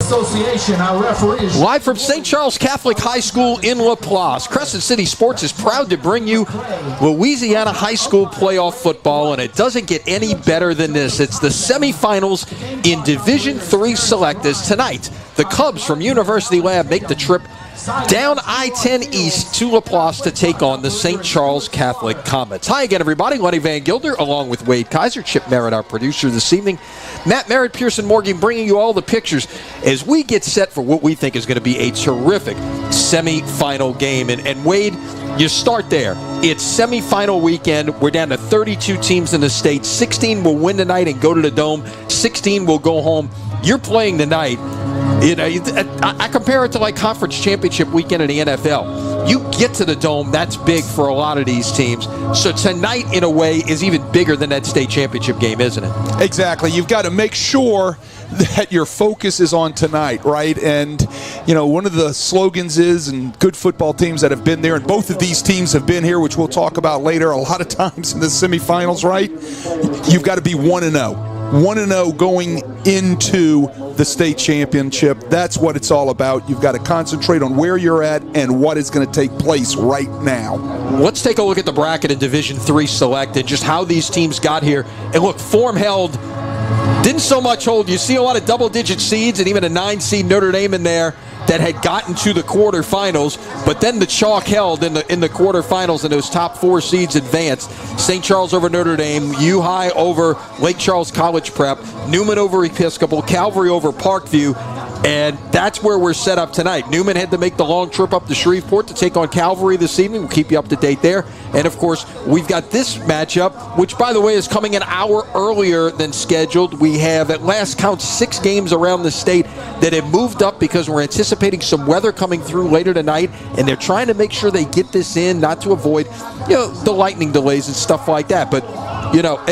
Association, our referees. Live from St. Charles Catholic High School in LaPlace, Crescent City Sports is proud to bring you Louisiana high school playoff football, and it doesn't get any better than this. It's the semifinals in Division III Select as tonight. The Cubs from University Lab make the trip down I-10 East to LaPlace to take on the St. Charles Catholic Comets. Hi again, everybody. Lenny Van Gilder, along with Wade Kaiser, Chip Merritt, our producer this evening. Matt Merritt, Pearson Morgan, bringing you all the pictures as we get set for what we think is going to be a terrific semifinal game. And Wade, you start there. It's semifinal weekend. We're down to 32 teams in the state. 16 will win tonight and go to the Dome. 16 will go home. You're playing tonight. I compare it to like conference championship weekend in the NFL. You get to the Dome, that's big for a lot of these teams. So tonight, in a way, is even bigger than that state championship game, isn't it? Exactly. You've got to make sure that your focus is on tonight, right? And, you know, one of the slogans is, and good football teams that have been there, and both of these teams have been here, which we'll talk about later a lot of times in the semifinals, right? You've got to be 1-0. 1-0 going into the state championship. That's what it's all about. You've got to concentrate on where you're at and what is going to take place right now. Let's take a look at the bracket in Division III Select and just how these teams got here. And look, form held, didn't so much hold. You see a lot of double-digit seeds and even a 9-seed Notre Dame in there that had gotten to the quarterfinals, but then the chalk held in the quarterfinals, and those top 4 seeds advanced. St. Charles over Notre Dame, U-High over Lake Charles College Prep, Newman over Episcopal, Calvary over Parkview, and that's where we're set up tonight. Newman had to make the long trip up to Shreveport to take on Calvary this evening. We'll keep you up to date there. And, of course, we've got this matchup, which, by the way, is coming an hour earlier than scheduled. We have, at last count, 6 games around the state that have moved up because we're anticipating some weather coming through later tonight, and they're trying to make sure they get this in, not to avoid, the lightning delays and stuff like that. But,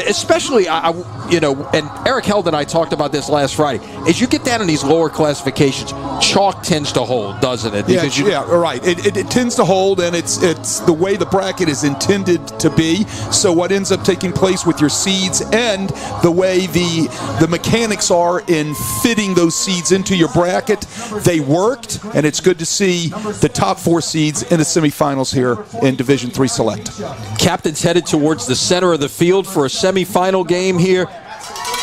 especially, and Eric Held and I talked about this last Friday. As you get down in these lower classifications, chalk tends to hold, doesn't it? Because right. It tends to hold, and it's the way the bracket is intended to be. So what ends up taking place with your seeds and the way the mechanics are in fitting those seeds into your bracket, they worked, and it's good to see the top 4 seeds in the semifinals here in Division III Select. Captain's headed towards the center of the field for a semifinal game here.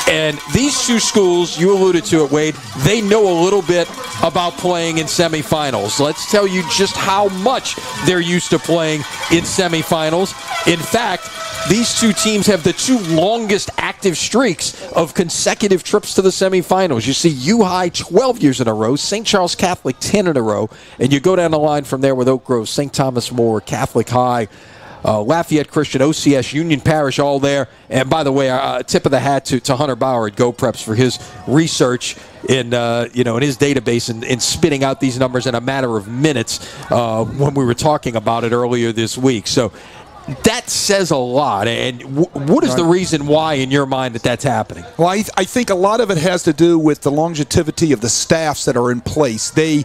And these two schools, you alluded to it, Wade, they know a little bit about playing in semifinals. Let's tell you just how much they're used to playing in semifinals. In fact, these two teams have the 2 longest active streaks of consecutive trips to the semifinals. You see U-High 12 years in a row, St. Charles Catholic 10 in a row, and you go down the line from there with Oak Grove, St. Thomas More, Catholic High, Lafayette Christian, OCS, Union Parish, all there. And by the way, tip of the hat to Hunter Bauer at Go Preps for his research in his database and spitting out these numbers in a matter of minutes when we were talking about it earlier this week. So that says a lot. And what is the reason why, in your mind, that's happening? Well, I think a lot of it has to do with the longevity of the staffs that are in place. They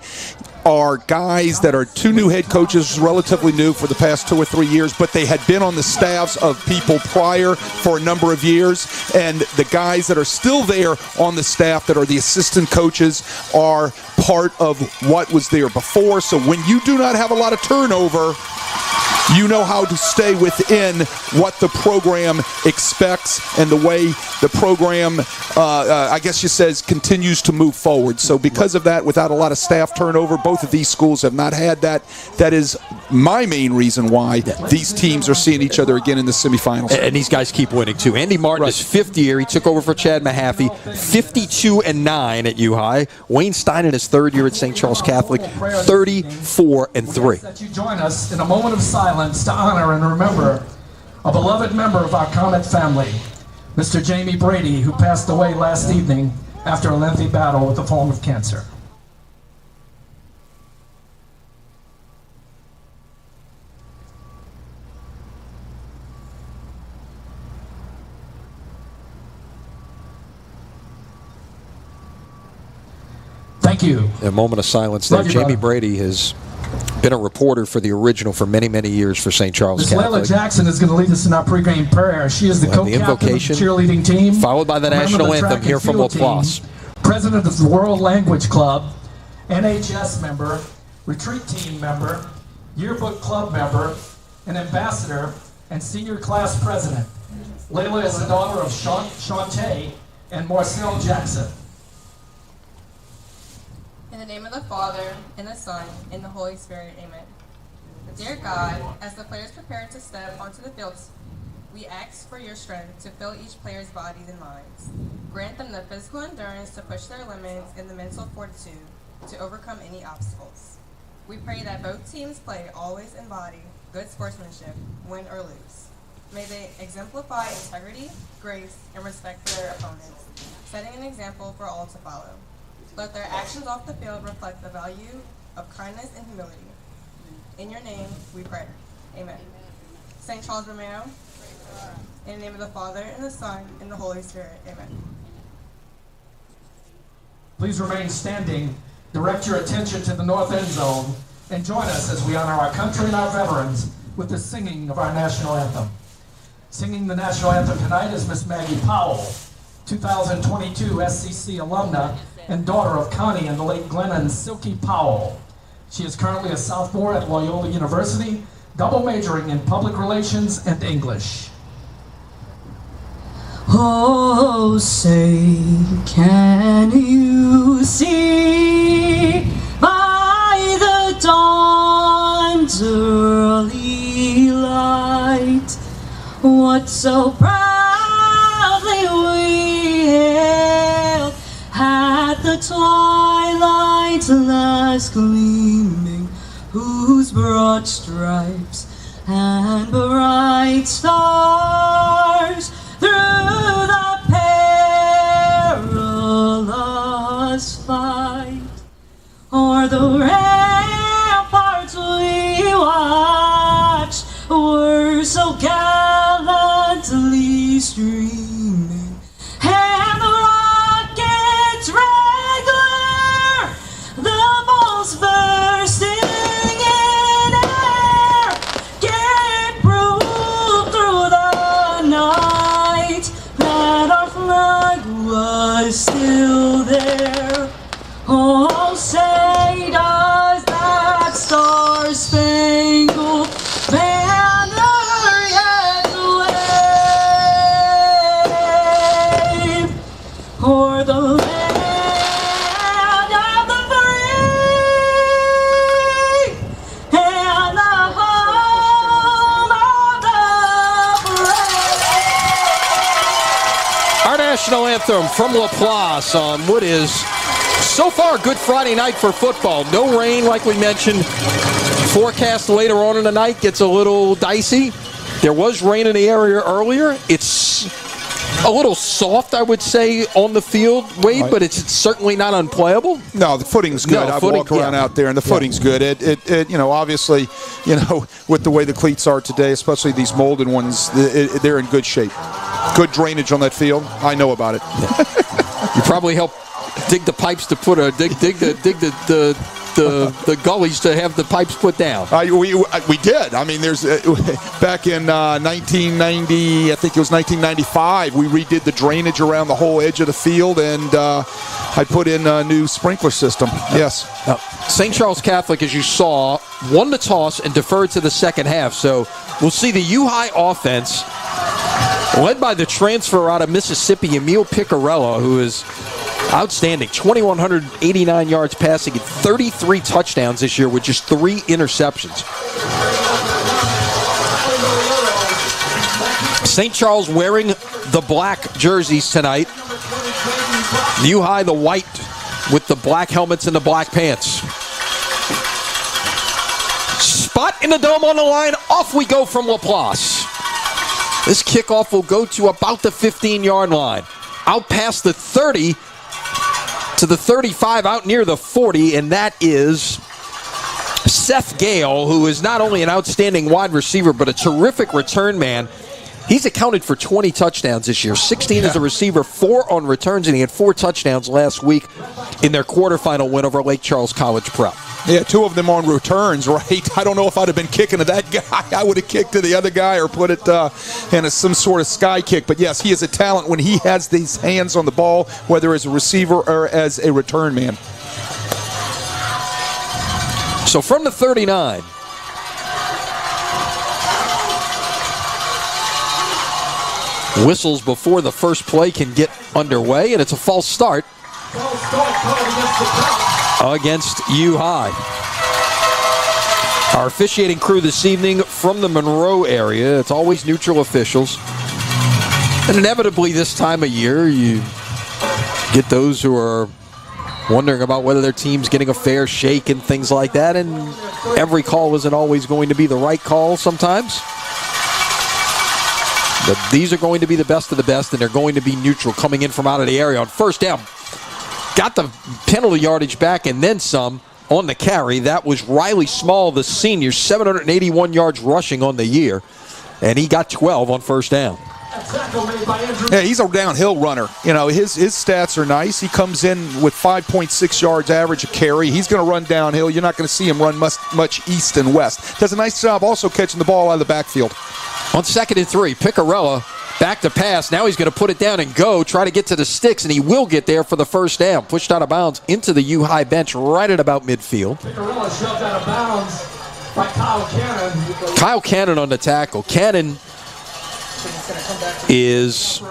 are guys that are 2 new head coaches, relatively new for the past 2 or 3 years, but they had been on the staffs of people prior for a number of years. And the guys that are still there on the staff that are the assistant coaches are part of what was there before. So when you do not have a lot of turnover, you know how to stay within what the program expects and the way the program, continues to move forward. So because of that, without a lot of staff turnover, both of these schools have not had that. That is my main reason why these teams are seeing each other again in the semifinals. And these guys keep winning, too. Andy Martin is 5th year. He took over for Chad Mahaffey, 52-9 at U-High. Wayne Stein in his 3rd year at St. Charles Catholic, 34-3. That you join us in a moment of silence to honor and remember a beloved member of our Comet family, Mr. Jamie Brady, who passed away last evening after a lengthy battle with a form of cancer. Thank you. A moment of silence there. Jamie Brady has been a reporter for the original for many, many years for St. Charles Catholic. Layla Jackson is going to lead us in our pregame prayer. She is the co-captain of the cheerleading team. Followed by the national anthem here from LaPlace. president of the World Language Club, NHS member, retreat team member, yearbook club member, an ambassador, and senior class president. Layla is the daughter of Shantae and Marcel Jackson. In the name of the Father, and the Son, and the Holy Spirit, amen. Dear God, as the players prepare to step onto the field, we ask for your strength to fill each player's bodies and minds. Grant them the physical endurance to push their limits and the mental fortitude to overcome any obstacles. We pray that both teams play always embody good sportsmanship, win or lose. May they exemplify integrity, grace, and respect for their opponents, setting an example for all to follow. Let their actions off the field reflect the value of kindness and humility. In your name, we pray. Amen. St. Charles Romeo, in the name of the Father, and the Son, and the Holy Spirit. Amen. Please remain standing. Direct your attention to the north end zone and join us as we honor our country and our veterans with the singing of our national anthem. Singing the national anthem tonight is Miss Maggie Powell, 2022 SCC alumna and daughter of Connie and the late Glennon Silky Powell. She is currently a sophomore at Loyola University, double majoring in public relations and English. Oh, say, can you see by the dawn's early light what so proudly we hailed at the twilight's last gleaming, whose broad stripes and bright stars through the perilous fight o'er the ramparts we watched were so gallantly streaming, and the rockets' red glare, the balls bursting in air, gave proof through the night that our flag was still there. Oh, say does that star-spangled banner yet wave o'er the land of the free and the home of the brave? Our national anthem from Laplace on what is so far a good Friday night for football. No rain, like we mentioned. Forecast later on in the night gets a little dicey. There was rain in the area earlier. It's a little soft, I would say, on the field, Wade, Right. but it's certainly not unplayable. No, the footing's good. No, I've footing, walked around yeah. out there, and the footing's good. It obviously, with the way the cleats are today, especially these molded ones, they're in good shape. Good drainage on that field. I know about it. You probably helped dig the pipes to put dig the gullies to have the pipes put down. We did. I mean, there's back in 1990, I think it was 1995, we redid the drainage around the whole edge of the field, and I put in a new sprinkler system. Yes. St. Charles Catholic, as you saw, won the toss and deferred to the second half. So we'll see the U-High offense led by the transfer out of Mississippi, Emil Picarella, who is outstanding. 2,189 yards passing and 33 touchdowns this year with just 3 interceptions. St. Charles wearing the black jerseys tonight. U-High, the white with the black helmets and the black pants. Spot in the dome on the line. Off we go from Laplace. This kickoff will go to about the 15-yard line. Out past the 30 to the 35, out near the 40, and that is Seth Gale, who is not only an outstanding wide receiver, but a terrific return man. He's accounted for 20 touchdowns this year, 16 as a receiver, 4 on returns, and he had 4 touchdowns last week in their quarterfinal win over Lake Charles College Prep. Yeah, 2 of them on returns, right? I don't know if I'd have been kicking to that guy. I would have kicked to the other guy or put it in some sort of sky kick. But yes, he is a talent when he has these hands on the ball, whether as a receiver or as a return man. So from the 39, whistles before the first play can get underway, and it's a false start against U-High. Our officiating crew this evening from the Monroe area. It's always neutral officials. And inevitably this time of year, you get those who are wondering about whether their team's getting a fair shake and things like that. And every call isn't always going to be the right call sometimes. But these are going to be the best of the best, and they're going to be neutral coming in from out of the area on first down. Got the penalty yardage back and then some on the carry. That was Riley Small, the senior, 781 yards rushing on the year, and he got 12 on first down. Yeah, he's a downhill runner. You know, his stats are nice. He comes in with 5.6 yards average a carry. He's going to run downhill. You're not going to see him run much east and west. Does a nice job also catching the ball out of the backfield. On 2nd and 3, Picarella back to pass. Now he's going to put it down and go, try to get to the sticks, and he will get there for the first down. Pushed out of bounds into the U-High bench right at about midfield. Picarella shoved out of bounds by Kyle Cannon. Kyle Cannon on the tackle. Cannon is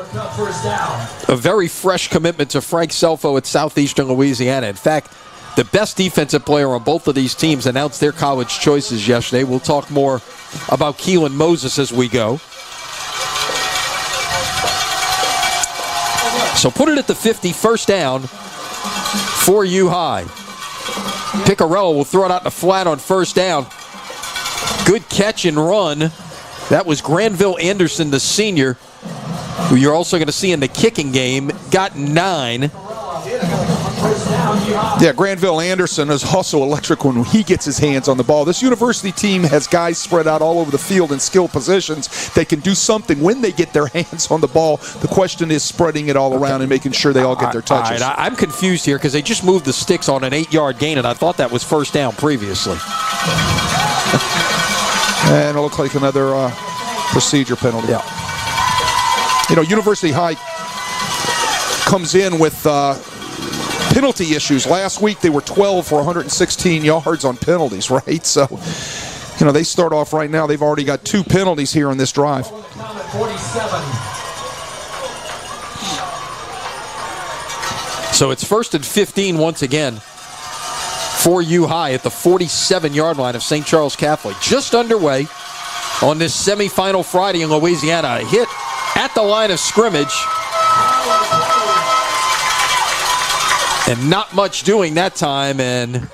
a very fresh commitment to Frank Selfo at Southeastern Louisiana. In fact, the best defensive player on both of these teams announced their college choices yesterday. We'll talk more about Keelan Moses as we go. So put it at the 50, first down for U-High. Picarella will throw it out in the flat on first down. Good catch and run. That was Granville Anderson, the senior, who you're also going to see in the kicking game. Got 9. Yeah, Granville Anderson is also electric when he gets his hands on the ball. This university team has guys spread out all over the field in skill positions. They can do something when they get their hands on the ball. The question is spreading it all around and making sure they all get their touches. All right, I'm confused here because they just moved the sticks on an 8-yard gain, and I thought that was first down previously. And it looks like another procedure penalty. Yeah. You know, University High comes in with penalty issues. Last week they were 12 for 116 yards on penalties, right? So, you know, they start off right now. They've already got 2 penalties here on this drive. 47. So it's 1st and 15 once again for U-High at the 47-yard line of St. Charles Catholic. Just underway on this semifinal Friday in Louisiana. A hit at the line of scrimmage. And not much doing that time, and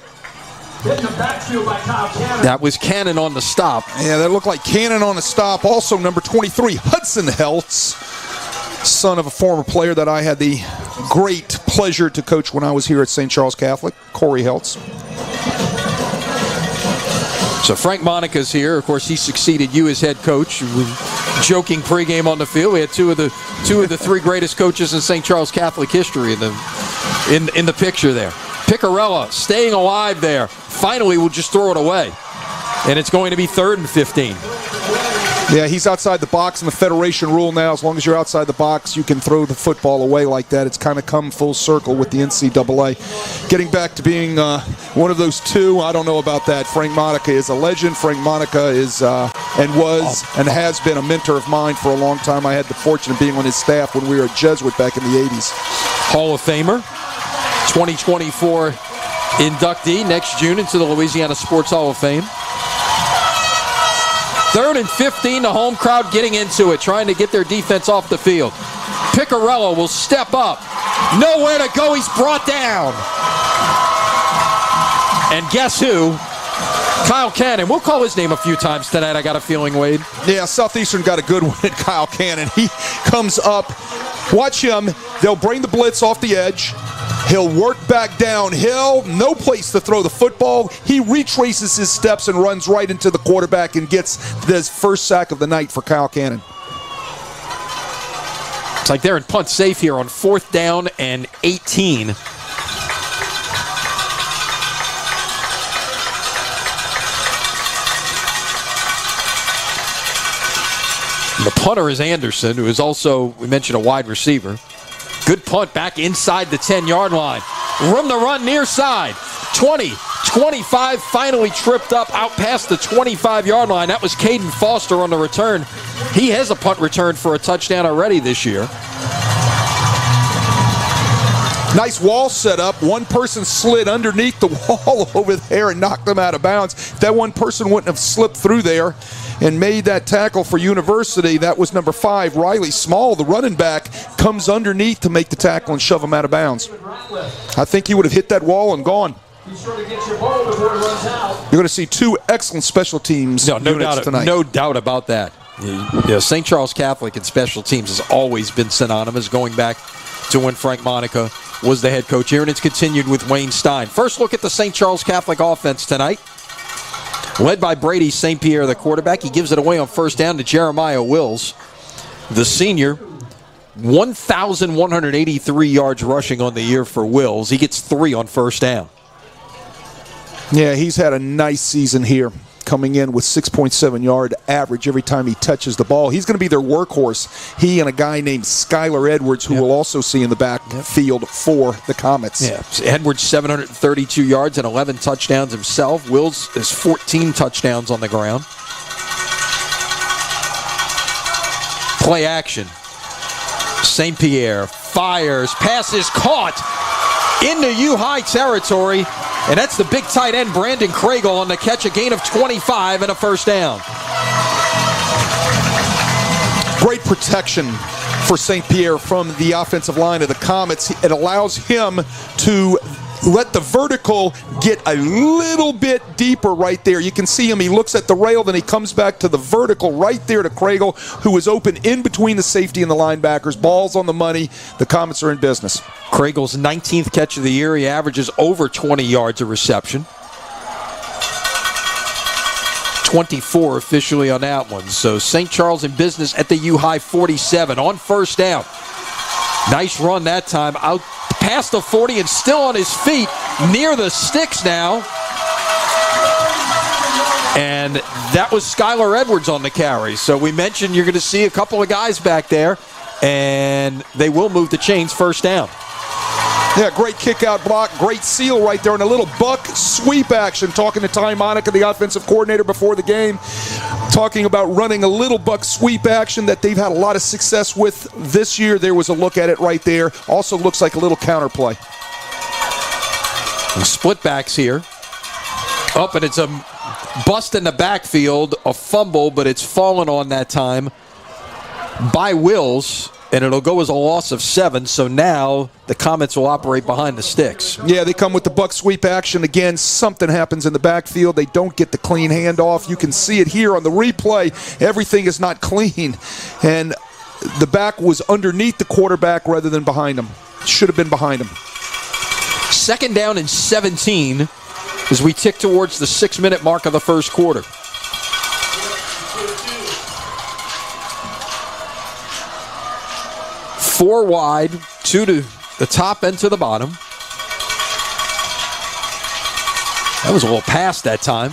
that was Cannon on the stop. Yeah, that looked like Cannon on the stop. Also, number 23, Hudson Heltz, son of a former player that I had the great pleasure to coach when I was here at St. Charles Catholic, Corey Heltz. So Frank Monica's here. Of course, he succeeded you as head coach. Joking pregame on the field. We had two of the 3 greatest coaches in St. Charles Catholic history in the picture there. Picarella staying alive there. Finally, we'll just throw it away. And it's going to be 3rd and 15. Yeah, he's outside the box in the Federation rule now. As long as you're outside the box, you can throw the football away like that. It's kind of come full circle with the NCAA. Getting back to being one of those 2, I don't know about that. Frank Monica is a legend. Frank Monica is and was and has been a mentor of mine for a long time. I had the fortune of being on his staff when we were at Jesuit back in the 80s. Hall of Famer, 2024 inductee next June into the Louisiana Sports Hall of Fame. 3rd and 15, the home crowd getting into it, trying to get their defense off the field. Picarella will step up. Nowhere to go, he's brought down. And guess who? Kyle Cannon. We'll call his name a few times tonight, I got a feeling, Wade. Yeah, Southeastern got a good one at Kyle Cannon. He comes up. Watch him. They'll bring the blitz off the edge. He'll work back downhill. No place to throw the football. He retraces his steps and runs right into the quarterback and gets this first sack of the night for Kyle Cannon. It's like they're in punt safe here on 4th down and 18. The punter is Anderson, who is also, we mentioned, a wide receiver. Good punt back inside the 10-yard line. Room to run near side. 20, 25, finally tripped up out past the 25-yard line. That was Caden Foster on the return. He has a punt return for a touchdown already this year. Nice wall set up. One person slid underneath the wall over there and knocked them out of bounds. If that one person wouldn't have slipped through there and made that tackle for University, that was number 5, Riley Small, the running back, comes underneath to make the tackle and shove him out of bounds. I think he would have hit that wall and gone. Be sure to get your ball before it runs out. You're going to see 2 excellent special teams units tonight. No doubt about that. St. Charles Catholic and special teams has always been synonymous, going back to when Frank Monica was the head coach here, and it's continued with Wayne Stein. First look at the St. Charles Catholic offense tonight. Led by Brady St. Pierre, the quarterback. He gives it away on first down to Jeremiah Wills, the senior. 1,183 yards rushing on the year for Wills. He gets 3 on first down. Yeah, he's had a nice season here, coming in with 6.7 yard average every time he touches the ball. He's going to be their workhorse. He and a guy named Skylar Edwards, who we'll also see in the backfield for the Comets. Yeah, Edwards 732 yards and 11 touchdowns himself. Wills has 14 touchdowns on the ground. Play action. St. Pierre fires, pass is caught into U-High territory. And that's the big tight end, Brandon Craigle, on the catch, a gain of 25 and a first down. Great protection for St. Pierre from the offensive line of the Comets. It allows him to let the vertical get a little bit deeper right there. You can see him. He looks at the rail, then he comes back to the vertical right there to Craigle, who is open in between the safety and the linebackers. Ball's on the money. The Comets are in business. Craigle's 19th catch of the year. He averages over 20 yards of reception. 24 officially on that one. So St. Charles in business at the U-High 47 on first down. Nice run that time. Out past the 40 and still on his feet near the sticks now. And that was Skylar Edwards on the carry. So we mentioned you're going to see a couple of guys back there, and they will move the chains first down. Yeah, great kick-out block, great seal right there, and a little buck sweep action. Talking to Ty Monica, the offensive coordinator, before the game, talking about running a little buck sweep action that they've had a lot of success with this year. There was a look at it right there. Also looks like a little counterplay. Split backs here. Up, and it's a bust in the backfield, a fumble, but it's fallen on that time by Wills. And it'll go as a loss of 7, so now the Comets will operate behind the sticks. Yeah, they come with the buck sweep action. Again, something happens in the backfield. They don't get the clean handoff. You can see it here on the replay. Everything is not clean. And the back was underneath the quarterback rather than behind him. Should have been behind him. Second down and 17 as we tick towards the 6-minute mark of the first quarter. Four wide, 2 to the top and to the bottom. That was a little pass that time.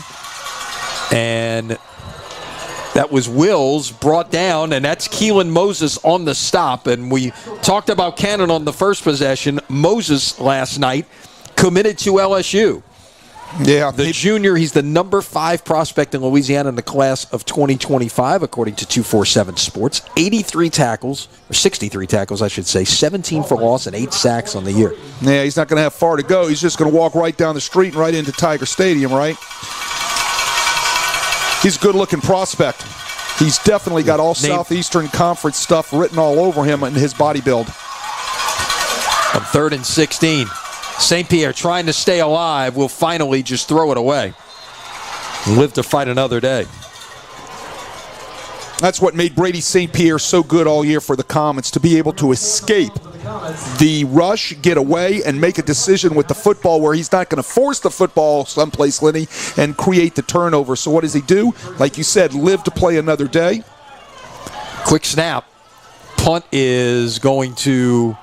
And that was Wills brought down, and that's Keelan Moses on the stop. And we talked about Cannon on the first possession. Moses last night committed to LSU. Yeah, the junior, he's the number 5 prospect in Louisiana in the class of 2025, according to 247 Sports. 83 tackles, or 63 tackles, I should say, 17 for loss and 8 sacks on the year. Yeah, he's not going to have far to go. He's just going to walk right down the street and right into Tiger Stadium, right? He's a good-looking prospect. He's definitely got all Southeastern Conference stuff written all over him and his body build. On 3rd and 16. St. Pierre trying to stay alive will finally just throw it away. Live to fight another day. That's what made Brady St. Pierre so good all year for the Comets, to be able to escape the rush, get away, and make a decision with the football where he's not going to force the football someplace, Lenny, and create the turnover. So what does he do? Like you said, live to play another day. Quick snap. Punt is going to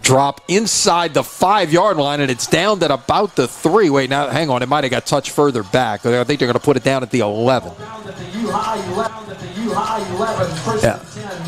Drop inside the 5-yard line, and it's down at about the 3. Wait, now, hang on. It might have got touched further back. I think they're going to put it down at the 11. Yeah.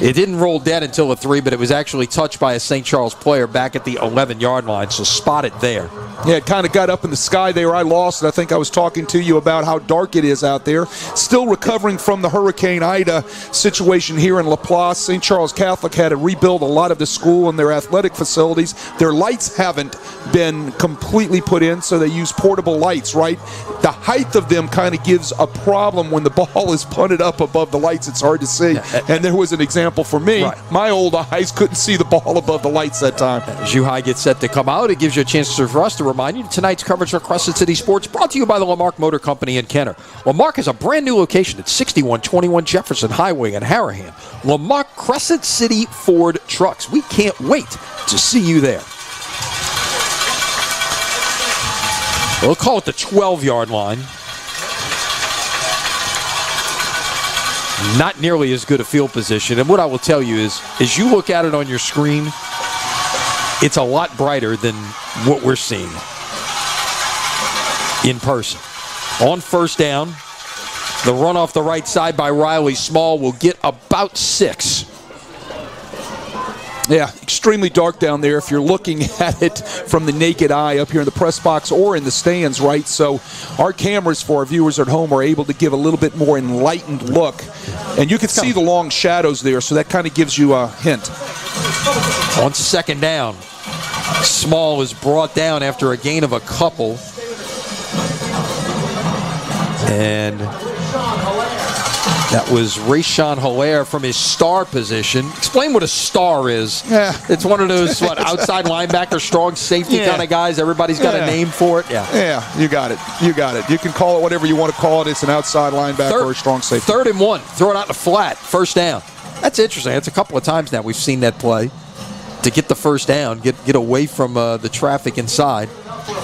It didn't roll dead until the 3, but it was actually touched by a St. Charles player back at the 11-yard line, so spot it there. Yeah, it kind of got up in the sky there. I lost it. I think I was talking to you about how dark it is out there. Still recovering from the Hurricane Ida situation here in LaPlace. St. Charles Catholic had to rebuild a lot of the school and their athletic facilities. Their lights haven't been completely put in, so they use portable lights, right? The height of them kind of gives a problem when the ball is punted up above the lights. It's hard to see. And there was an example for me. Right. My old eyes couldn't see the ball above the lights that time. As U-High gets set to come out, it gives you a chance for us to remind you tonight's coverage of Crescent City Sports brought to you by the Lamarck Motor Company in Kenner. Lamarck has a brand new location at 6121 Jefferson Highway in Harahan. Lamarck Crescent City Ford Trucks. We can't wait to see you there. We'll call it the 12-yard line. Not nearly as good a field position. And what I will tell you is, as you look at it on your screen, it's a lot brighter than what we're seeing in person. On first down, the run off the right side by Riley Small will get about 6. Yeah, extremely dark down there if you're looking at it from the naked eye up here in the press box or in the stands, right? So our cameras for our viewers at home are able to give a little bit more enlightened look. And you can see the long shadows there, so that kind of gives you a hint. On second down, Small is brought down after a gain of a couple. And that was Rayshawn Hilaire from his star position. Explain what a star is. Yeah. It's one of those outside linebacker, strong safety kind of guys. Everybody's got a name for it. Yeah, you got it. You got it. You can call it whatever you want to call it. It's an outside linebacker or a strong safety. 3rd and 1. Throw it out in the flat. First down. That's interesting. That's a couple of times now we've seen that play. To get the first down, get away from the traffic inside.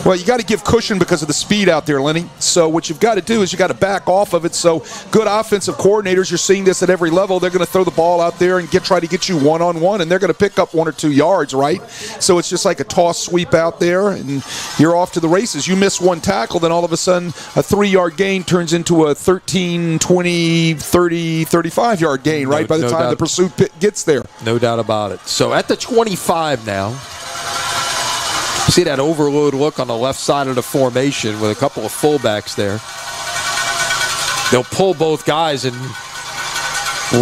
Well, you got to give cushion because of the speed out there, Lenny. So what you've got to do is you got to back off of it. So good offensive coordinators, you're seeing this at every level. They're going to throw the ball out there and try to get you one-on-one, and they're going to pick up 1 or 2 yards, right? So it's just like a toss sweep out there, and you're off to the races. You miss one tackle, then all of a sudden a 3-yard gain turns into a 13, 20, 30, 35-yard gain, right, by the time the pursuit gets there. No doubt about it. So at the 25 now. See that overload look on the left side of the formation with a couple of fullbacks there. They'll pull both guys and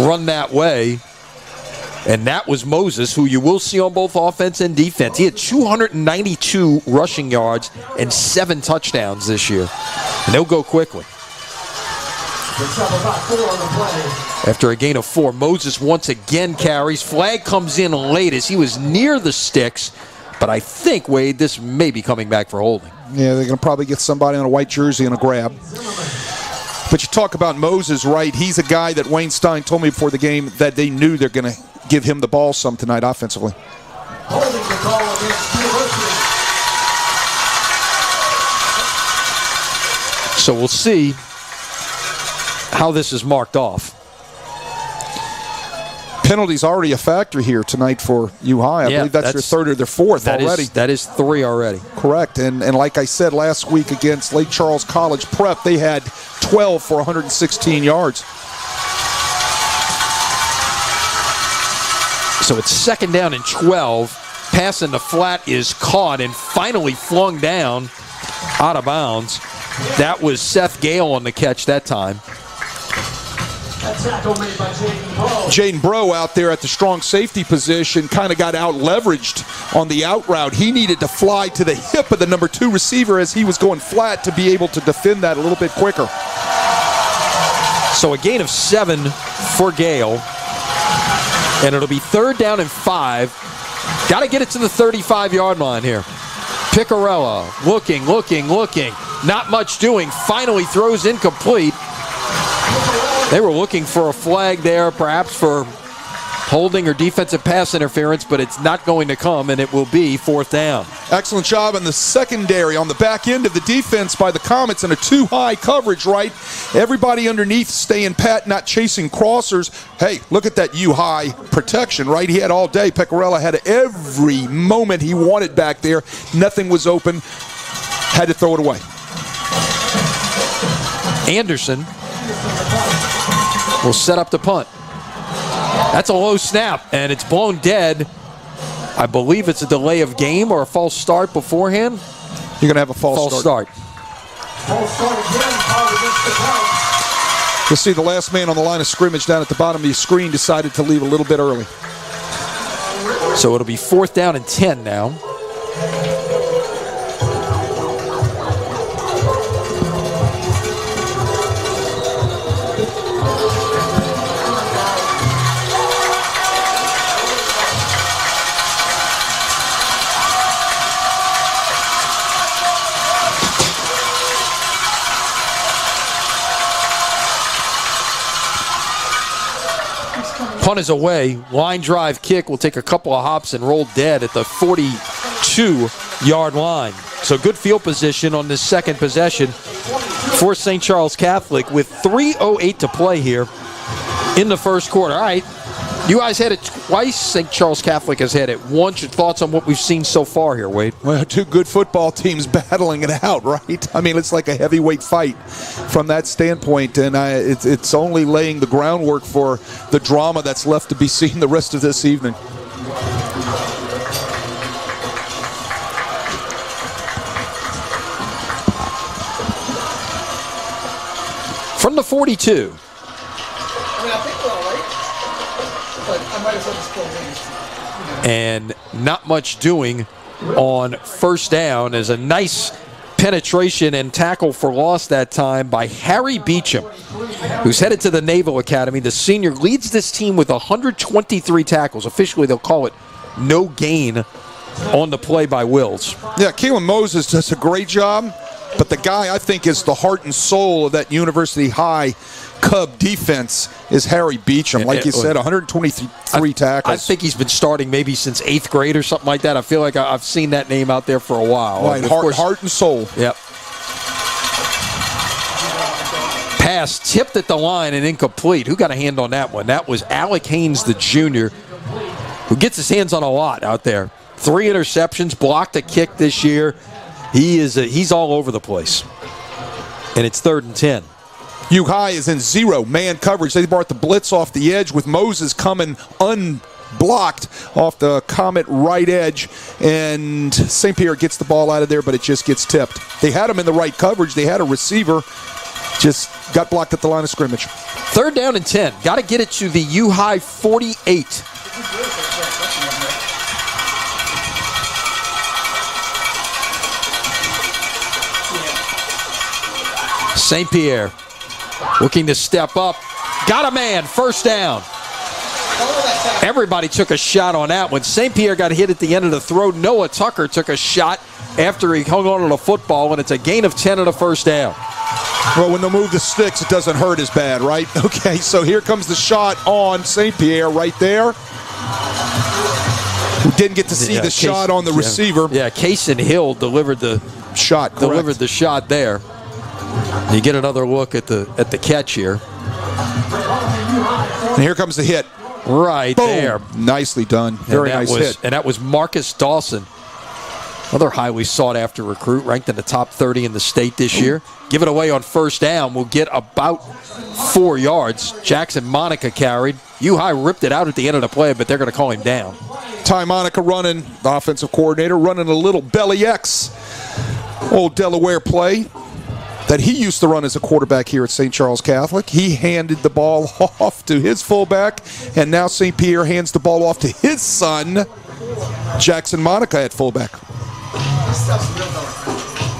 run that way. And that was Moses, who you will see on both offense and defense. He had 292 rushing yards and 7 touchdowns this year. And they'll go quickly. After a gain of 4, Moses once again carries. Flag comes in late as he was near the sticks. But I think, Wade, this may be coming back for holding. Yeah, they're going to probably get somebody on a white jersey and a grab. But you talk about Moses, right? He's a guy that Wayne Stein told me before the game that they knew they're going to give him the ball some tonight offensively. Holding the call against University. So we'll see how this is marked off. Penalty's already a factor here tonight for U-High. I believe that's your 3rd or their 4th already. That is 3 already. Correct. And like I said last week against Lake Charles College Prep, they had 12 for 116 yards. So it's 2nd down and 12. Pass in the flat is caught and finally flung down out of bounds. That was Seth Gale on the catch that time. That tackle made by Jaden Bro. Jaden Bro out there at the strong safety position kind of got out-leveraged on the out route. He needed to fly to the hip of the number 2 receiver as he was going flat to be able to defend that a little bit quicker. So a gain of 7 for Gale. And it'll be 3rd down and 5. Got to get it to the 35-yard line here. Picarella looking. Not much doing. Finally throws incomplete. They were looking for a flag there, perhaps for holding or defensive pass interference, but it's not going to come, and it will be 4th down. Excellent job in the secondary on the back end of the defense by the Comets in a too-high coverage, right? Everybody underneath staying pat, not chasing crossers. Hey, look at that U-high protection, right? He had all day. Pecorella had every moment he wanted back there. Nothing was open. Had to throw it away. Anderson will set up the punt. That's a low snap, and it's blown dead. I believe it's a delay of game or a false start beforehand. You're going to have a false start. False start again, probably against the count. You'll see the last man on the line of scrimmage down at the bottom of your screen decided to leave a little bit early. So it'll be 4th down and 10 now. Punt is away. Line drive kick will take a couple of hops and roll dead at the 42-yard line. So good field position on this second possession for St. Charles Catholic with 3:08 to play here in the first quarter. All right, you guys had it twice. St. Charles Catholic has had it once. Your thoughts on what we've seen so far here, Wade? Well, two good football teams battling it out, right? I mean, it's like a heavyweight fight from that standpoint, and it's only laying the groundwork for the drama that's left to be seen the rest of this evening. From the 42. And not much doing on first down as a nice penetration and tackle for loss that time by Harry Beecham, who's headed to the Naval Academy. The senior leads this team with 123 tackles. Officially, they'll call it no gain on the play by Wills. Yeah, Keelan Moses does a great job, but the guy I think is the heart and soul of that University High Cub defense is Harry Beecham. Like you said, 123 tackles. I think he's been starting maybe since 8th grade or something like that. I feel like I've seen that name out there for a while. Right, heart and soul. Yep. Pass tipped at the line and incomplete. Who got a hand on that one? That was Alec Haynes, the junior, who gets his hands on a lot out there. 3 interceptions, blocked a kick this year. He's all over the place. And it's 3rd and 10. U-High is in 0-man coverage. They brought the blitz off the edge with Moses coming unblocked off the Comet right edge, and St. Pierre gets the ball out of there, but it just gets tipped. They had him in the right coverage. They had a receiver, just got blocked at the line of scrimmage. 3rd down and 10. Got to get it to the U-High 48. St. Pierre looking to step up. Got a man. 1st down. Everybody took a shot on that one. St. Pierre got hit at the end of the throw. Noah Tucker took a shot after he hung on to the football, and it's a gain of 10 on a 1st down. Well, when they move the sticks, it doesn't hurt as bad, right? Okay, so here comes the shot on St. Pierre right there. We didn't get to see the shot on the receiver. Yeah, Kaysen Hill delivered the shot. Correct. Delivered the shot there. You get another look at the catch here. And here comes the hit. Right Boom. there. Nicely done. Very nice hit. And that was Marcus Dawson, another highly sought-after recruit, ranked in the top 30 in the state this year. Give it away on 1st down. We'll get about 4 yards. Jackson Monica carried. U-High ripped it out at the end of the play, but they're going to call him down. Ty Monica running, the offensive coordinator, running a little belly X. Old Delaware play that he used to run as a quarterback here at St. Charles Catholic. He handed the ball off to his fullback, and now St. Pierre hands the ball off to his son, Jackson Monica, at fullback.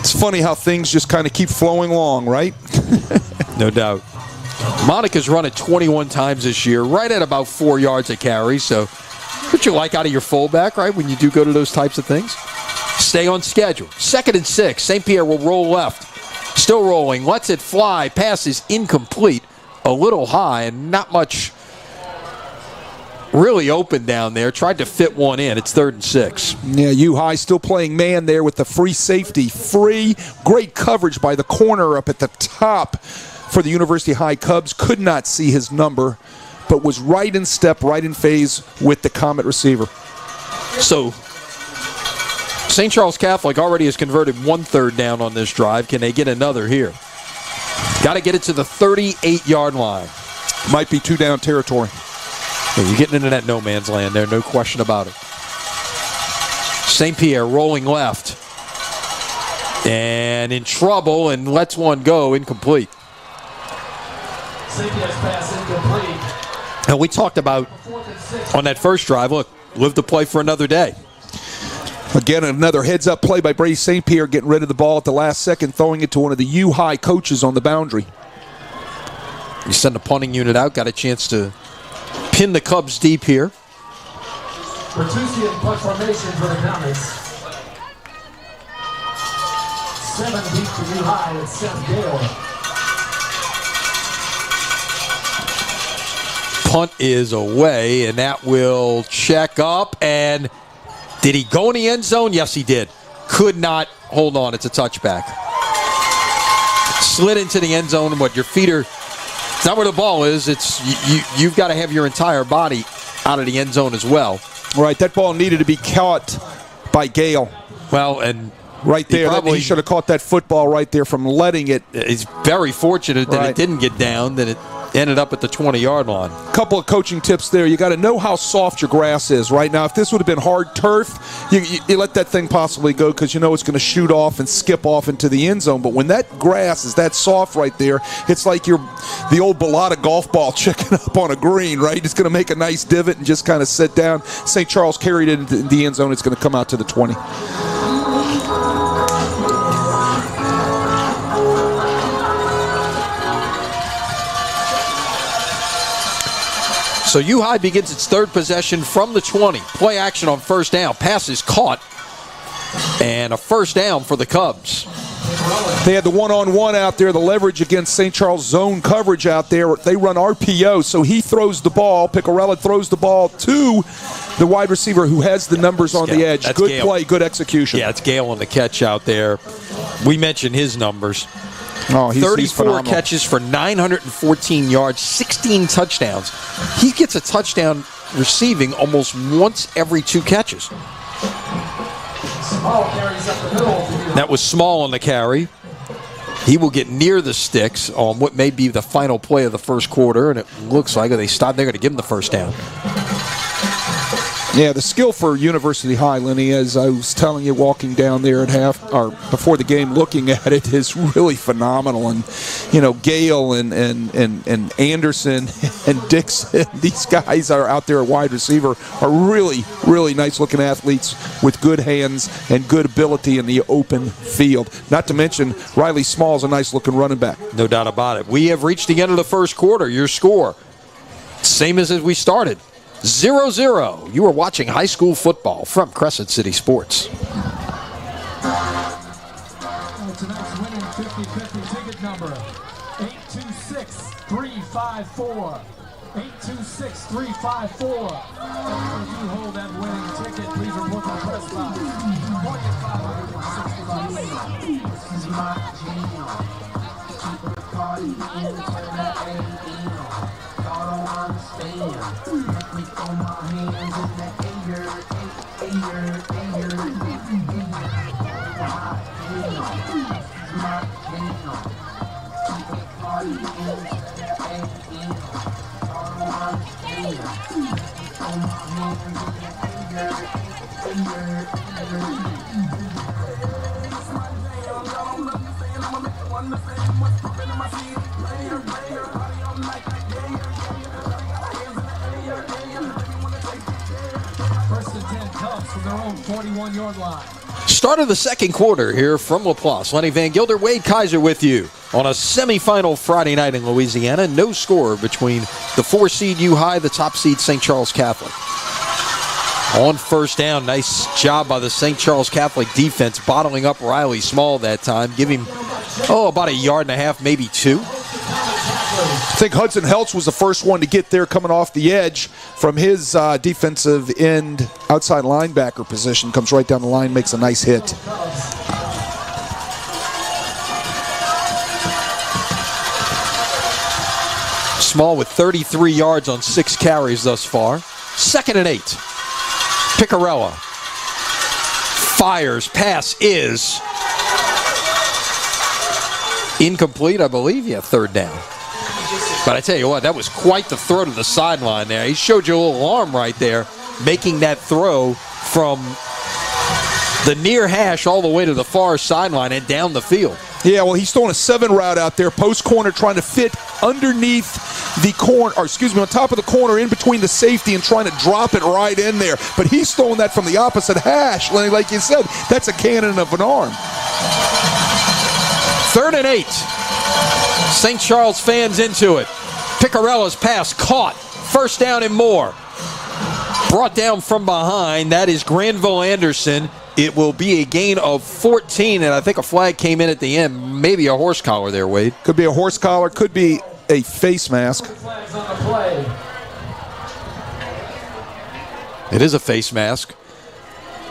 It's funny how things just kind of keep flowing along, right? No doubt. Monica's run it 21 times this year, right at about 4 yards a carry, so what you like out of your fullback, right, when you do go to those types of things? Stay on schedule. 2nd and 6. St. Pierre will roll left. Still rolling, lets it fly, pass is incomplete, a little high, and not much really open down there. Tried to fit one in. It's 3rd and 6. Yeah, U-High still playing man there with the free safety. Great coverage by the corner up at the top for the University High Cubs. Could not see his number, but was right in step, right in phase with the Comet receiver. So St. Charles Catholic already has converted 1 third down on this drive. Can they get another here? Got to get it to the 38-yard line. Might be 2 down territory. Yeah, you're getting into that no man's land there, no question about it. St. Pierre rolling left. And in trouble and lets one go, incomplete. St. Pierre's pass incomplete. And we talked about on that first drive, look, live to play for another day. Again, another heads-up play by Brady St. Pierre, getting rid of the ball at the last second, throwing it to one of the U-High coaches on the boundary. You send a punting unit out, got a chance to pin the Cubs deep here. Bertucci in punt formation for the Comets. 7 deep to U-High and Seth Gale. Punt is away, and that will check up. And did he go in the end zone? Yes, he did. Could not hold on. It's a touchback. Slid into the end zone. What your feet are? It's not where the ball is. It's you've got to have your entire body out of the end zone as well. Right, that ball needed to be caught by Gale. Well, and right there, he should have caught that football right there from letting it. He's very fortunate that it didn't get down, that it ended up at the 20-yard line. Couple of coaching tips there. You got to know how soft your grass is right now. If this would have been hard turf, you let that thing possibly go because you know it's going to shoot off and skip off into the end zone. But when that grass is that soft right there, it's like the old Bellata golf ball checking up on a green, right? It's going to make a nice divot and just kind of sit down. St. Charles carried it into the end zone. It's going to come out to the 20. So U-High begins its 3rd possession from the 20. Play action on first down. Pass is caught. And a first down for the Cubs. They had the one-on-one out there, the leverage against St. Charles zone coverage out there. They run RPO, so he throws the ball. Picarella throws the ball to the wide receiver who has the numbers on the edge. That's good Gale. Play, good execution. Yeah, it's Gale on the catch out there. We mentioned his numbers. Oh, he's 34 phenomenal. catches for 914 yards, 16 touchdowns. He gets a touchdown receiving almost once every 2 catches. Small carries up the middle. That was Small on the carry. He will get near the sticks on what may be the final play of the first quarter, and it looks like they stop. They're going to give him the first down. Yeah, the skill for University High, Lenny, as I was telling you walking down there at before the game, looking at it, is really phenomenal. And Gale and Anderson and Dixon, these guys are out there at wide receiver, are really, really nice looking athletes with good hands and good ability in the open field. Not to mention Riley Small's a nice looking running back. No doubt about it. We have reached the end of the first quarter. Your score, same as we started. 0-0. You are watching high school football from Crescent City Sports. Tonight's winning 50-50 ticket number, 826-354. 826-354. If you hold that winning ticket, please report to the press box. First and 10 Cubs from their own 41-yard line. Start of the second quarter here from LaPlace. Lenny Van Gilder, Wade Kaiser with you on a semifinal Friday night in Louisiana. No score between the 4-seed U-High, the top seed St. Charles Catholic. On first down, nice job by the St. Charles Catholic defense, bottling up Riley Small that time, give him, about a yard and a half, maybe 2. I think Hudson Heltz was the first one to get there coming off the edge from his defensive end outside linebacker position. Comes right down the line, makes a nice hit. Small with 33 yards on 6 carries thus far. 2nd and 8. Picarella fires. Pass is incomplete, I believe. Yeah, 3rd down. But I tell you what, that was quite the throw to the sideline there. He showed you a little arm right there, making that throw from the near hash all the way to the far sideline and down the field. Yeah, well, he's throwing a 7 route out there, post corner, trying to fit underneath the corner, or excuse me, on top of the corner, in between the safety, and trying to drop it right in there. But he's throwing that from the opposite hash. Like you said, that's a cannon of an arm. 3rd and 8. St. Charles fans into it. Picarella's pass caught. 1st down and more. Brought down from behind. That is Granville Anderson. It will be a gain of 14, and I think a flag came in at the end. Maybe a horse collar there, Wade. Could be a horse collar, could be a face mask. It is a face mask.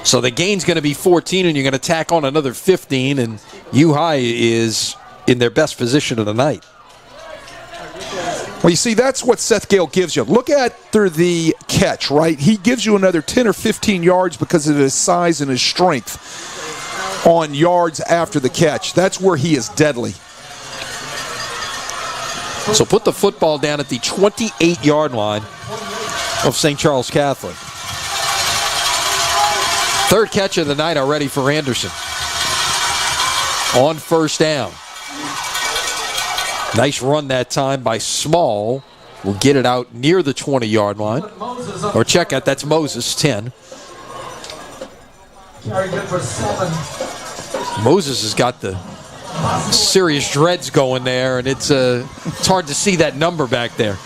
So the gain's going to be 14, and you're going to tack on another 15, and U-High is in their best position of the night. Well, you see, that's what Seth Gale gives you. Look after the catch, right? He gives you another 10 or 15 yards because of his size and his strength on yards after the catch. That's where he is deadly. So put the football down at the 28-yard line of St. Charles Catholic. 3rd catch of the night already for Anderson. On 1st down. Nice run that time by Small. We'll get it out near the 20-yard line. Or check out, that's Moses, 10. Carry good for 7. Moses has got the serious dreads going there, and it's hard to see that number back there.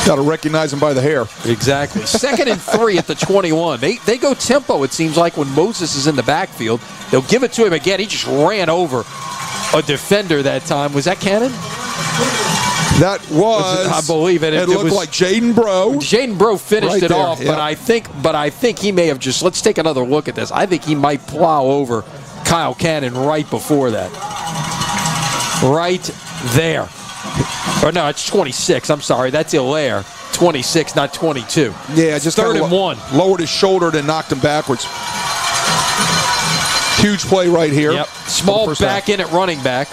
Got to recognize him by the hair. Exactly. 2nd and 3 at the 21. They go tempo, it seems like, when Moses is in the backfield. They'll give it to him again. He just ran over a defender that time. Was that Cannon? That was, I believe it. It looked like Jaden Bro. Jaden Bro finished right it there, off, yeah. but I think he may have just. Let's take another look at this. I think he might plow over Kyle Cannon right before that. Right there. Or no, it's 26. I'm sorry, that's Hilaire. 26, not 22. Yeah, just 3rd and 1. Lowered his shoulder and knocked him backwards. Huge play right here. Yep. Small back in at running back.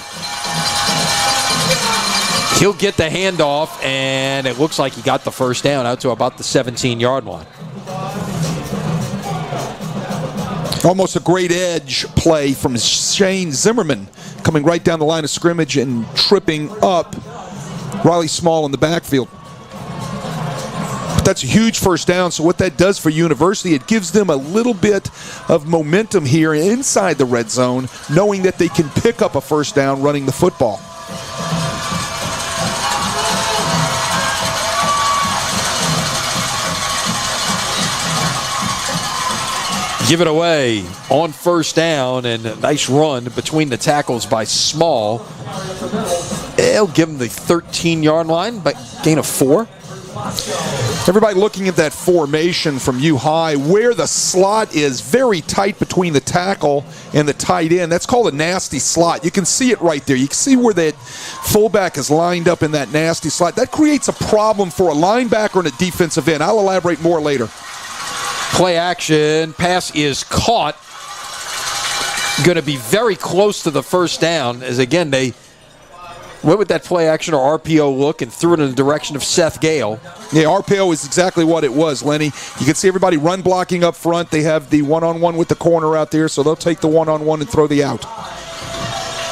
He'll get the handoff, and it looks like he got the 1st down out to about the 17-yard line. Almost a great edge play from Shane Zimmerman, coming right down the line of scrimmage and tripping up Riley Small in the backfield. But that's a huge 1st down, so what that does for University, it gives them a little bit of momentum here inside the red zone, knowing that they can pick up a 1st down running the football. Give it away on 1st down, and a nice run between the tackles by Small. They'll give him the 13-yard line, but gain of 4. Everybody looking at that formation from U-High, where the slot is very tight between the tackle and the tight end. That's called a nasty slot. You can see it right there. You can see where that fullback is lined up in that nasty slot. That creates a problem for a linebacker and a defensive end. I'll elaborate more later. Play action. Pass is caught. Going to be very close to the 1st down, as again they went with that play action or RPO look and threw it in the direction of Seth Gale. Yeah, RPO is exactly what it was, Lenny. You can see everybody run blocking up front. They have the one-on-one with the corner out there, so they'll take the one-on-one and throw the out.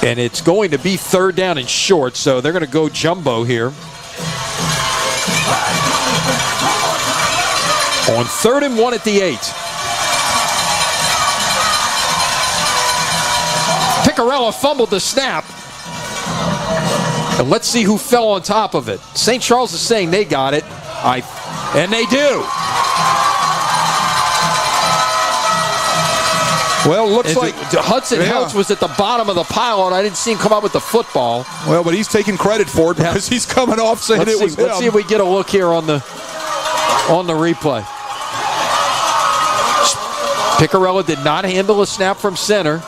And it's going to be 3rd down and short, so they're going to go jumbo here. On 3rd and 1 at the 8. Picarella fumbled the snap. And let's see who fell on top of it. St. Charles is saying they got it. And they do. Well, looks And like Hudson Heltz was at the bottom of the pile, and I didn't see him come out with the football. Well, but he's taking credit for it because he's coming off saying it was him. Let's see if we get a look here on the replay. Picarella did not handle a snap from center.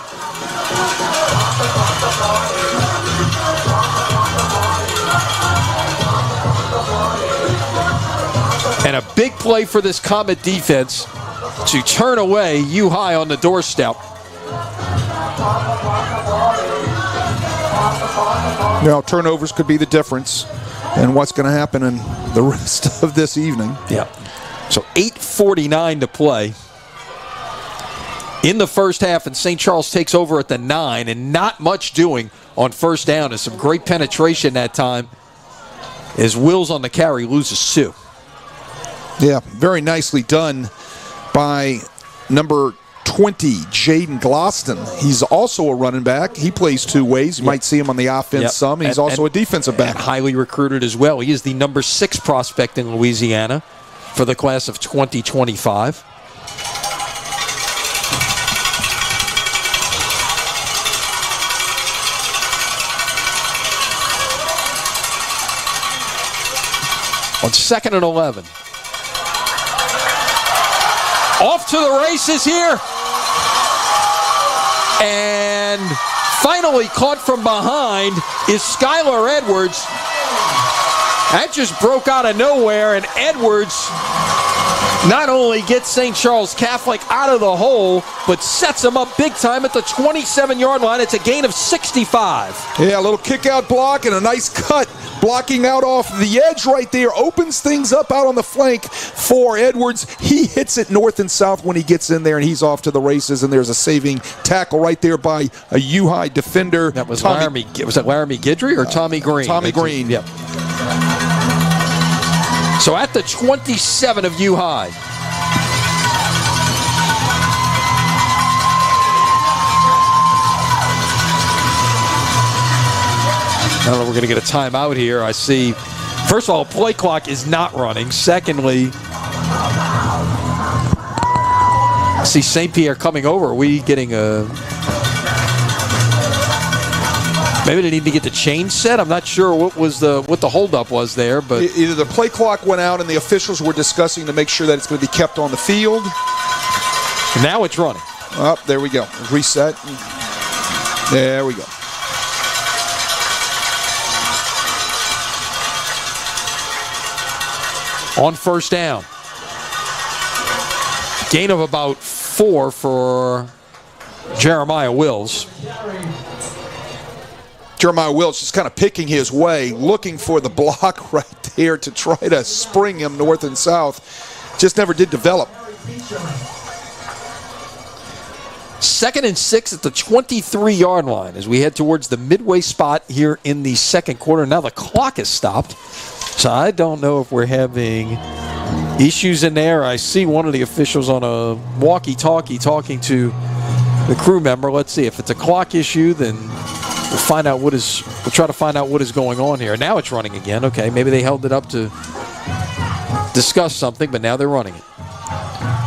And a big play for this Comet defense to turn away U-High on the doorstep. Now, turnovers could be the difference in what's going to happen in the rest of this evening. Yeah. So 8:49 to play in the first half, and St. Charles takes over at the 9, and not much doing on first down. There's some great penetration that time as Wills on the carry loses 2. Yeah, very nicely done by number 20, Jaden Gloston. He's also a running back. He plays 2 ways. You might see him on the offense some. He's also a defensive back. And highly recruited as well. He is the number 6 prospect in Louisiana for the class of 2025. On 2nd and 11. Off to the races here. And finally caught from behind is Skylar Edwards. That just broke out of nowhere, and Edwards not only gets St. Charles Catholic out of the hole, but sets them up big time at the 27-yard line. It's a gain of 65. Yeah, a little kick-out block and a nice cut. Blocking out off the edge right there. Opens things up out on the flank for Edwards. He hits it north and south when he gets in there, and he's off to the races, and there's a saving tackle right there by a U-High defender. That was Laramie. Was that Laramie Guidry or Tommy Green? Tommy Green. Yep. So at the 27 of U-High. I don't know if we're going to get a timeout here. I see, first of all, play clock is not running. Secondly, I see St. Pierre coming over. Are we getting a... Maybe they need to get the chain set. I'm not sure what the holdup was there, but either the play clock went out and the officials were discussing to make sure that it's going to be kept on the field. Now it's running. Oh, there we go. Reset. There we go. On first down. Gain of about 4 for Jeremiah Wills. Jeremiah Wills just kind of picking his way, looking for the block right there to try to spring him north and south. Just never did develop. 2nd and 6 at the 23-yard line as we head towards the midway spot here in the second quarter. Now the clock is stopped, so I don't know if we're having issues in there. I see one of the officials on a walkie-talkie talking to the crew member. Let's see if it's a clock issue. Then we'll find out we'll try to find out what is going on here. Now it's running again. Okay, maybe they held it up to discuss something, but now they're running it.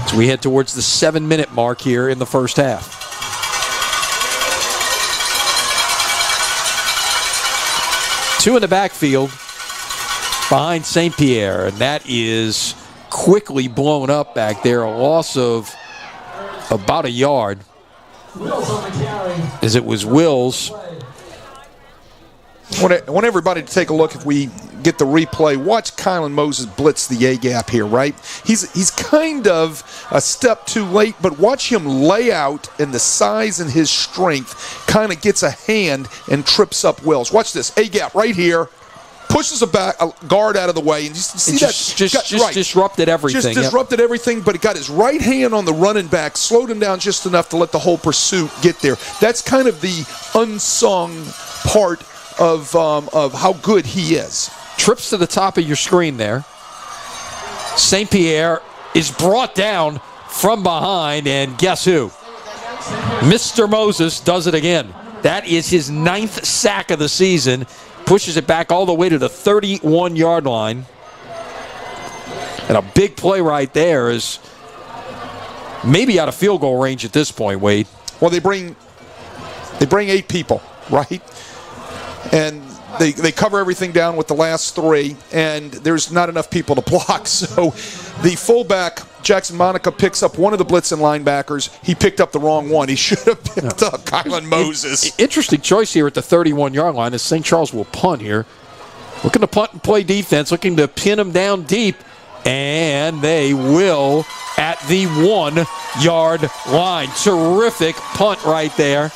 So we head towards the 7-minute mark here in the first half. Two in the backfield behind St. Pierre, and that is quickly blown up back there. A loss of about a yard as it was Wills. I want everybody to take a look, if we get the replay. Watch Kylan Moses blitz the A-gap here, right? He's kind of a step too late, but watch him lay out, and the size and his strength kind of gets a hand and trips up Wills. Watch this. A-gap right here. Pushes a guard out of the way, and you see just disrupted everything. Just disrupted everything, but he got his right hand on the running back, slowed him down just enough to let the whole pursuit get there. That's kind of the unsung part of how good he is. Trips to the top of your screen there. St. Pierre is brought down from behind, and guess who? Mr. Moses does it again. That is his 9th sack of the season. Pushes it back all the way to the 31-yard line. And a big play right there is maybe out of field goal range at this point, Wade. Well, they bring 8 people, right? And they cover everything down with the last 3, and there's not enough people to block. So the fullback, Jackson Monica, picks up one of the blitzing linebackers. He picked up the wrong one. He should have picked up Kylan Moses. Interesting choice here at the 31-yard line as St. Charles will punt here. Looking to punt and play defense, looking to pin them down deep, and they will at the 1-yard line. Terrific punt right there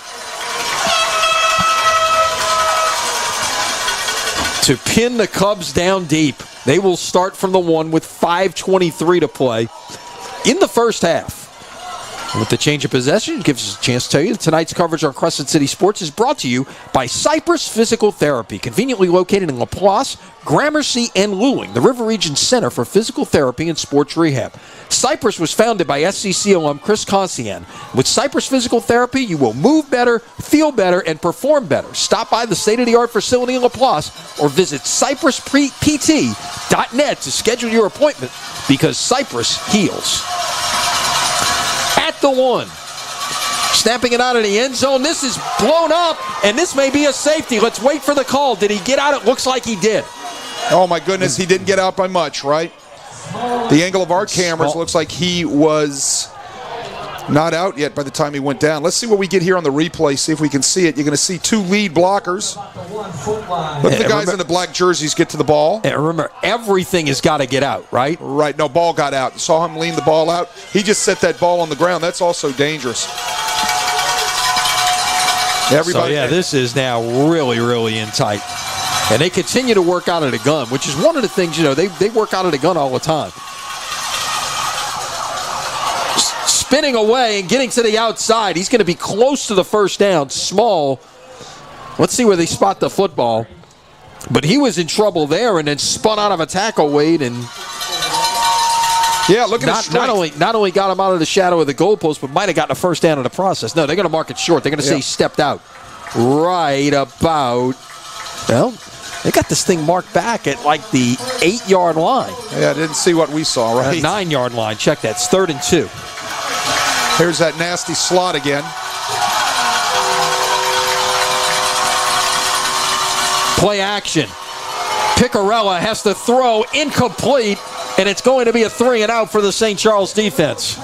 to pin the Cubs down deep. They will start from the 1 with 5:23 to play in the first half. With the change of possession, it gives us a chance to tell you that tonight's coverage on Crescent City Sports is brought to you by Cypress Physical Therapy, conveniently located in LaPlace, Gramercy, and Luling, the River Region Center for Physical Therapy and Sports Rehab. Cypress was founded by SCC alum Chris Consian. With Cypress Physical Therapy, you will move better, feel better, and perform better. Stop by the state-of-the-art facility in LaPlace or visit cypresspt.net to schedule your appointment because Cypress heals. At the 1. Snapping it out of the end zone. This is blown up, and this may be a safety. Let's wait for the call. Did he get out? It looks like he did. Oh, my goodness. He didn't get out by much, right? The angle of our cameras looks like he was not out yet by the time he went down. Let's see what we get here on the replay, see if we can see it. You're going to see 2 lead blockers. Let the guys in the black jerseys get to the ball. And remember, everything has got to get out, right? Right. No, ball got out. Saw him lean the ball out. He just set that ball on the ground. That's also dangerous. Everybody. So, this is now really, really in tight. And they continue to work out of the gun, which is one of the things, they work out of the gun all the time. Spinning away and getting to the outside. He's going to be close to the first down. Small. Let's see where they spot the football. But he was in trouble there and then spun out of a tackle, Wade, and look at his strength. Not only got him out of the shadow of the goalpost, but might have gotten a first down in the process. No, they're going to mark it short. They're going to say he stepped out. Right about, they got this thing marked back at like the 8-yard line. Yeah, I didn't see what we saw, right? 9-yard line. Check that. It's 3rd and 2. Here's that nasty slot again. Play action. Picarella has to throw incomplete, and it's going to be a 3-and-out for the St. Charles defense.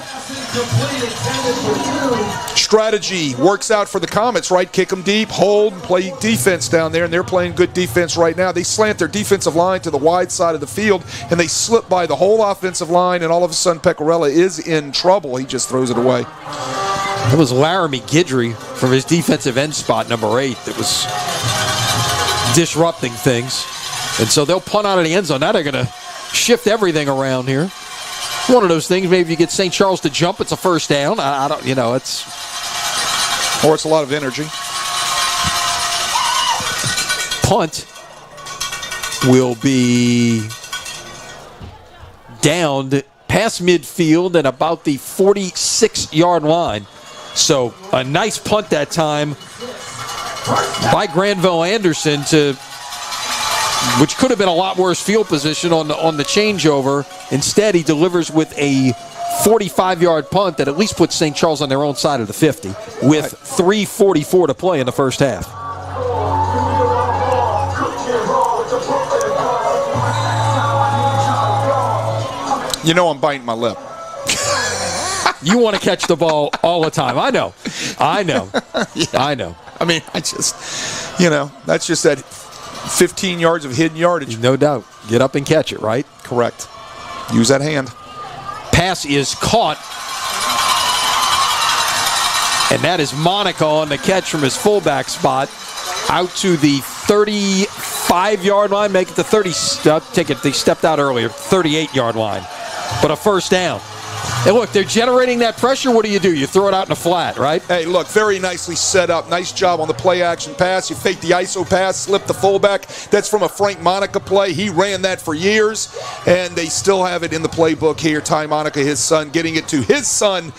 Strategy works out for the Comets, right? Kick them deep, hold, play defense down there, and they're playing good defense right now. They slant their defensive line to the wide side of the field, and they slip by the whole offensive line, and all of a sudden Pecorella is in trouble. He just throws it away. It was Laramie Guidry from his defensive end spot, number 8, that was disrupting things. And so they'll punt out of the end zone. Now they're going to shift everything around here. One of those things, maybe you get St. Charles to jump, it's a first down. I don't, it's... Or it's a lot of energy. Punt will be downed past midfield and about the 46-yard line. So a nice punt that time by Granville Anderson which could have been a lot worse field position on the changeover. Instead, he delivers with a 45-yard punt that at least puts St. Charles on their own side of the 50 with 3:44 to play in the first half. I'm biting my lip. You want to catch the ball all the time. I know. Yeah. I know. I mean, that's just that 15 yards of hidden yardage. No doubt. Get up and catch it, right? Correct. Use that hand. Pass is caught. And that is Monica on the catch from his fullback spot. Out to the 35-yard line. Make it the 30. They stepped out earlier. 38-yard line. But a first down. And look, they're generating that pressure. What do? You throw it out in the flat, right? Hey, look, very nicely set up. Nice job on the play-action pass. You fake the ISO pass, slip the fullback. That's from a Frank Monica play. He ran that for years, and they still have it in the playbook here. Ty Monica, his son, getting it to his son,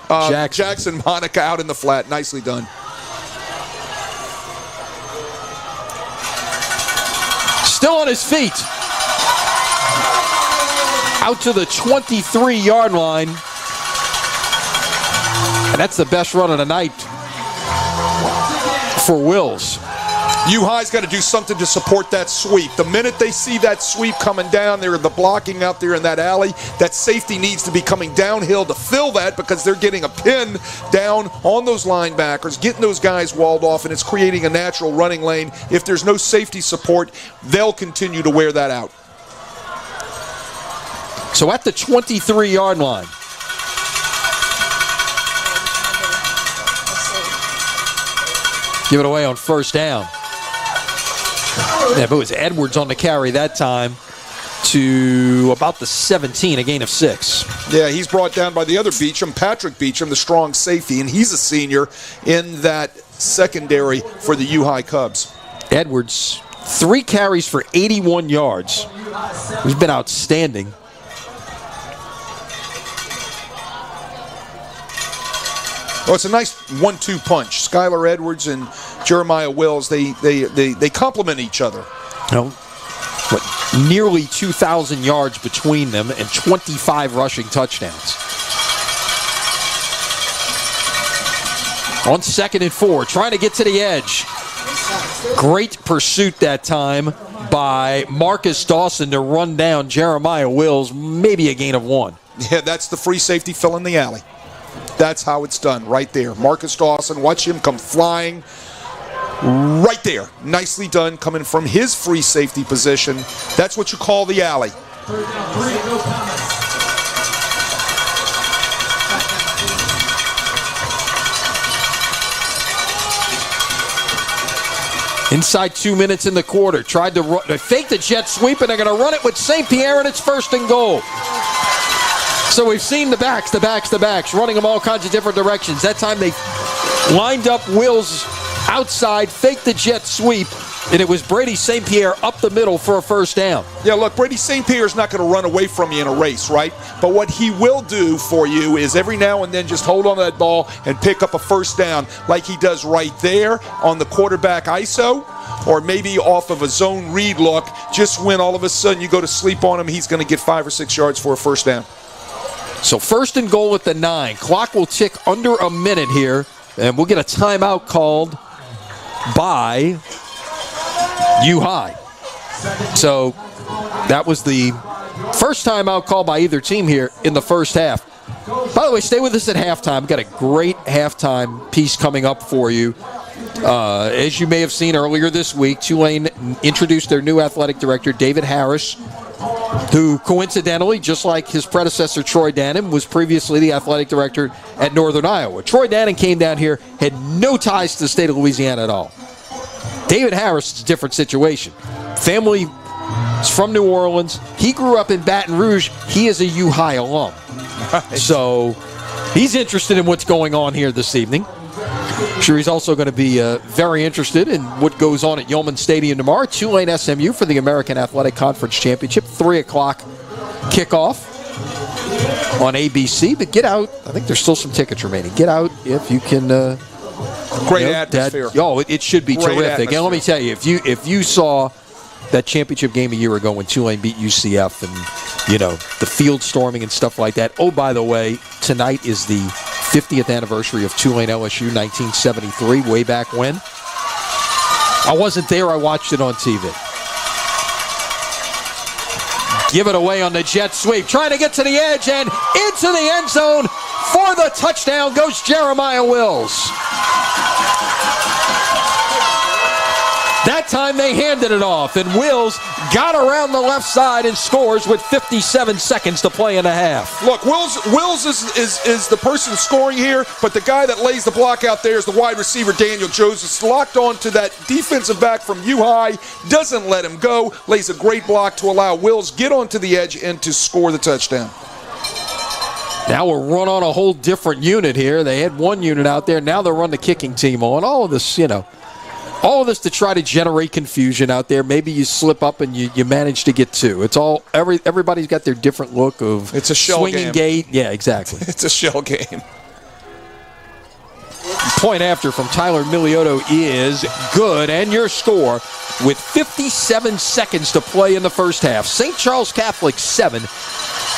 Jackson Monica, out in the flat. Nicely done. Still on his feet. Out to the 23-yard line. And that's the best run of the night for Wills. U-High's got to do something to support that sweep. The minute they see that sweep coming down, they're the blocking out there in that alley. That safety needs to be coming downhill to fill that because they're getting a pin down on those linebackers, getting those guys walled off, and it's creating a natural running lane. If there's no safety support, they'll continue to wear that out. So at the 23-yard line, give it away on first down. Yeah, but it was Edwards on the carry that time to about the 17, a gain of 6. Yeah, he's brought down by the other Beecham, Patrick Beecham, the strong safety, and he's a senior in that secondary for the U-High Cubs. Edwards, 3 carries for 81 yards. He's been outstanding. Well, it's a nice 1-2 punch. Skylar Edwards and Jeremiah Wills, they complement each other. You know, nearly 2,000 yards between them and 25 rushing touchdowns. On 2nd and 4, trying to get to the edge. Great pursuit that time by Marcus Dawson to run down Jeremiah Wills, maybe a gain of 1. Yeah, that's the free safety filling the alley. That's how it's done right there. Marcus Dawson, watch him come flying right there. Nicely done coming from his free safety position. That's what you call the alley. Inside 2 minutes in the quarter. Tried to fake the jet sweep, and they're going to run it with St. Pierre, and it's 1st and goal. So we've seen the backs, running them all kinds of different directions. That time they lined up Wills outside, faked the jet sweep, and it was Brady St. Pierre up the middle for a 1st down. Yeah, look, Brady St. Pierre is not going to run away from you in a race, right? But what he will do for you is every now and then just hold on to that ball and pick up a 1st down like he does right there on the quarterback ISO, or maybe off of a zone read look, just when all of a sudden you go to sleep on him, he's going to get 5 or 6 yards for a 1st down. So 1st and goal at the 9. Clock will tick under a minute here, and we'll get a timeout called by U-High. So that was the first timeout called by either team here in the first half. By the way, stay with us at halftime. We've got a great halftime piece coming up for you. As you may have seen earlier this week, Tulane introduced their new athletic director, David Harris, who coincidentally, just like his predecessor Troy Dannon, was previously the athletic director at Northern Iowa. Troy Dannon came down here, had no ties to the state of Louisiana at all. David Harris is a different situation. Family is from New Orleans. He grew up in Baton Rouge. He is a U-High alum. So he's interested in what's going on here this evening. Sure, he's also going to be very interested in what goes on at Yeoman Stadium tomorrow. Tulane SMU for the American Athletic Conference Championship. 3 o'clock kickoff on ABC. But get out. I think there's still some tickets remaining. Get out if you can. Great atmosphere. It should be Great terrific. atmosphere. And let me tell you, if you saw that championship game a year ago when Tulane beat UCF and, the field storming and stuff like that. Oh, by the way, tonight is the 50th anniversary of Tulane LSU 1973, way back when. I wasn't there. I watched it on TV. Give it away on the jet sweep. Trying to get to the edge and into the end zone for the touchdown goes Jeremiah Wills. That time they handed it off, and Wills got around the left side and scores with 57 seconds to play in the half. Look, Wills is the person scoring here, but the guy that lays the block out there is the wide receiver, Daniel Joseph. Locked on to that defensive back from U-High, doesn't let him go, lays a great block to allow Wills get onto the edge and to score the touchdown. Now we'll run on a whole different unit here. They had one unit out there. Now they'll run the kicking team on. All of this, all of this to try to generate confusion out there. Maybe you slip up and you manage to get 2. It's all everybody's got their different look of it's a shell swinging game. Gate. Yeah, exactly. It's a shell game. Point after from Tyler Miliotto is good, and your score with 57 seconds to play in the first half. St. Charles Catholic 7,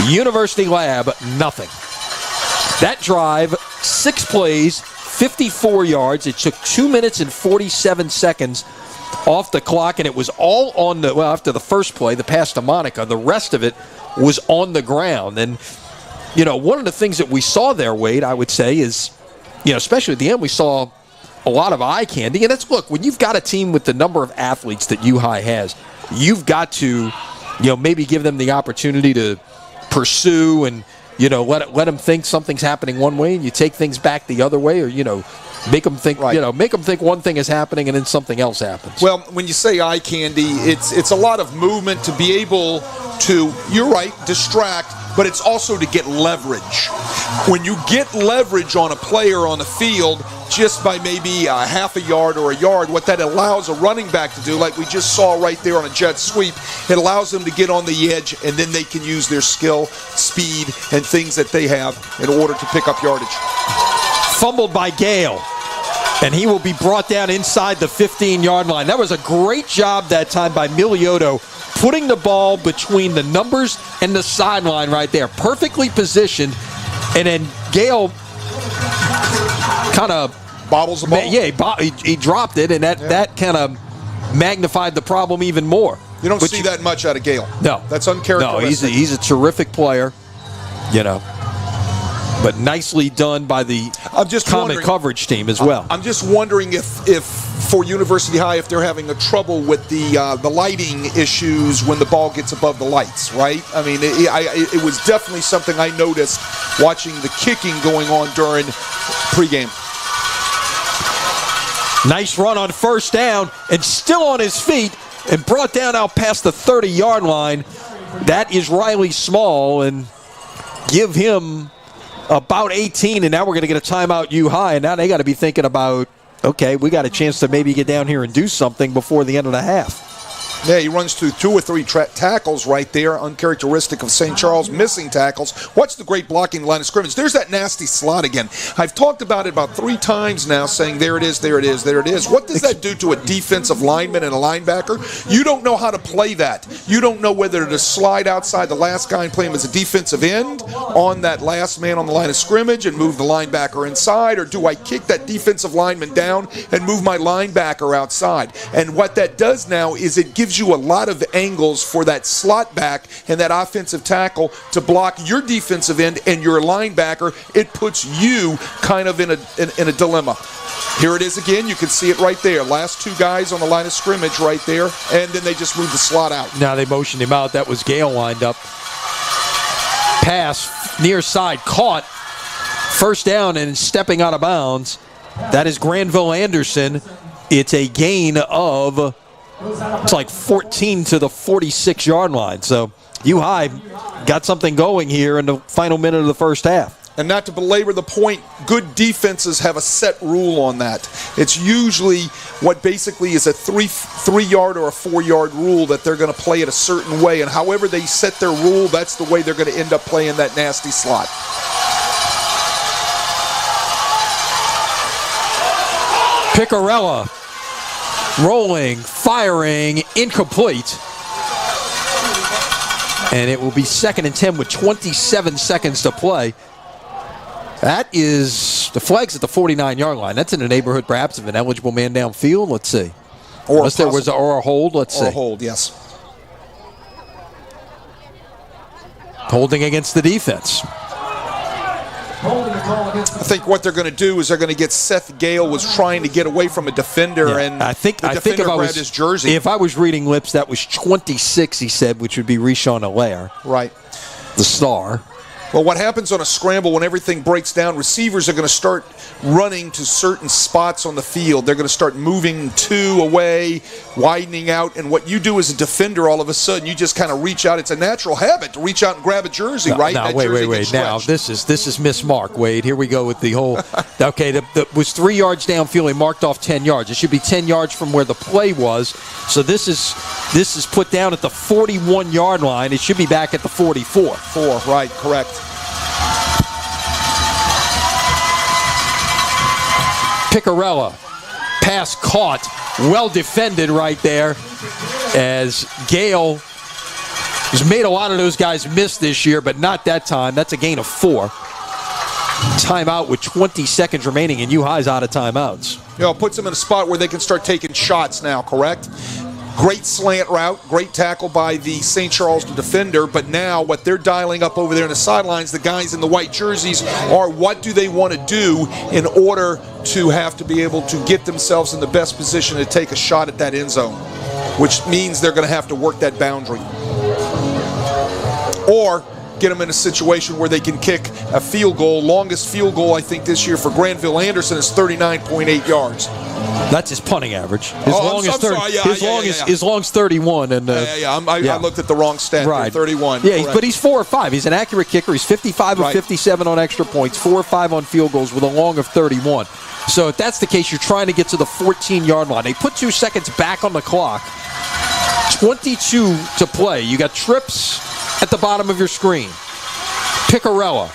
University Lab nothing. That drive, 6 plays, 54 yards. It took 2 minutes and 47 seconds off the clock, and it was all on the, well, after the first play, the pass to Monica, the rest of it was on the ground. And, you know, one of the things that we saw there, Wade, I would say is, you know, especially at the end, we saw a lot of eye candy. And that's, look, when you've got a team with the number of athletes that U-High has, you've got to, you know, maybe give them the opportunity to pursue and, you know, let them think something's happening one way and you take things back the other way, or, you know, make them think, right. You know, make them think one thing is happening and then something else happens. Well, when you say eye candy, it's a lot of movement to be able to, you're right, distract, but it's also to get leverage. When you get leverage on a player on the field, just by maybe a half a yard or a yard, what that allows a running back to do, like we just saw right there on a jet sweep, it allows them to get on the edge, and then they can use their skill, speed, and things that they have in order to pick up yardage. Fumbled by Gale, and he will be brought down inside the 15-yard line. That was a great job that time by Miliotto, putting the ball between the numbers and the sideline right there. Perfectly positioned, and then Gale kind of bobbles the ball. Yeah, he dropped it, and that kind of magnified the problem even more. You don't see that much out of Gale. No. That's uncharacteristic. No, he's a terrific player, you know. But nicely done by the Comet coverage team as well. I'm just wondering if for University High, if they're having a trouble with the lighting issues when the ball gets above the lights, right? I mean, it was definitely something I noticed watching the kicking going on during pregame. Nice run on first down, and still on his feet, and brought down out past the 30-yard line. That is Riley Small, and give him about 18, and now we're going to get a timeout U-High, and now they got to be thinking about, okay, we got a chance to maybe get down here and do something before the end of the half. Yeah, he runs through 2 or 3 tackles right there, uncharacteristic of St. Charles, missing tackles. Watch the great blocking line of scrimmage. There's that nasty slot again. I've talked about it about 3 times now, saying there it is, there it is, there it is. What does that do to a defensive lineman and a linebacker? You don't know how to play that. You don't know whether to slide outside the last guy and play him as a defensive end on that last man on the line of scrimmage and move the linebacker inside, or do I kick that defensive lineman down and move my linebacker outside? And what that does now is it gives you a lot of angles for that slot back and that offensive tackle to block your defensive end and your linebacker. It puts you kind of in a dilemma. Here it is again. You can see it right there. Last 2 guys on the line of scrimmage right there, and then they just move the slot out. Now they motioned him out. That was Gale lined up. Pass near side caught. First down and stepping out of bounds. That is Granville Anderson. It's a gain of, it's like 14 to the 46-yard line. So U-High got something going here in the final minute of the first half. And not to belabor the point, good defenses have a set rule on that. It's usually what basically is a 3-yard or a 4-yard rule that they're going to play it a certain way. And however they set their rule, that's the way they're going to end up playing that nasty slot. Picarella rolling, firing, incomplete. And it will be 2nd and 10 with 27 seconds to play. That is, the flag's at the 49-yard line. That's in the neighborhood, perhaps, of an eligible man downfield. Let's see. Unless there was a hold, let's see. Or a hold, yes. Holding against the defense. I think what they're going to do is they're going to get Seth Gale was trying to get away from a defender, and I think grabbed his jersey. If I was reading lips, that was 26, he said, which would be Rishon Allaire. Right. The star. Well, what happens on a scramble when everything breaks down, receivers are going to start running to certain spots on the field. They're going to start moving 2 away, widening out, and what you do as a defender, all of a sudden, you just kind of reach out. It's a natural habit to reach out and grab a jersey, right? No, wait. Now, this is Miss Mark, Wade. Here we go with the whole, okay, was 3 yards downfield. He marked off 10 yards. It should be 10 yards from where the play was. So this is put down at the 41-yard line. It should be back at the 44. Right, correct. Picarella, pass caught, well defended right there, as Gale has made a lot of those guys miss this year, but not that time. That's a gain of 4. timeout with 20 seconds remaining, and U-High's out of timeouts. It puts them in a spot where they can start taking shots now, correct? Great slant route, great tackle by the St. Charles defender, but now what they're dialing up over there in the sidelines, the guys in the white jerseys, are what do they want to do in order to have to be able to get themselves in the best position to take a shot at that end zone, which means they're going to have to work that boundary. Or get them in a situation where they can kick a field goal. Longest field goal, I think, this year for Granville Anderson is 39.8 yards. That's his punting average. As long as 31. And I looked at the wrong stat. Right. 31. Yeah, but he's 4 or 5. He's an accurate kicker. He's 55 of 57 on extra points, 4 or 5 on field goals with a long of 31. So if that's the case, you're trying to get to the 14-yard line. They put 2 seconds back on the clock. 22 to play. You got trips at the bottom of your screen. Picarella.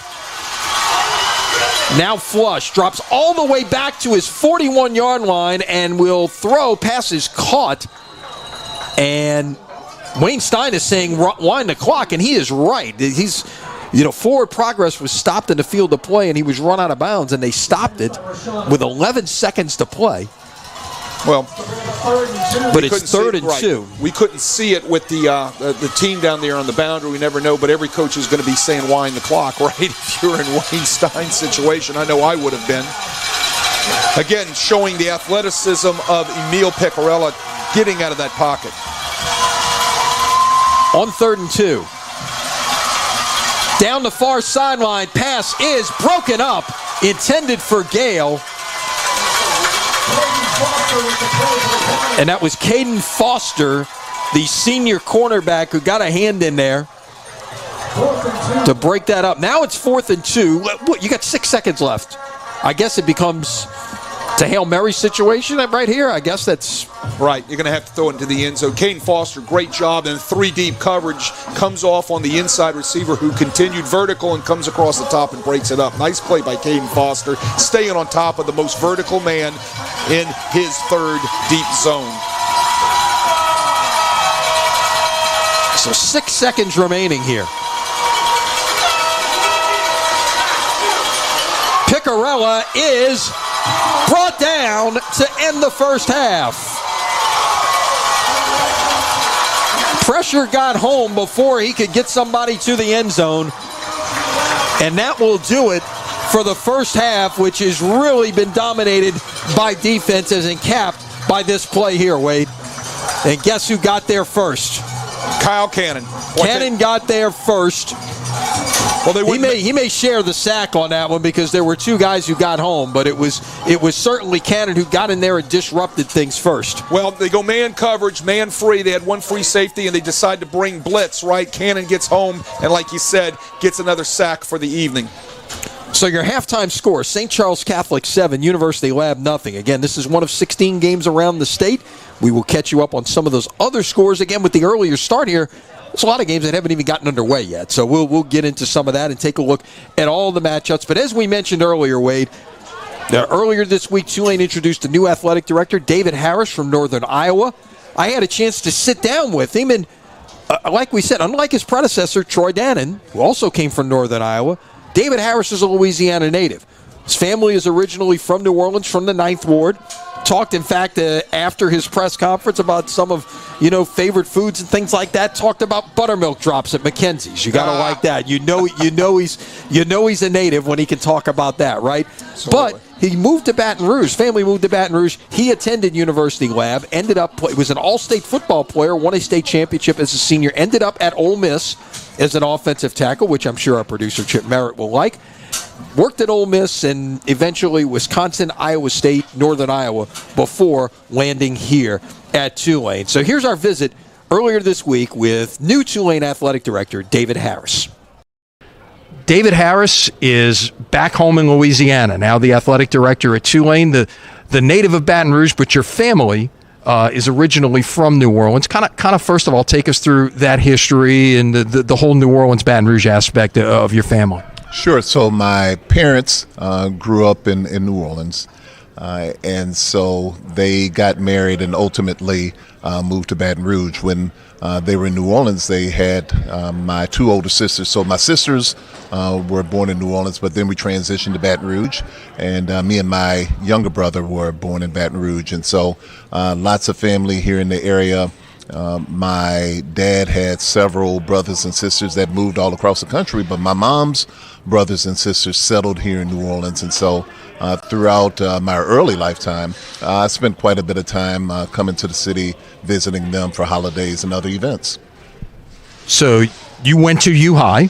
Now flush, drops all the way back to his 41-yard line and will throw. Pass is caught. And Wayne Stein is saying wind the clock, and he is right. He's, forward progress was stopped in the field of play, and he was run out of bounds, and they stopped it with 11 seconds to play. Well, but it's 3rd and 2. We couldn't see it with the team down there on the boundary. We never know, but every coach is going to be saying wind the clock, right? If you're in Wayne Stein's situation, I know I would have been. Again, showing the athleticism of Emil Picarella getting out of that pocket. On 3rd and 2. Down the far sideline, pass is broken up, intended for Gale. And that was Caden Foster, the senior cornerback who got a hand in there to break that up. Now it's 4th and 2. You got 6 seconds left. I guess it becomes a Hail Mary situation right here. I guess that's right. You're going to have to throw it into the end zone. Caden Foster, great job, and 3 deep coverage comes off on the inside receiver who continued vertical and comes across the top and breaks it up. Nice play by Caden Foster, staying on top of the most vertical man in his 3rd deep zone. So 6 seconds remaining here. Picarella is brought down to end the first half. Pressure got home before he could get somebody to the end zone. And that will do it for the first half, which has really been dominated by defenses and capped by this play here, Wade. And guess who got there first? Kyle Cannon. Cannon got there first. Well, he may share the sack on that one because there were 2 guys who got home, but it was certainly Cannon who got in there and disrupted things first. Well, they go man coverage, man free. They had 1 free safety, and they decide to bring blitz, right? Cannon gets home, and like you said, gets another sack for the evening. So your halftime score, St. Charles Catholic 7, University Lab nothing. Again, this is one of 16 games around the state. We will catch you up on some of those other scores. Again, with the earlier start here, there's a lot of games that haven't even gotten underway yet. So we'll get into some of that and take a look at all the matchups. But as we mentioned earlier, Wade, earlier this week, Tulane introduced a new athletic director, David Harris from Northern Iowa. I had a chance to sit down with him, and like we said, unlike his predecessor, Troy Dannon, who also came from Northern Iowa, David Harris is a Louisiana native. His family is originally from New Orleans, from the 9th Ward. Talked, in fact, after his press conference about some of, favorite foods and things like that. Talked about buttermilk drops at Mackenzie's. You gotta like that. You know he's a native when he can talk about that, right? Absolutely. But he moved to Baton Rouge. Family moved to Baton Rouge. He attended University Lab. Was an all-state football player. Won a state championship as a senior. Ended up at Ole Miss as an offensive tackle, which I'm sure our producer Chip Merritt will like. Worked at Ole Miss and eventually Wisconsin, Iowa State, Northern Iowa before landing here at Tulane. So here's our visit earlier this week with new Tulane athletic director David Harris. David Harris is back home in Louisiana, now the athletic director at Tulane, the native of Baton Rouge, but your family is originally from New Orleans. Kind of first of all, take us through that history and the whole New Orleans, Baton Rouge aspect of your family. Sure. So my parents grew up in New Orleans, and so they got married and ultimately moved to Baton Rouge. When they were in New Orleans, they had my two older sisters. So my sisters were born in New Orleans, but then we transitioned to Baton Rouge, and me and my younger brother were born in Baton Rouge. And so lots of family here in the area. My dad had several brothers and sisters that moved all across the country, but my mom's brothers and sisters settled here in New Orleans. And so throughout my early lifetime, I spent quite a bit of time coming to the city, visiting them for holidays and other events. So you went to U-High,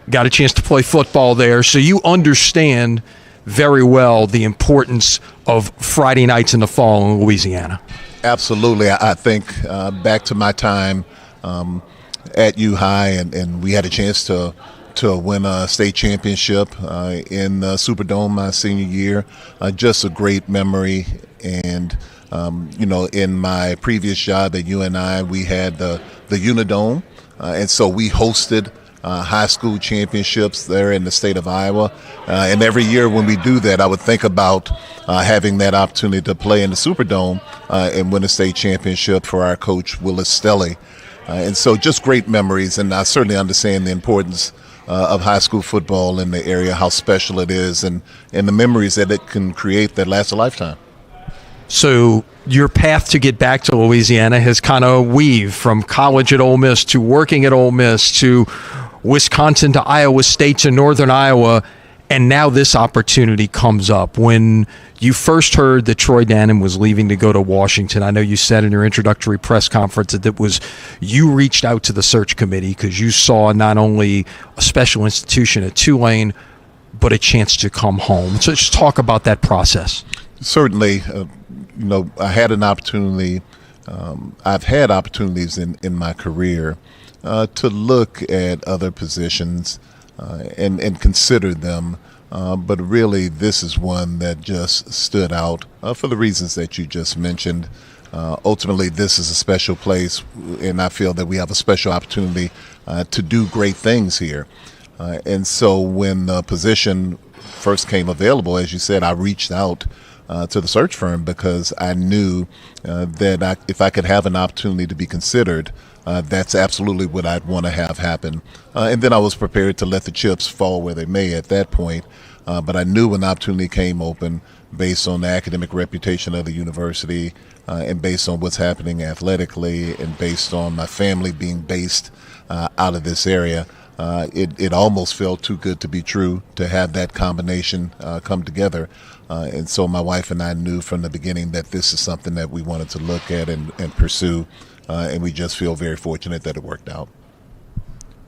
got a chance to play football there, so you understand very well the importance of Friday nights in the fall in Louisiana. Absolutely. I think back to my time at U-High, and we had a chance to win a state championship in the Superdome my senior year. Just a great memory. And, in my previous job at UNI, we had the Unidome. And so we hosted high school championships there in the state of Iowa. And every year when we do that, I would think about having that opportunity to play in the Superdome and win a state championship for our coach, Willis Stelly. And so just great memories, and I certainly understand the importance of high school football in the area, how special it is, and the memories that it can create that last a lifetime. So your path to get back to Louisiana has kind of weaved from college at Ole Miss to working at Ole Miss to Wisconsin to Iowa State to Northern Iowa, and now this opportunity comes up. When you first heard that Troy Dannon was leaving to go to Washington, I know you said in your introductory press conference that it was you reached out to the search committee because you saw not only a special institution at Tulane, but a chance to come home. So just talk about that process. Certainly, I had an opportunity. I've had opportunities in my career to look at other positions and consider them. But really, this is one that just stood out for the reasons that you just mentioned. Ultimately, this is a special place, and I feel that we have a special opportunity to do great things here. And so when the position first came available, as you said, I reached out to the search firm because I knew that if I could have an opportunity to be considered, that's absolutely what I'd want to have happen. And then I was prepared to let the chips fall where they may at that point. But I knew when the opportunity came open, based on the academic reputation of the university and based on what's happening athletically and based on my family being based out of this area, it almost felt too good to be true to have that combination come together. And so my wife and I knew from the beginning that this is something that we wanted to look at and pursue. And we just feel very fortunate that it worked out.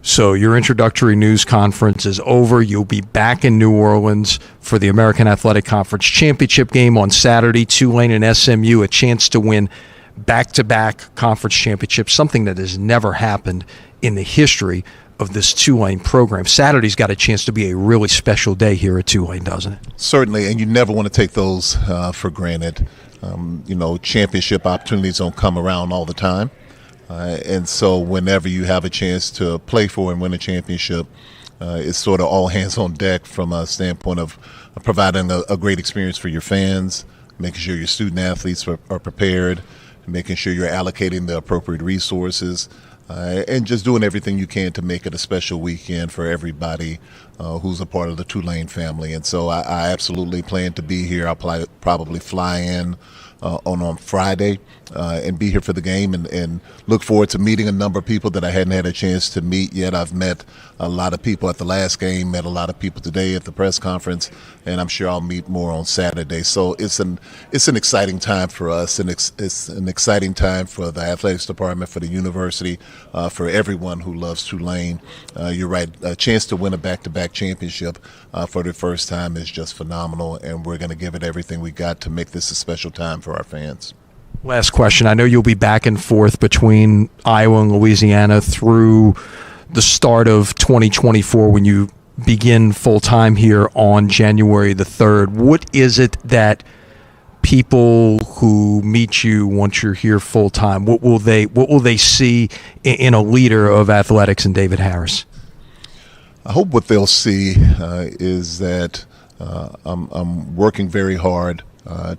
So your introductory news conference is over. You'll be back in New Orleans for the American Athletic Conference Championship game on Saturday. Tulane and SMU, a chance to win back-to-back conference championships, something that has never happened in the history of this Tulane program. Saturday's got a chance to be a really special day here at Tulane, doesn't it? Certainly, and you never want to take those for granted. Championship opportunities don't come around all the time. And so whenever you have a chance to play for and win a championship, it's sort of all hands on deck from a standpoint of providing a great experience for your fans, making sure your student athletes are prepared, making sure you're allocating the appropriate resources, and just doing everything you can to make it a special weekend for everybody who's a part of the Tulane family. And so I absolutely plan to be here. I'll probably fly in on Friday and be here for the game and look forward to meeting a number of people that I hadn't had a chance to meet yet. I've met a lot of people at the last game, met a lot of people today at the press conference, and I'm sure I'll meet more on Saturday. So it's an exciting time for us, and it's an exciting time for the athletics department, for the university, for everyone who loves Tulane. You're right, a chance to win a back-to-back championship for the first time is just phenomenal, and we're going to give it everything we got to make this a special time for our fans. Last question. I know you'll be back and forth between Iowa and Louisiana through the start of 2024 when you begin full-time here on January the 3rd. What is it that people who meet you once you're here full-time, what will they see in a leader of athletics in David Harris? I hope what they'll see is that I'm working very hard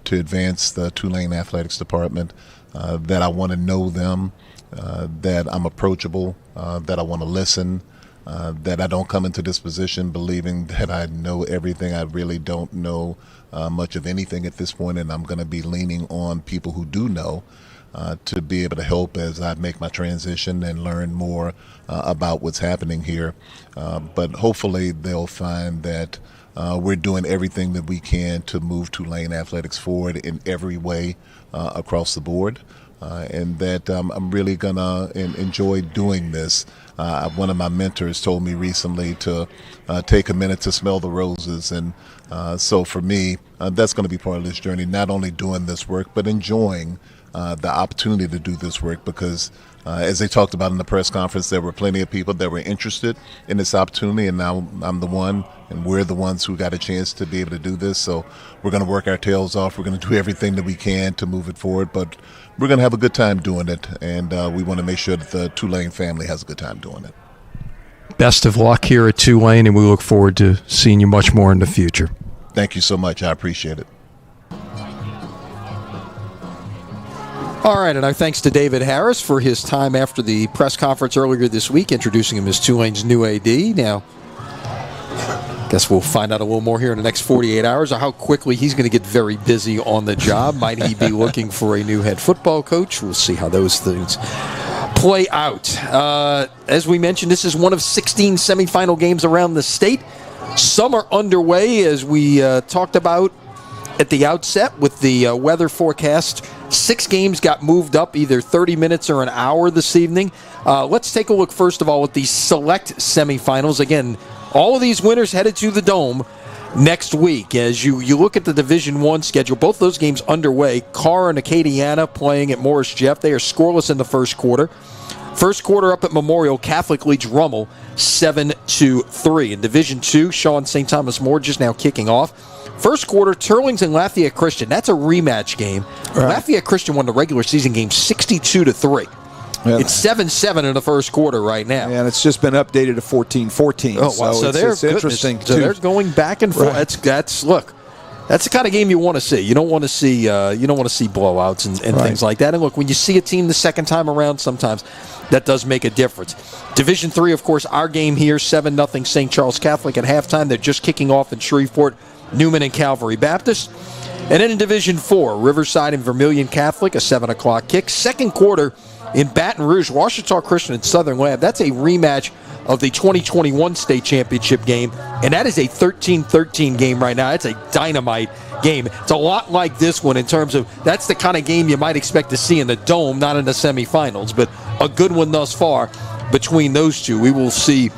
to advance the Tulane Athletics Department, that I want to know them, that I'm approachable, that I want to listen, that I don't come into this position believing that I know everything. I really don't know much of anything at this point, and I'm going to be leaning on people who do know to be able to help as I make my transition and learn more about what's happening here. But hopefully they'll find that we're doing everything that we can to move Tulane athletics forward in every way across the board. And that I'm really going to enjoy doing this. One of my mentors told me recently to take a minute to smell the roses. And so for me, that's going to be part of this journey, not only doing this work, but enjoying the opportunity to do this work, because as they talked about in the press conference, there were plenty of people that were interested in this opportunity, and now I'm the one, and we're the ones who got a chance to be able to do this. So we're going to work our tails off. We're going to do everything that we can to move it forward, but we're going to have a good time doing it, and we want to make sure that the Tulane family has a good time doing it. Best of luck here at Tulane, and we look forward to seeing you much more in the future. Thank you so much. I appreciate it. All right, and our thanks to David Harris for his time after the press conference earlier this week, introducing him as Tulane's new AD. Now, I guess we'll find out a little more here in the next 48 hours of how quickly he's going to get very busy on the job. Might he be looking for a new head football coach? We'll see how those things play out. As we mentioned, this is one of 16 semifinal games around the state. Some are underway, as we talked about at the outset with the weather forecast. 6 games got moved up either 30 minutes or an hour this evening. Let's take a look first of all at the select semifinals. Again, all of these winners headed to the Dome next week. As you look at the Division I schedule, both those games underway. Carr and Acadiana playing at Morris Jeff. They are scoreless in the first quarter. First quarter up at Memorial, Catholic leads Rummel 7-3. In Division II, Shaw St. Thomas More just now kicking off. First quarter, Turlings and Lafayette Christian. That's a rematch game. Right. Lafayette Christian won the regular season game 62-3. Yeah. It's 7-7 in the first quarter right now. Yeah, and it's just been updated to 14-14. Oh, wow. So it's interesting. So they're going back and forth. Right. That's the kind of game you want to see. You don't want to see blowouts and right. things like that. And look, when you see a team the second time around, sometimes that does make a difference. Division III, of course, our game here, 7-0 St. Charles Catholic at halftime. They're just kicking off in Shreveport, Newman and Calvary Baptist. And then in Division IV, Riverside and Vermilion Catholic, a 7 o'clock kick. Second quarter in Baton Rouge, Ouachita Christian and Southern Lab. That's a rematch of the 2021 state championship game, and that is a 13-13 game right now. It's a dynamite game. It's a lot like this one in terms of that's the kind of game you might expect to see in the Dome, not in the semifinals, but a good one thus far between those two. We will see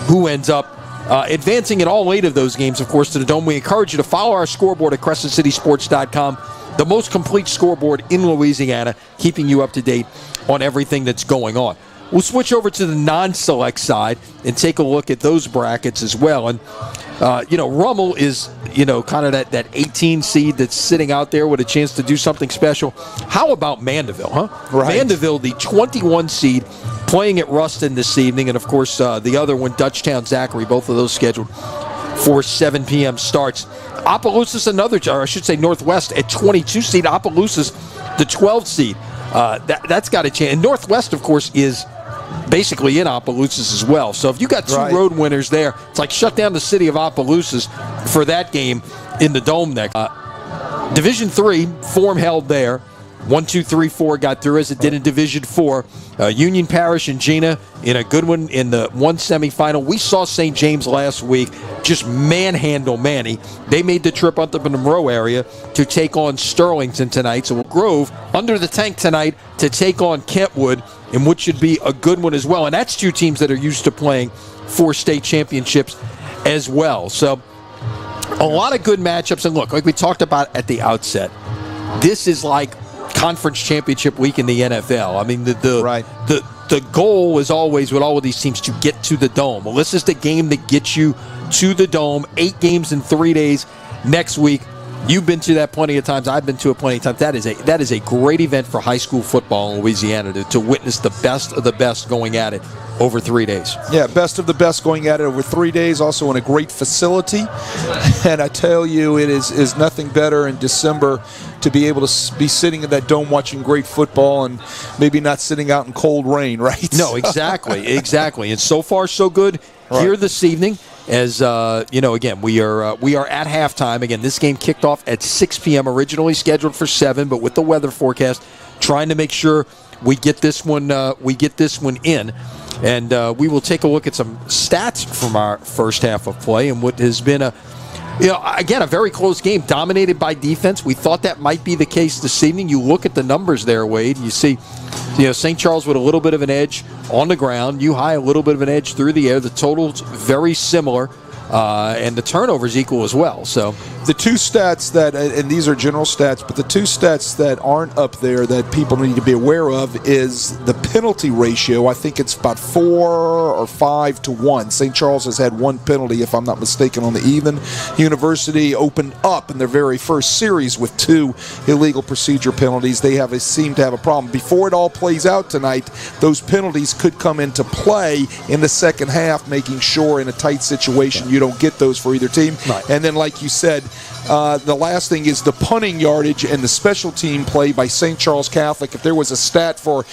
who ends up advancing in all 8 of those games, of course, to the Dome. We encourage you to follow our scoreboard at CrescentCitySports.com, the most complete scoreboard in Louisiana, keeping you up to date on everything that's going on. We'll switch over to the non-select side and take a look at those brackets as well. And, Rummel is, kind of that 18 seed that's sitting out there with a chance to do something special. How about Mandeville, huh? Right. Mandeville, the 21 seed, playing at Ruston this evening. And, of course, the other one, Dutchtown Zachary, both of those scheduled for 7 p.m. starts. Opelousas, Northwest at 22 seed. Opelousas, the 12 seed. That's got a chance. And Northwest, of course, is basically in Opelousas as well. So if you got 2 road winners there, it's like shut down the city of Opelousas for that game in the Dome next. Division III, form held there. 1, 2, 3, 4 got through as it did in Division IV. Union Parish and Gina in a good one in the one semifinal. We saw St. James last week just manhandle Manny. They made the trip up to the Monroe area to take on Sterlington tonight. So Grove under the tank tonight to take on Kentwood, in which should be a good one as well. And that's 2 teams that are used to playing for state championships as well. So a lot of good matchups. And look, like we talked about at the outset, this is like conference championship week in the NFL. I mean, the goal is always with all of these teams to get to the Dome. Well, this is the game that gets you to the Dome. 8 games in 3 days next week. You've been to that plenty of times. I've been to it plenty of times. That is a great event for high school football in Louisiana to witness the best of the best going at it over 3 days. Yeah, best of the best going at it over 3 days, also in a great facility. And I tell you, it is nothing better in December to be able to be sitting in that dome watching great football and maybe not sitting out in cold rain, right? No, exactly, exactly. And so far, so good here this evening. As again, we are at halftime. Again, this game kicked off at 6 p.m. originally scheduled for 7, but with the weather forecast, trying to make sure we get this one in. And we will take a look at some stats from our first half of play and what has been a very close game, dominated by defense. We thought that might be the case this evening. You look at the numbers there, Wade. You see, St. Charles with a little bit of an edge on the ground. U-High a little bit of an edge through the air. The totals very similar, and the turnovers equal as well. So the two stats that, and these are general stats, but the two stats that aren't up there that people need to be aware of is the penalty ratio. I think it's about 4 or 5 to 1. St. Charles has had one penalty, if I'm not mistaken, on the even. University opened up in their very first series with 2 illegal procedure penalties. They seem to have a problem. Before it all plays out tonight, those penalties could come into play in the second half, making sure in a tight situation you don't get those for either team. Right. And then, like you said, the last thing is the punting yardage and the special team play by St. Charles Catholic. If there was a stat for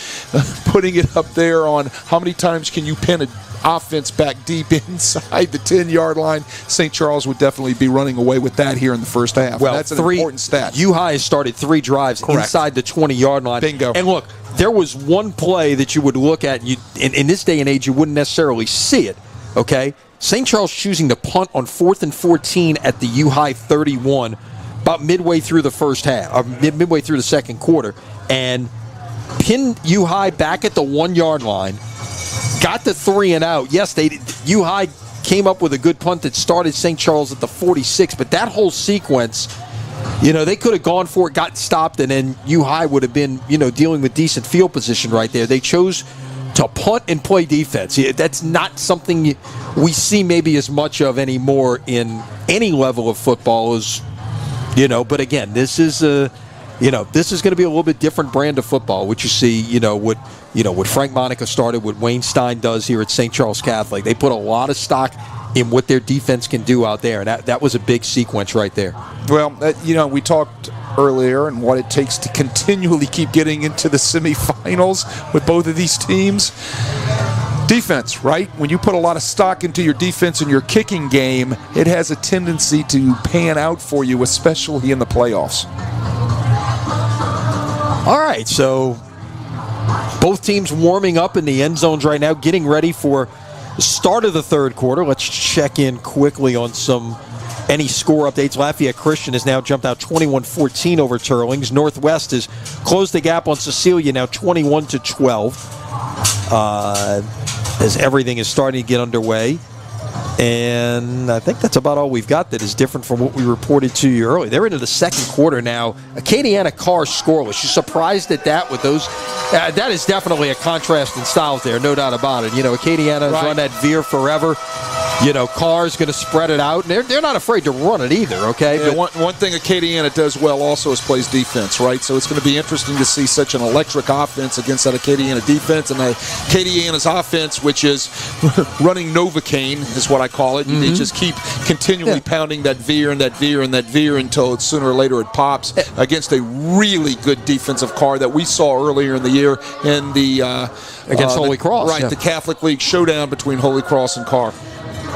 putting it up there on how many times can you pin an offense back deep inside the 10-yard line, St. Charles would definitely be running away with that here in the first half. Well, that's an important stat. U-High has started 3 drives inside the 20-yard line. Bingo. And look, there was one play that you would look at, and in this day and age, you wouldn't necessarily see it, okay? St. Charles choosing to punt on 4th and 14 at the U-High 31 about midway through the first half, or midway through the second quarter, and pinned U-High back at the 1-yard line, got the 3 and out. Yes, U-High came up with a good punt that started St. Charles at the 46, but that whole sequence, they could have gone for it, got stopped, and then U-High would have been, dealing with decent field position right there. They chose to punt and play defense. That's not something we see maybe as much of anymore in any level of football as, but again, this is going to be a little bit different brand of football, which you see, what Frank Monica started, what Wayne Stein does here at St. Charles Catholic. They put a lot of stock in what their defense can do out there, and that was a big sequence right there. Well, we talked earlier and what it takes to continually keep getting into the semifinals with both of these teams. Defense, right? When you put a lot of stock into your defense and your kicking game, it has a tendency to pan out for you, especially in the playoffs. All right, so both teams warming up in the end zones right now, getting ready for the start of the third quarter. Let's check in quickly on any score updates. Lafayette Christian has now jumped out 21-14 over Turlings. Northwest has closed the gap on Cecilia, now 21-12. As everything is starting to get underway. And I think that's about all we've got that is different from what we reported to you earlier. They're into the second quarter now. Acadiana Carr scoreless. You're surprised at that with those? That is definitely a contrast in styles there, no doubt about it. Acadiana's run that veer forever. Carr's going to spread it out. And they're not afraid to run it either, okay? Yeah, one thing Acadiana does well also is plays defense, right? So it's going to be interesting to see such an electric offense against that Acadiana defense. And Acadiana's offense, which is running Novocaine, is what I call it. Mm-hmm. They just keep continually pounding that veer and that veer and that veer until sooner or later it pops against a really good defensive Carr that we saw earlier in the year in the against Holy Cross. Right, the Catholic League showdown between Holy Cross and Carr.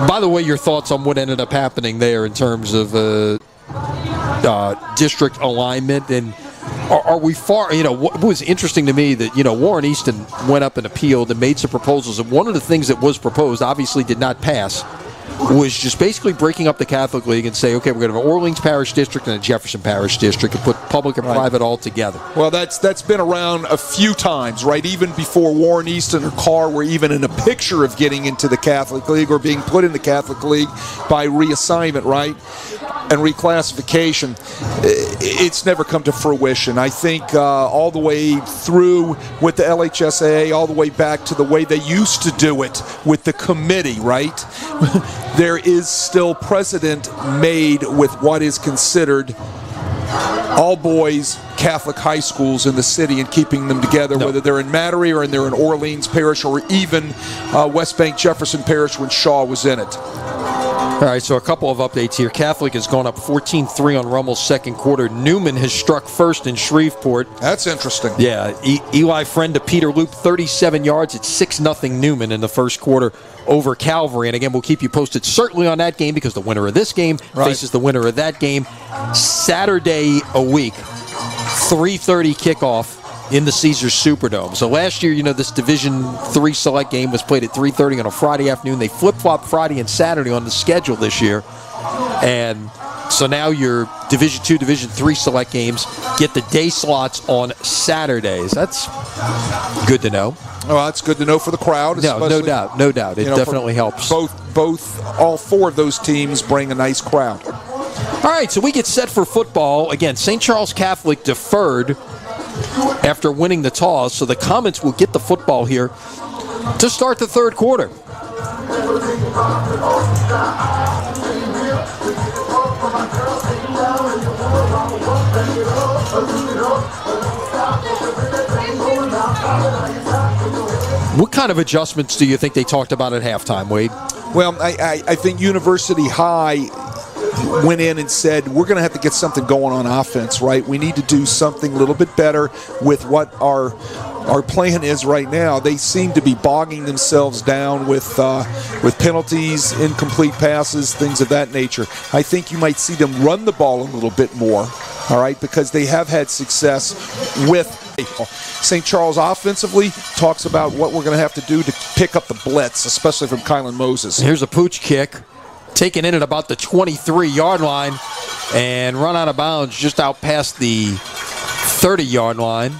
By the way, your thoughts on what ended up happening there in terms of district alignment, and are we far? What was interesting to me that Warren Easton went up and appealed and made some proposals, and one of the things that was proposed obviously did not pass. Was just basically breaking up the Catholic League and say, okay, we're going to have an Orleans Parish District and a Jefferson Parish District and put public and private all together. Well, that's been around a few times, right? Even before Warren Easton or Carr were even in a picture of getting into the Catholic League or being put in the Catholic League by reassignment, right? And reclassification. It's never come to fruition. I think all the way through with the LHSAA, all the way back to the way they used to do it with the committee, right? There is still precedent made with what is considered all boys Catholic high schools in the city and keeping them together, whether they're in Metairie or they're in Orleans Parish or even West Bank Jefferson Parish when Shaw was in it. All right, so a couple of updates here. Catholic has gone up 14-3 on Rummel's second quarter. Newman has struck first in Shreveport. That's interesting. Yeah, Eli Friend to Peter Loop, 37 yards. It's 6-0 Newman in the first quarter over Calvary. And again, we'll keep you posted certainly on that game because the winner of this game faces the winner of that game. Saturday a week, 3:30 kickoff in the Caesars Superdome. So last year, this Division III select game was played at 3:30 on a Friday afternoon. They flip-flopped Friday and Saturday on the schedule this year. And so now your Division II, Division III select games get the day slots on Saturdays. That's good to know. Well, that's good to know for the crowd. No doubt. It definitely helps. All four of those teams bring a nice crowd. All right, so we get set for football. Again, St. Charles Catholic deferred after winning the toss, so the Comets will get the football here to start the third quarter. What kind of adjustments do you think they talked about at halftime, Wade? Well, I think University High went in and said, we're going to have to get something going on offense, right? We need to do something a little bit better with what our plan is right now. They seem to be bogging themselves down with penalties, incomplete passes, things of that nature. I think you might see them run the ball a little bit more, all right, because they have had success with St. Charles offensively. Talks about what we're going to have to do to pick up the blitz, especially from Kylan Moses. Here's a pooch kick. Taken in at about the 23-yard line and run out of bounds just out past the 30-yard line.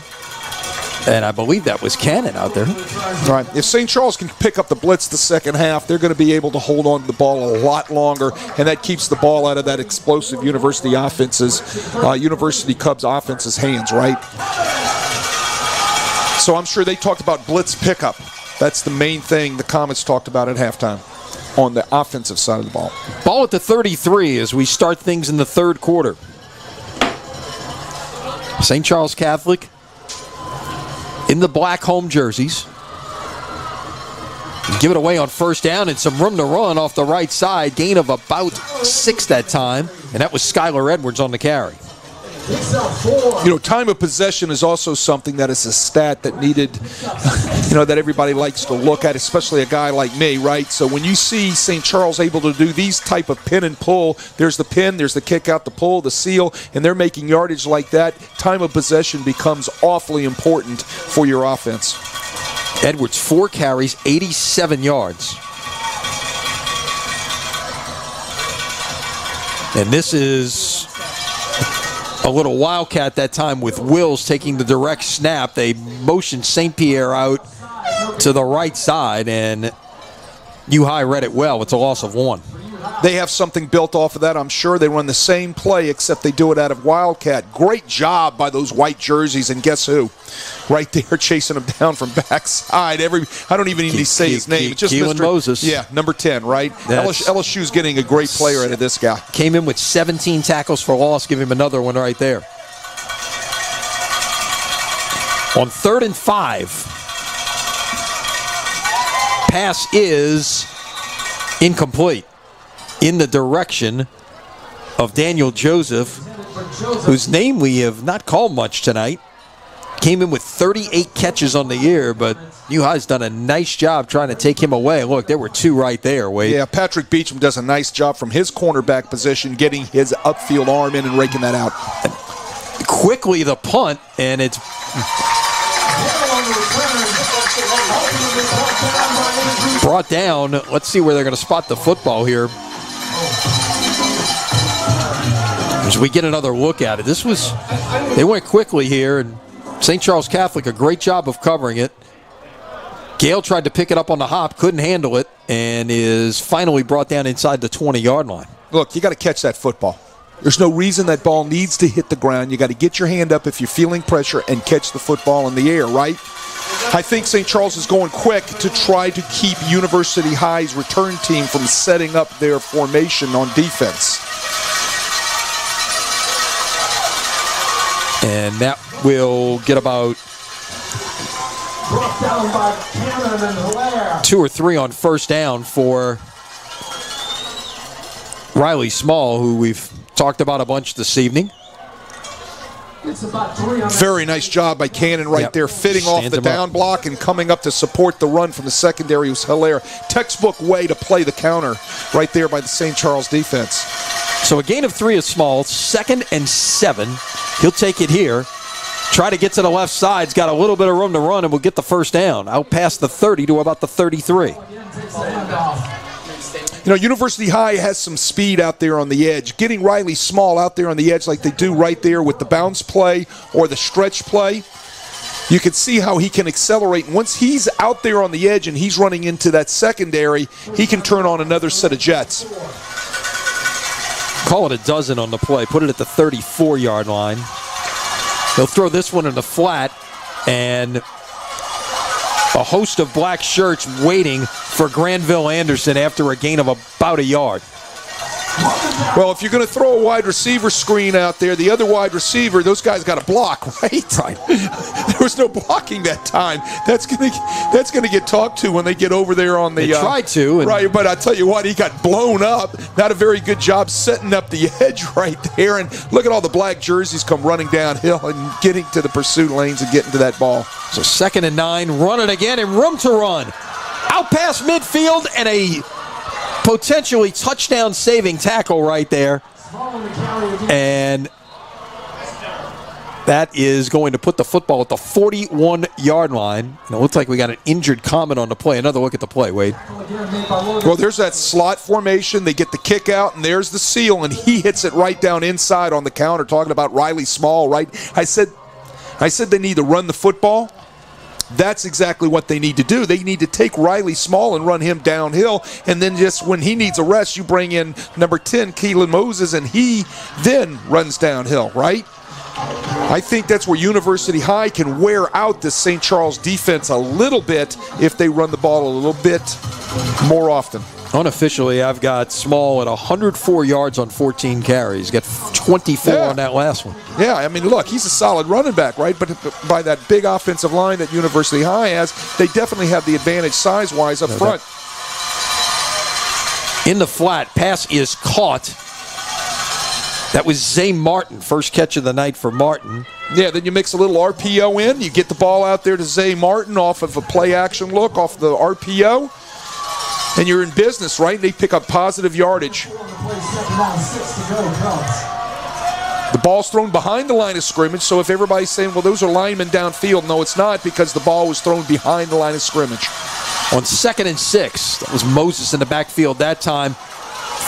And I believe that was Cannon out there. All right. If St. Charles can pick up the blitz the second half, they're going to be able to hold on to the ball a lot longer, and that keeps the ball out of that explosive University Cubs offense's hands, right? So I'm sure they talked about blitz pickup. That's the main thing the Comets talked about at halftime on the offensive side of the ball. Ball at the 33 as we start things in the third quarter. St. Charles Catholic in the black home jerseys. Give it away on first down and some room to run off the right side. Gain of about 6 that time, and that was Skylar Edwards on the carry. Time of possession is also something that is a stat that needed, that everybody likes to look at, especially a guy like me, right? So when you see St. Charles able to do these type of pin and pull, there's the pin, there's the kick out, the pull, the seal, and they're making yardage like that, time of possession becomes awfully important for your offense. Edwards, 4 carries, 87 yards. And this is a little wildcat that time with Wills taking the direct snap. They motioned St. Pierre out to the right side, and U-High read it well. It's a loss of 1. They have something built off of that, I'm sure. They run the same play, except they do it out of Wildcat. Great job by those white jerseys, and guess who? Right there chasing him down from backside. I don't even need to say his name. It's just Keelan Moses. Yeah, number 10, right? LSU's getting a great player out of this guy. Came in with 17 tackles for loss. Give him another one right there. On 3rd and 5. Pass is incomplete. In the direction of Daniel Joseph, whose name we have not called much tonight. Came in with 38 catches on the year, but U-High's done a nice job trying to take him away. Look, there were 2 right there, Wade. Yeah, Patrick Beecham does a nice job from his cornerback position, getting his upfield arm in and raking that out. Quickly the punt, and it's brought down. Let's see where they're going to spot the football here. As we get another look at it. They went quickly here, and St. Charles Catholic, a great job of covering it. Gale tried to pick it up on the hop, couldn't handle it, and is finally brought down inside the 20-yard line. Look, you got to catch that football. There's no reason that ball needs to hit the ground. You got to get your hand up if you're feeling pressure and catch the football in the air, right? I think St. Charles is going quick to try to keep University High's return team from setting up their formation on defense. And that will get about Brought down by Cannon and Hilaire. 2 or 3 on first down for Riley Small, who we've talked about a bunch this evening. It's about 3 on Very nice job by Cannon right there, fitting off Stands the him down up. block and coming up to support the run from the secondary was Hilaire. Textbook way to play the counter right there by the St. Charles defense. So a gain of 3 is Small, 2nd and 7. He'll take it here. Try to get to the left side. He's got a little bit of room to run, and we'll get the first down. Out past the 30 to about the 33. You know, University High has some speed out there on the edge. Getting Riley Small out there on the edge like they do right there with the bounce play or the stretch play, you can see how he can accelerate. And once he's out there on the edge and he's running into that secondary, he can turn on another set of jets. Call it a dozen on the play. Put it at the 34-yard line. They'll throw this one in the flat, and a host of black shirts waiting for Granville Anderson after a gain of about a yard. Well, if you're going to throw a wide receiver screen out there, the other wide receiver, those guys got to block, right? Right. There was no blocking that time. That's going to get talked to when they get over there on the. They tried to. And right, but I tell you what, he got blown up. Not a very good job setting up the edge right there. And look at all the black jerseys come running downhill and getting to the pursuit lanes and getting to that ball. So 2nd and 9, run it again, and room to run. Out past midfield, and a potentially touchdown-saving tackle right there. And that is going to put the football at the 41-yard line. And it looks like we got an injured Comet on the play. Another look at the play, Wade. Well, there's that slot formation. They get the kick out, and there's the seal, and he hits it right down inside on the counter, talking about Riley Small, right? I said they need to run the football. That's exactly what they need to do. They need to take Riley Small and run him downhill, and then just when he needs a rest, you bring in number 10, Keelan Moses, and he then runs downhill, right? I think that's where University High can wear out this St. Charles defense a little bit if they run the ball a little bit more often. Unofficially, I've got Small at 104 yards on 14 carries. Got 24 on that last one. Yeah, I mean, look, he's a solid running back, right? But by that big offensive line that University High has, they definitely have the advantage size-wise up front. In the flat, pass is caught. That was Zay Martin, first catch of the night for Martin. Yeah, then you mix a little RPO in. You get the ball out there to Zay Martin off of a play-action look, off the RPO. And you're in business, right? They pick up positive yardage. The ball's thrown behind the line of scrimmage, so if everybody's saying, well, those are linemen downfield, no, it's not, because the ball was thrown behind the line of scrimmage. On 2nd and 6, that was Moses in the backfield that time.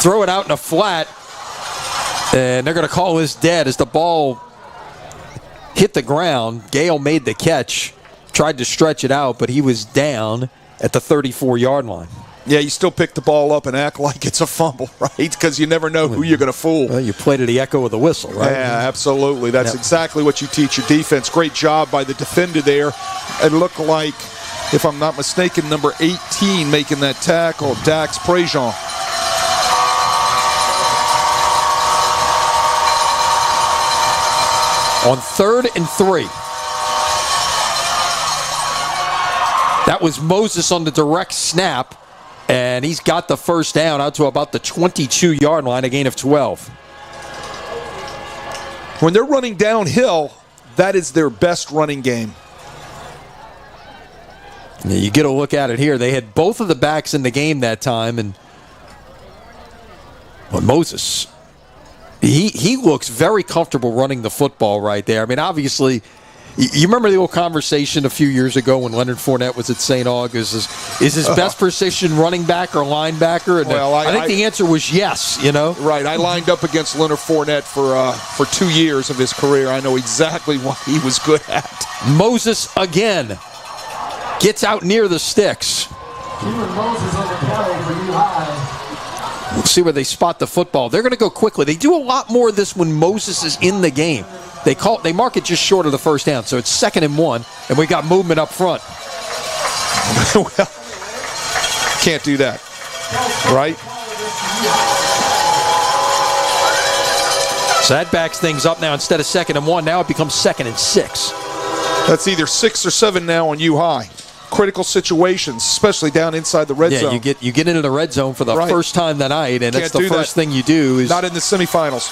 Throw it out in a flat, and they're going to call this dead as the ball hit the ground. Gale made the catch, tried to stretch it out, but he was down at the 34-yard line. Yeah, you still pick the ball up and act like it's a fumble, right? Because you never know who you're going to fool. Well, you play to the echo of the whistle, right? Yeah, absolutely. That's exactly what you teach your defense. Great job by the defender there. It looked like, if I'm not mistaken, number 18 making that tackle, Dax Prejean. On 3rd and 3. That was Moses on the direct snap. And he's got the first down out to about the 22-yard line, a gain of 12. When they're running downhill, that is their best running game. Yeah, you get a look at it here. They had both of the backs in the game that time. And Moses, he looks very comfortable running the football right there. I mean, obviously, you remember the old conversation a few years ago when Leonard Fournette was at St. August? Is his best position running back or linebacker? And well, I think the answer was yes, you know? Right. I lined up against Leonard Fournette for 2 years of his career. I know exactly what he was good at. Moses again gets out near the sticks. Moses on the carry for U High. We'll see where they spot the football. They're going to go quickly. They do a lot more of this when Moses is in the game. They mark it just short of the first down, so it's 2nd and 1, and we got movement up front. Well, can't do that, right? So that backs things up now. Instead of 2nd and 1, now it becomes 2nd and 6. That's either 6 or 7 now on U-High. Critical situations, especially down inside the red zone. Yeah, you get into the red zone for the first time tonight, and that's the first thing you do. Is not in the semifinals.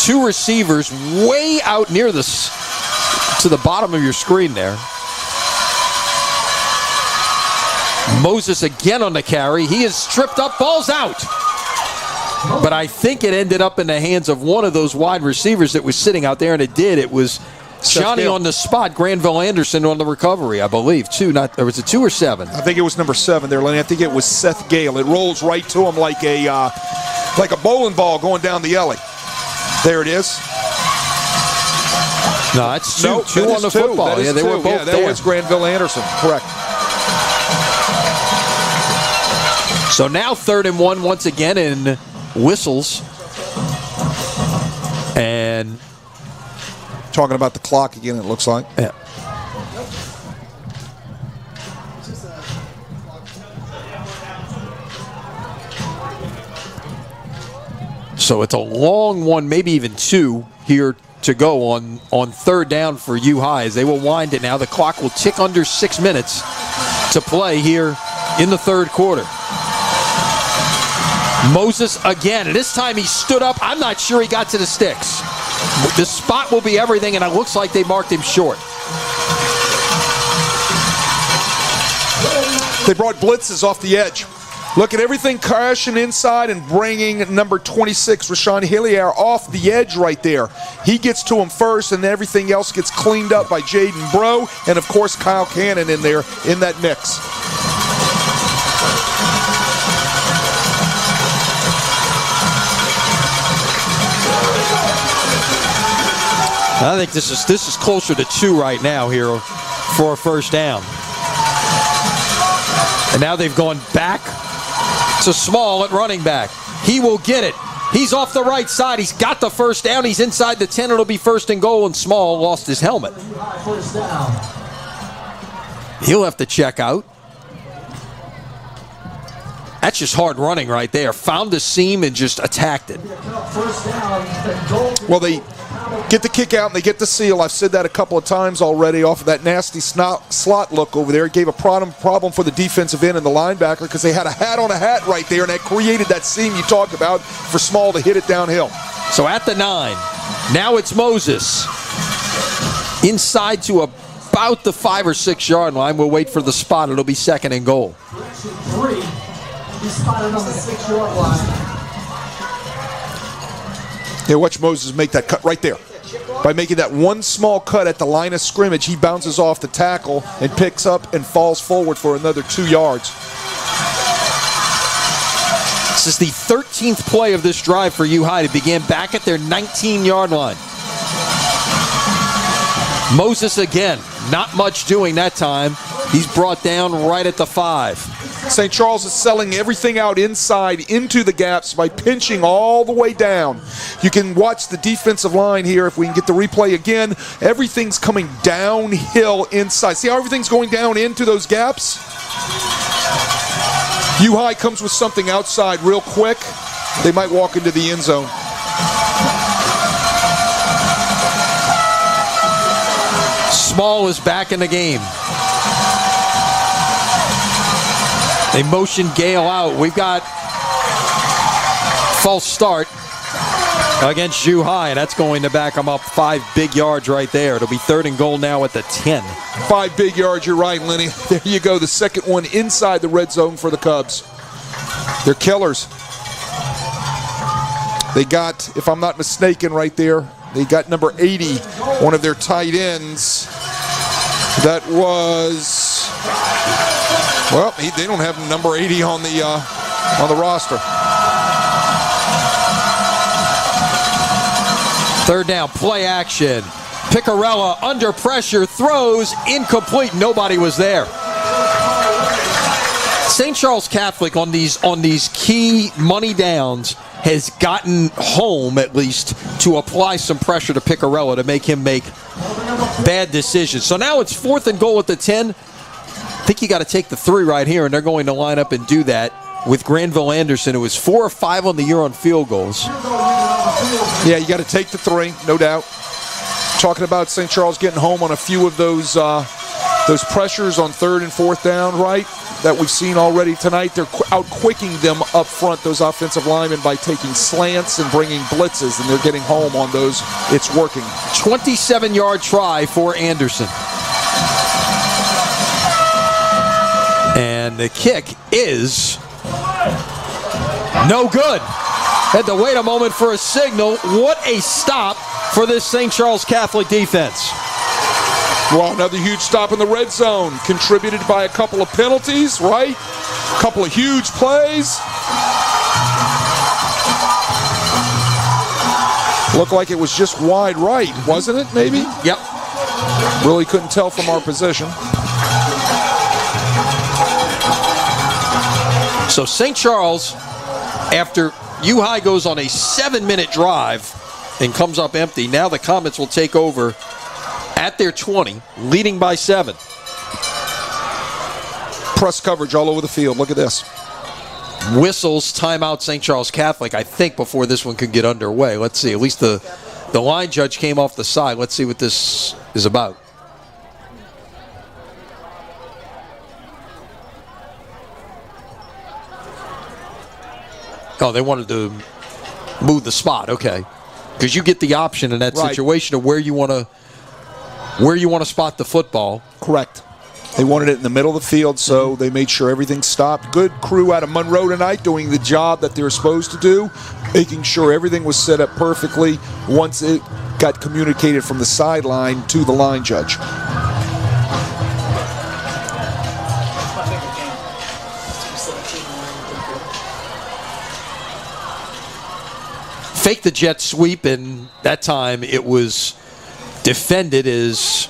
Two receivers way out near this to the bottom of your screen there. Moses again on the carry. He is tripped up, falls out. But I think it ended up in the hands of one of those wide receivers that was sitting out there, and it did. It was Johnny on the spot, Granville Anderson on the recovery, I believe. Or was it 2 or 7? I think it was number 7 there, Lenny. I think it was Seth Gale. It rolls right to him like a bowling ball going down the alley. There it is. No, that's two on the football. Yeah, they were both there. That was Granville Anderson. Correct. So now 3rd and 1 once again in whistles. And talking about the clock again, it looks like. Yeah. So it's a long one, maybe even 2 here to go on 3rd down for U-High as they will wind it now. The clock will tick under 6 minutes to play here in the 3rd quarter. Moses again, and this time he stood up. I'm not sure he got to the sticks. The spot will be everything, and it looks like they marked him short. They brought blitzes off the edge. Look at everything crashing inside and bringing number 26, Rashawn Hillier, off the edge right there. He gets to him first, and everything else gets cleaned up by Jaden Bro, and of course Kyle Cannon in there in that mix. I think this is closer to 2 right now here for a 1st down. And now they've gone back to Small at running back. He will get it. He's off the right side. He's got the 1st down. He's inside the 10. It'll be 1st and goal, and Small lost his helmet. He'll have to check out. That's just hard running right there. Found the seam and just attacked it. Well, they get the kick out and they get the seal. I've said that a couple of times already off of that nasty slot look over there. It gave a problem for the defensive end and the linebacker because they had a hat on a hat right there, and that created that seam you talked about for Small to hit it downhill. So at the 9, now it's Moses. Inside to about the 5 or 6 yard line. We'll wait for the spot. It'll be 2nd and goal. 3. He's spotted on the 6-yard line. Yeah, watch Moses make that cut right there. By making that one small cut at the line of scrimmage, he bounces off the tackle and picks up and falls forward for another 2 yards. This is the 13th play of this drive for U-High. It began back at their 19-yard line. Moses again, not much doing that time. He's brought down right at the 5. St. Charles is selling everything out inside into the gaps by pinching all the way down. You can watch the defensive line here if we can get the replay again. Everything's coming downhill inside. See how everything's going down into those gaps? U-High comes with something outside real quick. They might walk into the end zone. Small is back in the game. They motion Gale out. We've got false start against U-High, and that's going to back them up 5 big yards right there. It'll be 3rd and goal now at the 10. 5 big yards, you're right, Lenny. There you go, the second one inside the red zone for the Cubs. They're killers. They got, if I'm not mistaken right there, they got number 80, one of their tight ends. That was, well, they don't have number 80 on the roster. 3rd down, play action. Picarella under pressure, throws, incomplete. Nobody was there. St. Charles Catholic on these key money downs has gotten home at least to apply some pressure to Picarella to make him make bad decisions. So now it's 4th and goal at the 10. I think you got to take the 3 right here, and they're going to line up and do that with Granville Anderson, who was 4 of 5 on the year on field goals. Yeah, you got to take the 3, no doubt. Talking about St. Charles getting home on a few of those pressures on 3rd and 4th down, right, that we've seen already tonight. They're out-quicking them up front, those offensive linemen, by taking slants and bringing blitzes, and they're getting home on those. It's working. 27-yard try for Anderson. And the kick is no good. Had to wait a moment for a signal. What a stop for this St. Charles Catholic defense. Well, another huge stop in the red zone, contributed by a couple of penalties, right? A couple of huge plays. Looked like it was just wide right, wasn't it, maybe? Yep. Really couldn't tell from our position. So St. Charles, after U-High goes on a 7-minute drive and comes up empty, now the Comets will take over at their 20, leading by 7. Press coverage all over the field. Look at this. Whistles, timeout St. Charles Catholic, I think, before this one could get underway. Let's see. At least the line judge came off the side. Let's see what this is about. Oh, they wanted to move the spot. Okay. Because you get the option in that situation of where you want to spot the football. Correct. They wanted it in the middle of the field, so they made sure everything stopped. Good crew out of Monroe tonight doing the job that they're supposed to do, making sure everything was set up perfectly once it got communicated from the sideline to the line judge. Fake the jet sweep, and that time it was defended as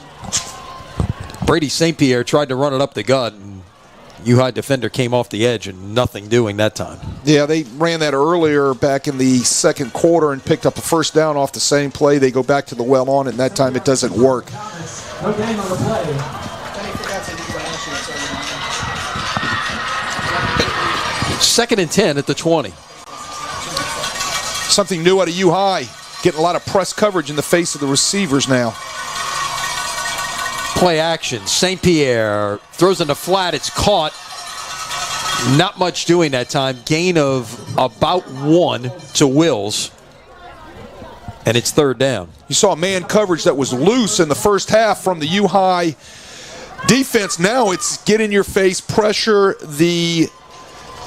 Brady St. Pierre tried to run it up the gut, and U-High defender came off the edge and nothing doing that time. Yeah, they ran that earlier back in the second quarter and picked up a first down off the same play. They go back to the well on it, and that time it doesn't work. No game on the play. 2nd and 10 at the 20. Something new out of U-High, getting a lot of press coverage in the face of the receivers now. Play action. St. Pierre throws in the flat. It's caught. Not much doing that time. Gain of about 1 to Wills. And it's 3rd down. You saw man coverage that was loose in the first half from the U-High defense. Now it's get in your face, pressure the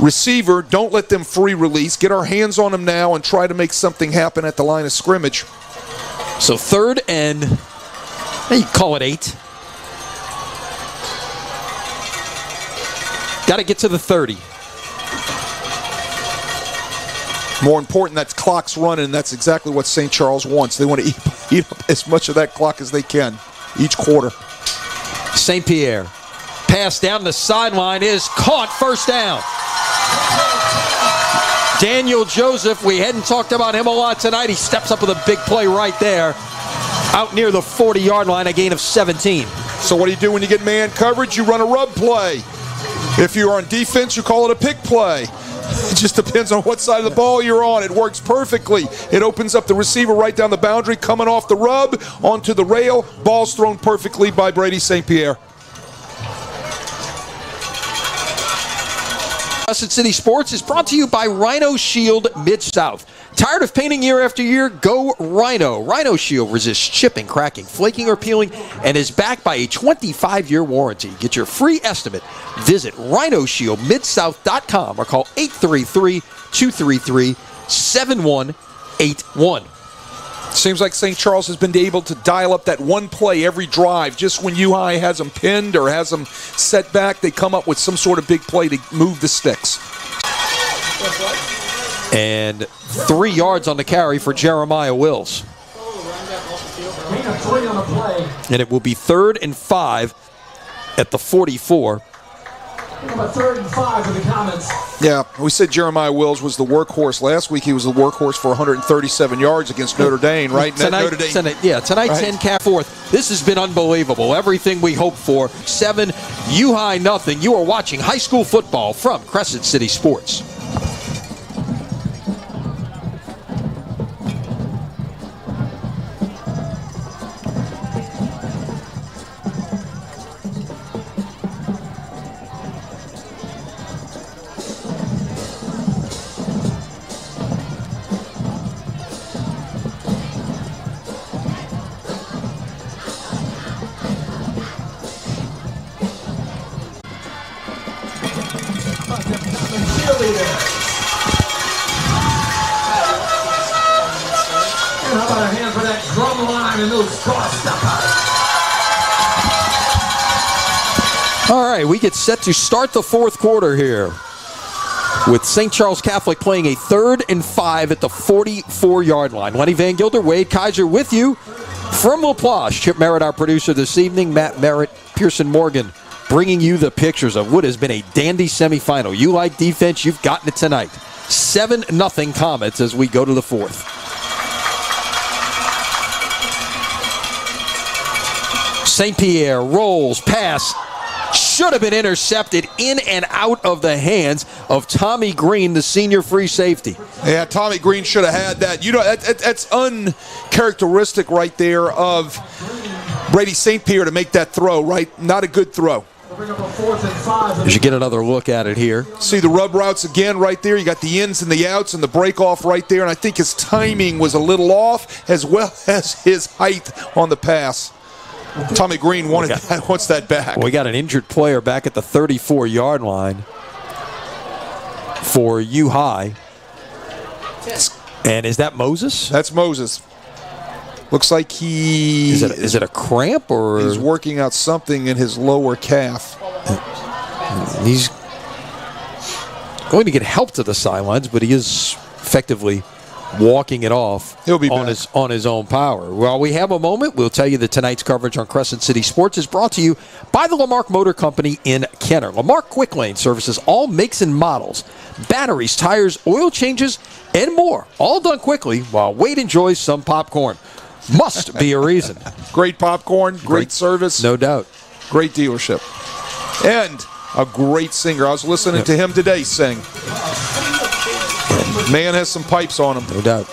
receiver. Don't let them free release. Get our hands on them now and try to make something happen at the line of scrimmage. So 3rd and, you call it 8. Got to get to the 30. More important, that clock's running. That's exactly what St. Charles wants. They want to eat up as much of that clock as they can each quarter. St. Pierre. Pass down the sideline is caught. 1st down. Daniel Joseph, we hadn't talked about him a lot tonight. He steps up with a big play right there. Out near the 40-yard line, a gain of 17. So what do you do when you get man coverage? You run a rub play. If you're on defense, you call it a pick play. It just depends on what side of the ball you're on. It works perfectly. It opens up the receiver right down the boundary, coming off the rub, onto the rail. Ball's thrown perfectly by Brady St. Pierre. Crescent City Sports is brought to you by Rhino Shield Mid-South. Tired of painting year after year? Go Rhino. Rhino Shield resists chipping, cracking, flaking, or peeling, and is backed by a 25-year warranty. Get your free estimate. Visit rhinoshieldmidsouth.com or call 833-233-7181. Seems like St. Charles has been able to dial up that one play every drive. Just when U-High has them pinned or has them set back, they come up with some sort of big play to move the sticks. And 3 yards on the carry for Jeremiah Wills. Gain of 3 on the play. And it will be 3rd and 5 at the 44. About 3rd and 5 for the Comets. Yeah, we said Jeremiah Wills was the workhorse last week. He was the workhorse for 137 yards against Notre Dame, right? Tonight, Notre Dame. tonight Right. 10 Cat 4th. This has been unbelievable. Everything we hoped for. 7, U-High nothing. You are watching high school football from Crescent City Sports. Cheerleaders. And how about a hand for that drum line and those cross-steppers? All right, we get set to start the 4th quarter here with St. Charles Catholic playing a 3rd and 5 at the 44-yard line. Lenny Van Gilder, Wade Kaiser with you from LaPlace. Chip Merritt, our producer this evening. Matt Merritt, Pearson Morgan, bringing you the pictures of what has been a dandy semifinal. You like defense, you've gotten it tonight. 7-0 Comets as we go to the 4th. St. Pierre rolls, pass, should have been intercepted in and out of the hands of Tommy Green, the senior free safety. Yeah, Tommy Green should have had that. You know, that's uncharacteristic right there of Brady St. Pierre to make that throw, right? Not a good throw. Bring up a 4th and 5. You should get another look at it here. See the rub routes again right there. You got the ins and the outs and the break off right there. And I think his timing was a little off as well as his height on the pass. Tommy Green wants that back. We got an injured player back at the 34-yard line for U-High. And is that Moses? That's Moses. Looks like Is it a cramp or he's working out something in his lower calf. He's going to get help to the sidelines, but he is effectively walking it off. He'll be on back. on his own power. While we have a moment, we'll tell you that tonight's coverage on Crescent City Sports is brought to you by the Lamarck Motor Company in Kenner. Lamarck Quick Lane services all makes and models, batteries, tires, oil changes, and more. All done quickly while Wade enjoys some popcorn. Must be a reason. Great popcorn, great service. No doubt. Great dealership. And a great singer. I was listening to him today sing. Man has some pipes on him. No doubt.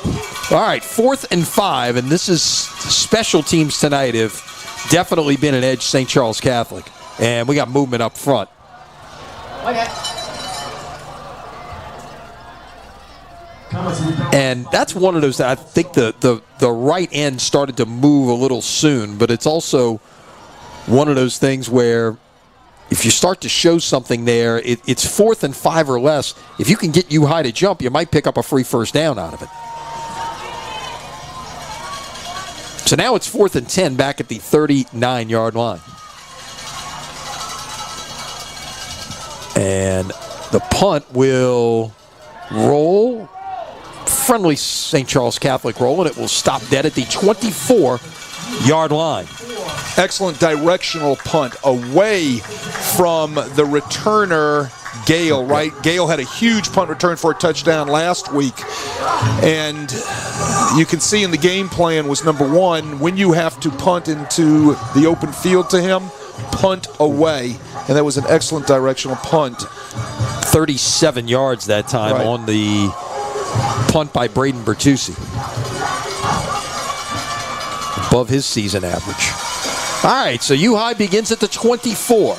All right, 4th and 5, and this is special teams tonight have definitely been an edge St. Charles Catholic. And we got movement up front. And that's one of those that I think the right end started to move a little soon, but it's also one of those things where if you start to show something there, it's 4th and 5 or less. If you can get U-High to jump, you might pick up a free first down out of it. So now it's 4th and 10 back at the 39-yard line. And the punt will roll. Friendly St. Charles Catholic roll, and it will stop dead at the 24-yard line. Excellent directional punt away from the returner, Gale, right? Gale had a huge punt return for a touchdown last week. And you can see in the game plan was number one, when you have to punt into the open field to him, punt away. And that was an excellent directional punt. 37 yards that time Right. on the punt by Braden Bertucci. Above his season average. All right, so U-High begins at the 24.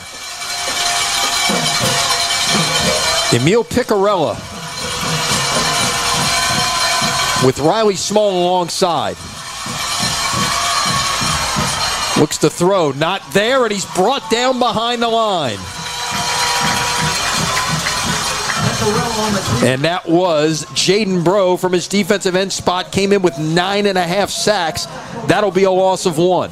Emil Picarella with Riley Small alongside. Looks to throw, not there, and he's brought down behind the line. And that was Jaden Bro from his defensive end spot, came in with 9.5 sacks. That'll be a loss of 1.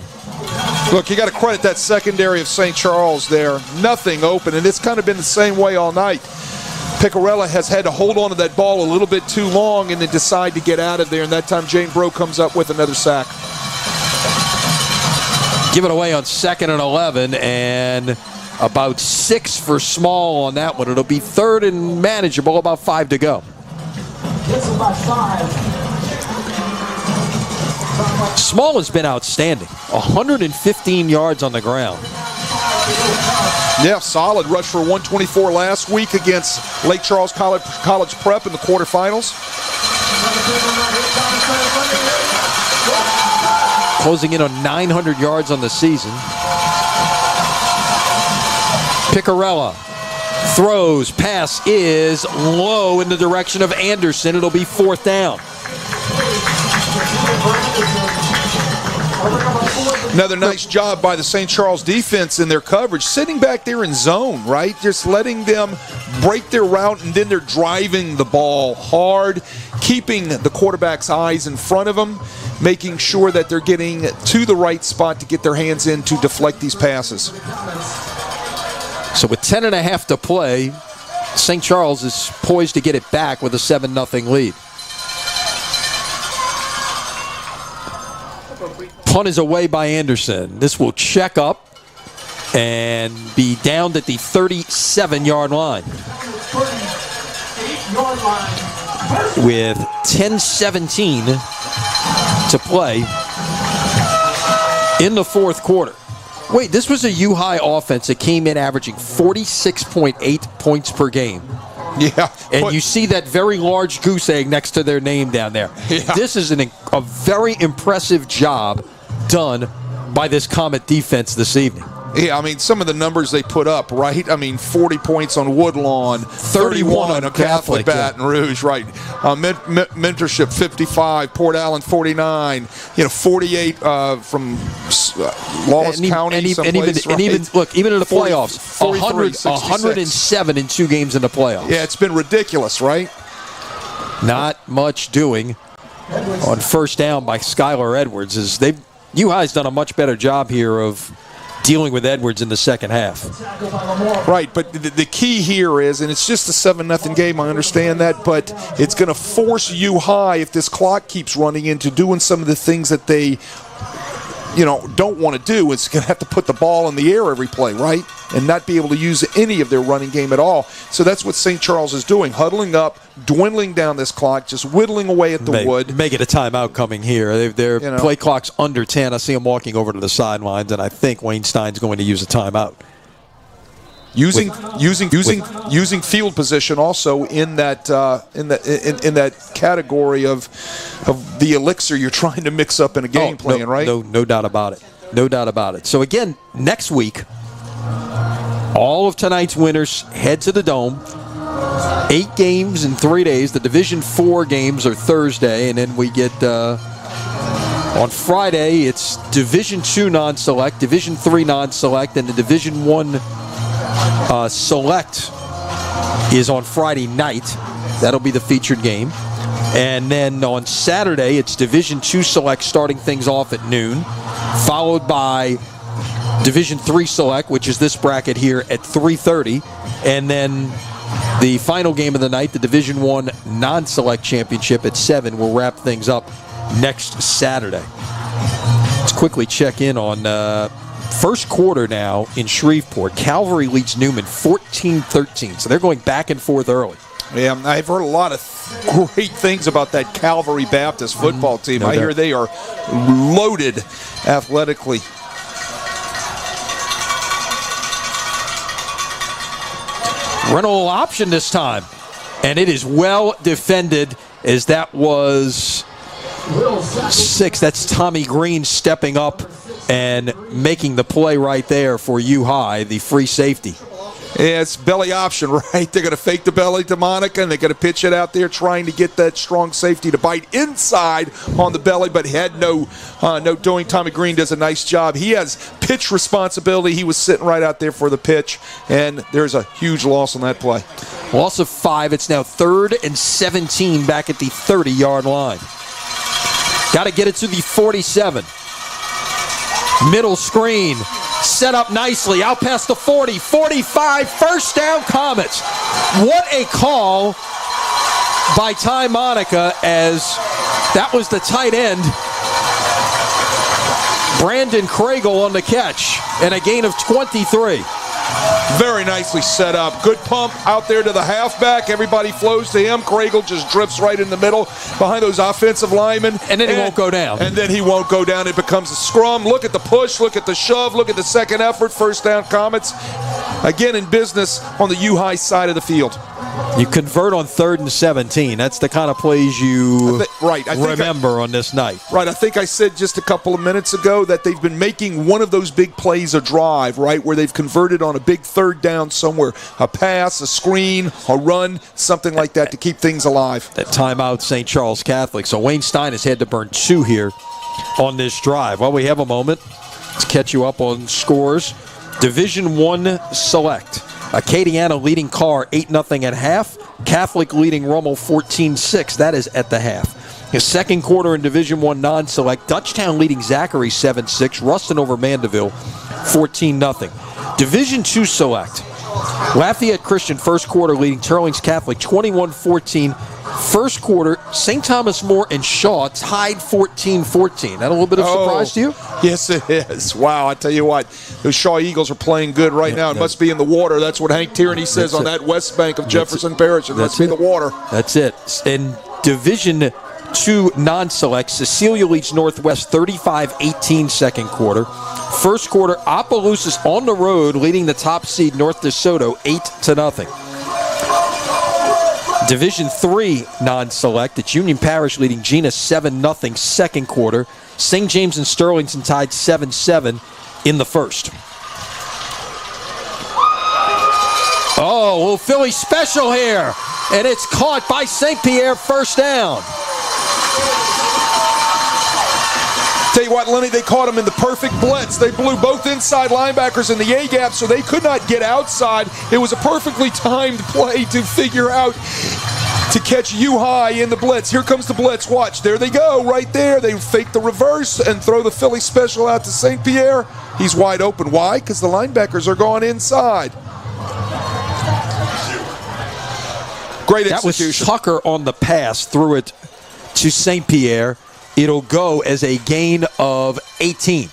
Look, you got to credit that secondary of St. Charles there. Nothing open, and it's kind of been the same way all night. Picarella has had to hold on to that ball a little bit too long and then decide to get out of there, and that time Jane Bro comes up with another sack. Give it away on 2nd and 11, and About 6 for Small on that one. It'll be third and manageable, about 5 to go. Small has been outstanding. 115 yards on the ground. Yeah, solid rush for 124 last week against Lake Charles College Prep in the quarterfinals. Closing in on 900 yards on the season. Picarella throws, pass is low in the direction of Anderson. It'll be 4th down. Another nice job by the St. Charles defense in their coverage, sitting back there in zone, right? Just letting them break their route, and then they're driving the ball hard, keeping the quarterback's eyes in front of them, making sure that they're getting to the right spot to get their hands in to deflect these passes. So with 10.5 to play, St. Charles is poised to get it back with a 7-0 lead. Punt is away by Anderson. This will check up and be downed at the 37-yard line. With 10:17 to play in the 4th quarter. Wait, this was a U-High offense that came in averaging 46.8 points per game. Yeah. And you see that very large goose egg next to their name down there. Yeah. This is a very impressive job done by this Comet defense this evening. Yeah, I mean, some of the numbers they put up, right? I mean, 40 points on Woodlawn, 31 on Catholic Baton Rouge, right? Mentorship, 55, Port Allen, 49, 48 from Wallace County, even in the playoffs, 107 in 2 games in the playoffs. Yeah, it's been ridiculous, right? Not much doing on 1st down by Skylar Edwards. U-High's done a much better job here of dealing with Edwards in the second half. Right, but the key here is, and it's just a 7-0 game, I understand that, but it's going to force U-High, if this clock keeps running, into doing some of the things that they don't want to do. It's going to have to put the ball in the air every play, right? And not be able to use any of their running game at all. So that's what St. Charles is doing, huddling up, dwindling down this clock, just whittling away at the wood. Make it a timeout coming here. Their play clock's under 10. I see them walking over to the sidelines, and I think Wayne Stein's going to use a timeout. Using field position also in that category of the elixir you're trying to mix up in a game plan, right? No doubt about it. No doubt about it. So again, next week, all of tonight's winners head to the Dome. 8 games in 3 days. The Division 4 games are Thursday, and then we get on Friday. It's Division 2 non-select, Division 3 non-select, and the Division 1 select is on Friday night. That'll be the featured game. And then on Saturday, it's Division 2 select starting things off at noon, followed by Division 3 select, which is this bracket here, at 3:30. And then the final game of the night, the Division 1 non-select championship at 7, will wrap things up next Saturday. Let's quickly check in on first quarter now in Shreveport. Calvary leads Newman 14-13, so they're going back and forth early. Yeah, I've heard a lot of great things about that Calvary Baptist football team. I hear they are loaded athletically. Rental option this time, and it is well defended, as that was 6. That's Tommy Green stepping up and making the play right there for U-High, the free safety. Yeah, it's belly option, right? They're going to fake the belly to Monica, and they're going to pitch it out there trying to get that strong safety to bite inside on the belly, but he had no doing. Tommy Green does a nice job. He has pitch responsibility. He was sitting right out there for the pitch, and there's a huge loss on that play. Loss of 5. It's now 3rd and 17 back at the 30-yard line. Got to get it to the 47. Middle screen. Set up nicely, out past the 40, 45, first down Comets. What a call by Ty Monica, as that was the tight end, Brandon Craigle, on the catch, and a gain of 23. Very nicely set up. Good pump out there to the halfback. Everybody flows to him. Craigle just drifts right in the middle behind those offensive linemen. And then he won't go down. And then he won't go down. It becomes a scrum. Look at the push. Look at the shove. Look at the second effort. First down, Comets. Again in business on the U-High side of the field. You convert on 3rd and 17. That's the kind of plays you remember on this night. Right. I think I said just a couple of minutes ago that they've been making one of those big plays a drive, right, where they've converted on a big third down somewhere. A pass, a screen, a run, something like that to keep things alive. That timeout, St. Charles Catholic. So Wayne Stein has had to burn 2 here on this drive. Well, we have a moment to catch you up on scores. Division I select. Acadiana leading Carr 8-0 at half. Catholic leading Rummel 14-6. That is at the half. His second quarter in Division I non-select. Dutchtown leading Zachary 7-6. Ruston over Mandeville 14-0. Division II select. Lafayette Christian first quarter leading Turlings Catholic 21-14. First quarter, St. Thomas More and Shaw tied 14-14. That a little bit of surprise to you? Yes, it is. Wow, I tell you what, those Shaw Eagles are playing good right now. It must be in the water. That's what Hank Tierney says on that west bank of Jefferson Parish. It must be the water. That's it. In Division II non-select, Cecilia leads Northwest 35-18 second quarter. First quarter, Opelousas on the road leading the top seed North DeSoto 8-0. Division III non-select, it's Union Parish leading Gina 7-0 second quarter. St. James and Sterlington tied 7-7 in the first. Oh, a little Philly special here. And it's caught by St. Pierre, first down. Tell you what, Lenny, they caught him in the perfect blitz. They blew both inside linebackers in the A-gap, so they could not get outside. It was a perfectly timed play to figure out to catch U-High in the blitz. Here comes the blitz. Watch, there they go, right there. They fake the reverse and throw the Philly special out to St. Pierre. He's wide open. Why? Because the linebackers are going inside. Great execution. That was Tucker on the pass, threw it to St. Pierre. It'll go as a gain of 18.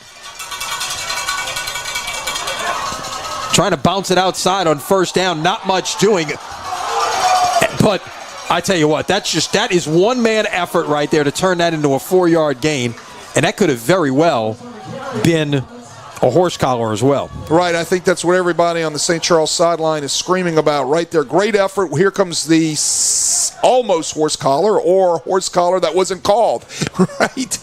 Trying to bounce it outside on first down. Not much doing. But I tell you what, that is one-man effort right there to turn that into a 4-yard gain. And that could have very well been a horse collar as well. Right, I think that's what everybody on the St. Charles sideline is screaming about right there. Great effort. Here comes the almost horse collar or horse collar that wasn't called, right?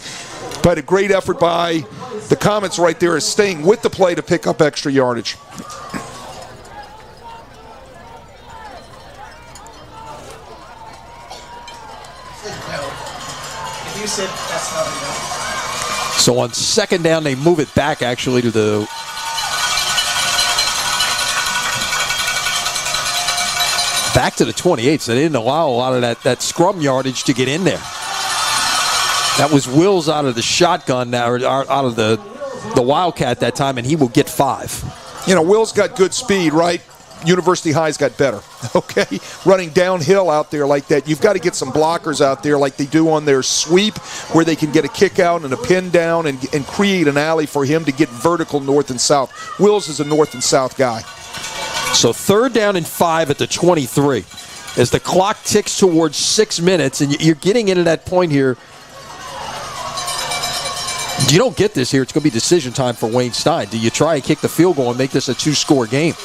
But a great effort by the Comets right there is staying with the play to pick up extra yardage. You said that's not enough. So on second down, they move it back actually to the back to the 28. So they didn't allow a lot of that scrum yardage to get in there. That was Wills out of the shotgun now, or out of the Wildcat that time, and he will get 5. You know, Wills got good speed, right? University High's got better, okay? Running downhill out there like that. You've got to get some blockers out there like they do on their sweep where they can get a kick out and a pin down and create an alley for him to get vertical north and south. Wills is a north and south guy. So third down and 5 at the 23. As the clock ticks towards 6 minutes, and you're getting into that point here. You don't get this here. It's going to be decision time for Wayne Stein. Do you try and kick the field goal and make this a 2-score game?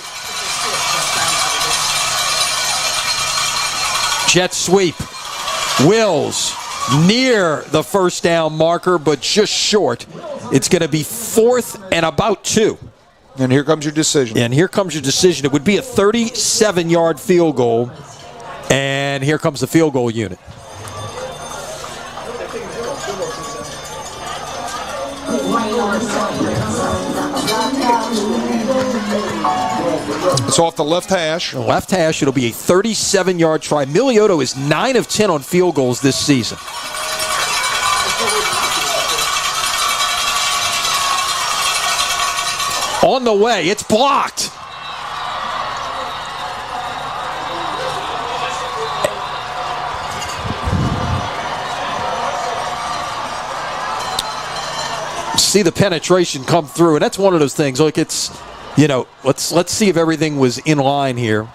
Jet sweep. Wills near the first down marker, but just short. It's going to be 4th and about 2. And here comes your decision. And here comes your decision. It would be a 37-yard field goal. And here comes the field goal unit. It's off the left hash. Left hash, it'll be a 37-yard try. Miliotto is 9 of 10 on field goals this season. On the way, it's blocked. See the penetration come through, and that's one of those things. Look, it's let's see if everything was in line here.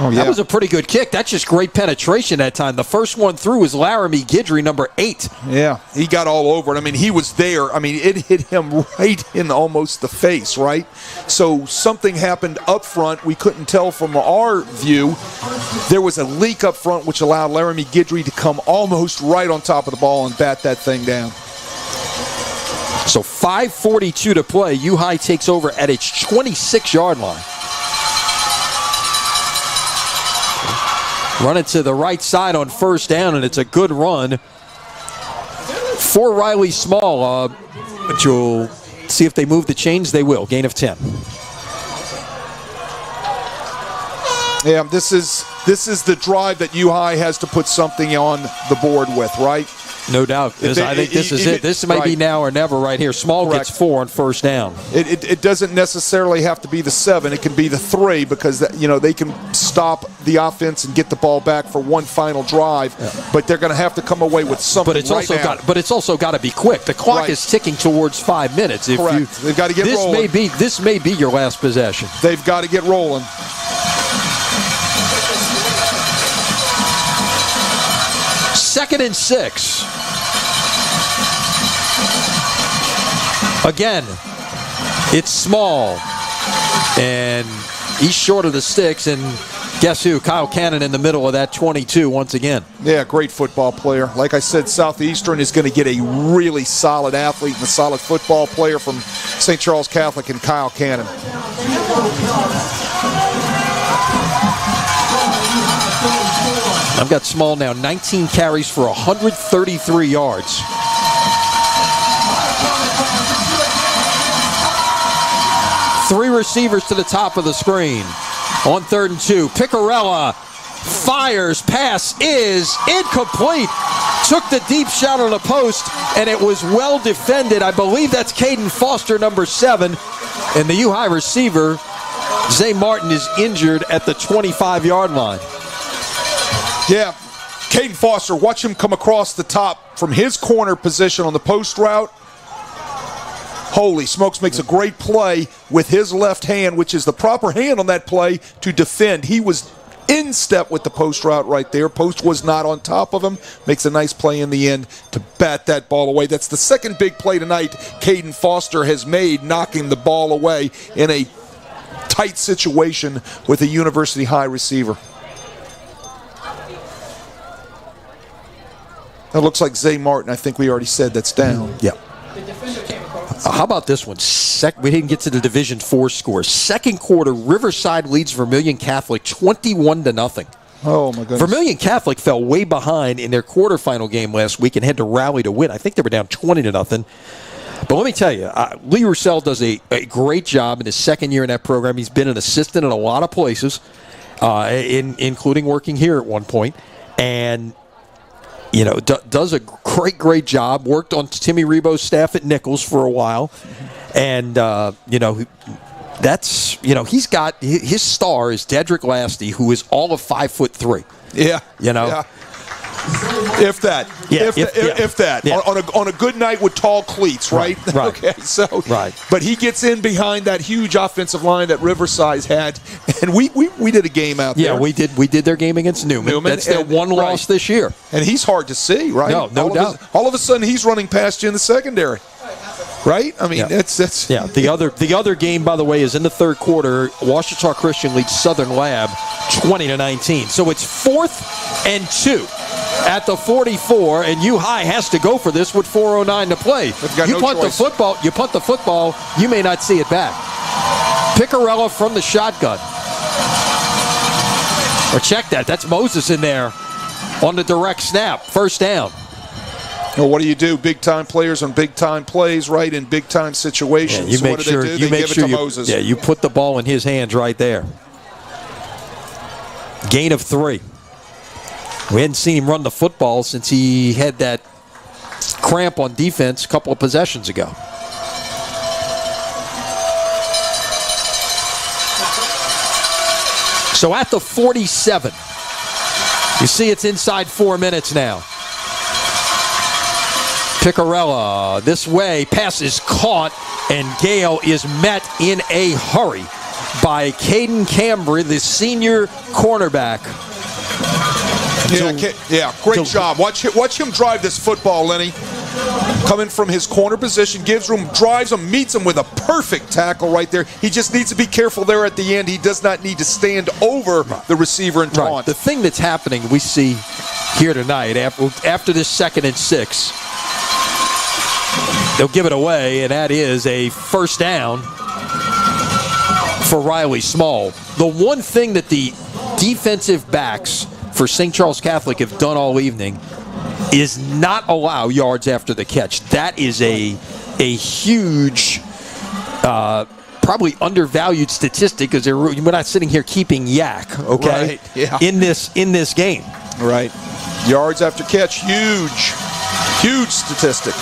Oh, yeah. That was a pretty good kick. That's just great penetration that time. The first one through was Laramie Guidry, number 8. Yeah, he got all over it. I mean, he was there. I mean, it hit him right in almost the face, right? So something happened up front. We couldn't tell from our view. There was a leak up front which allowed Laramie Guidry to come almost right on top of the ball and bat that thing down. So 5:42 to play. U-High takes over at its 26-yard line. Run it to the right side on first down, and it's a good run for Riley Small. But you'll see if they move the chains. They will. Gain of 10. Yeah, this is the drive that U-High has to put something on the board with, right? No doubt. I think this is it. This may be now or never right here. Small gets 4 on first down. It doesn't necessarily have to be the 7. It can be the 3 because they can stop the offense and get the ball back for one final drive. Yeah. But they're going to have to come away with something. But it's also got to be quick. The clock is ticking towards 5 minutes. Correct. They've got to get rolling. This may be your last possession. They've got to get rolling. Second and 6. Again, it's Small, and he's short of the sticks, and guess who? Kyle Cannon in the middle of that 22 once again. Yeah, great football player. Like I said, Southeastern is going to get a really solid athlete and a solid football player from St. Charles Catholic and Kyle Cannon. I've got Small now, 19 carries for 133 yards. Three receivers to the top of the screen. On 3rd and 2, Picarella fires. Pass is incomplete. Took the deep shot on the post, and it was well defended. I believe that's Caden Foster, number 7. And the U-High receiver, Zay Martin, is injured at the 25-yard line. Yeah, Caden Foster, watch him come across the top from his corner position on the post route. Holy smokes, makes a great play with his left hand, which is the proper hand on that play to defend. He was in step with the post route right there. Post was not on top of him. Makes a nice play in the end to bat that ball away. That's the second big play tonight Caden Foster has made, knocking the ball away in a tight situation with a University High receiver. That looks like Zay Martin. I think we already said that's down. Yeah. How about this one? We didn't get to the Division IV score. Second quarter, Riverside leads Vermilion Catholic 21-0. Oh, my goodness. Vermilion Catholic fell way behind in their quarterfinal game last week and had to rally to win. I think they were down 20-0. But let me tell you, Lee Roussel does a great job in his second year in that program. He's been an assistant in a lot of places, including working here at one point. And does a great job. Worked on Timmy Rebo's staff at Nichols for a while. And, he's got his star is Dedrick Lasty, who is all of 5'3". Yeah. Yeah. If that. Yeah, if that. Yeah. On a good night with tall cleats, right? Right. Okay, so. Right. But he gets in behind that huge offensive line that Riverside had, and we did a game out there. Yeah, we did their game against Newman. That's their one loss this year. And he's hard to see, right? No doubt. All of a sudden, he's running past you in the secondary. Right? I mean, that's yeah. The other game, by the way, is in the third quarter. Ouachita Christian leads Southern Lab 20-19. So it's 4th and 2 at the 44, and U-High has to go for this with 4:09 to play. You punt the football, you may not see it back. Picarella from the shotgun. Or check that. That's Moses in there on the direct snap. First down. Well, what do? Big-time players on big-time plays, right, in big-time situations. Yeah, you make what sure, do? You They make give sure it to Moses. Yeah, you put the ball in his hands right there. Gain of 3. We hadn't seen him run the football since he had that cramp on defense a couple of possessions ago. So at the 47, you see it's inside 4 minutes now. Picarella this way, pass is caught And Gale is met in a hurry by Caden Cambry, the senior cornerback. Great job. Watch him drive this football, Lenny. Coming from his corner position, gives room, drives him, meets him with a perfect tackle right there. He just needs to be careful there at the end. He does not need to stand over the receiver and taunt. Right. The thing that's happening, we see here tonight, after this 2nd and 6, they'll give it away, and that is a first down for Riley Small. The one thing that the defensive backs for St. Charles Catholic have done all evening is not allow yards after the catch. That is a huge, probably undervalued statistic because we're not sitting here keeping yak, okay? Right, yeah. In this game. Right. Yards after catch, huge statistic.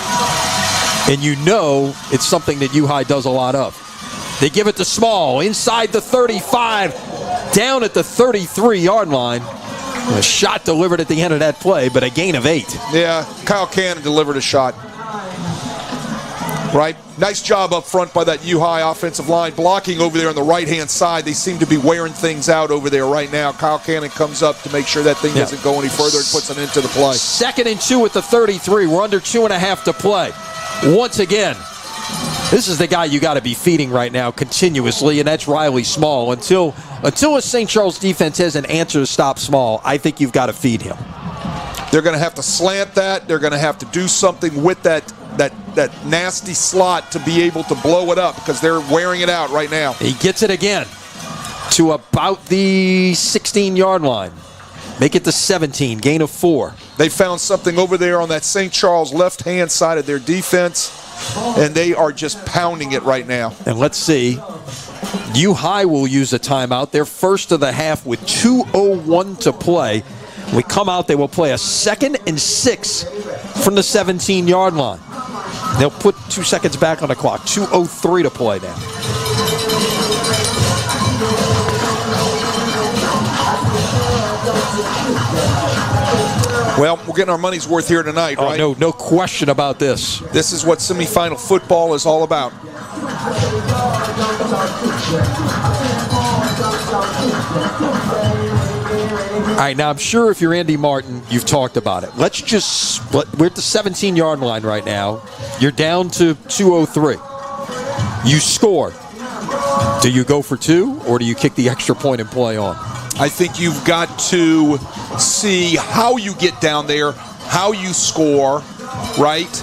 And you know it's something that U-High does a lot of. They give it to Small inside the 35, down at the 33-yard line. A shot delivered at the end of that play, but a gain of 8. Yeah, Kyle Cannon delivered a shot. Right? Nice job up front by that U-High offensive line, blocking over there on the right-hand side. They seem to be wearing things out over there right now. Kyle Cannon comes up to make sure that thing doesn't go any further and puts it into the play. 2nd and 2 at the 33. We're under 2.5 to play. Once again, this is the guy you got to be feeding right now continuously, and that's Riley Small. Until a St. Charles defense has an answer to stop Small, I think you've got to feed him. They're going to have to slant that. They're going to have to do something with that nasty slot to be able to blow it up because they're wearing it out right now. He gets it again to about the 16-yard line. Make it to 17, gain of 4. They found something over there on that St. Charles left-hand side of their defense, and they are just pounding it right now. And let's see. U-High will use a timeout. They're first of the half with 2:01 to play. When we come out, they will play a 2nd and 6 from the 17-yard line. They'll put 2 seconds back on the clock. 2:03 to play now. Well, we're getting our money's worth here tonight, right? No question about this. This is what semifinal football is all about. All right, now I'm sure if you're Andy Martin, you've talked about it. Let's just split. We're at the 17-yard line right now. You're down to 2:03. You score. Do you go for 2, or do you kick the extra point and play on? I think you've got to see how you get down there, how you score, right?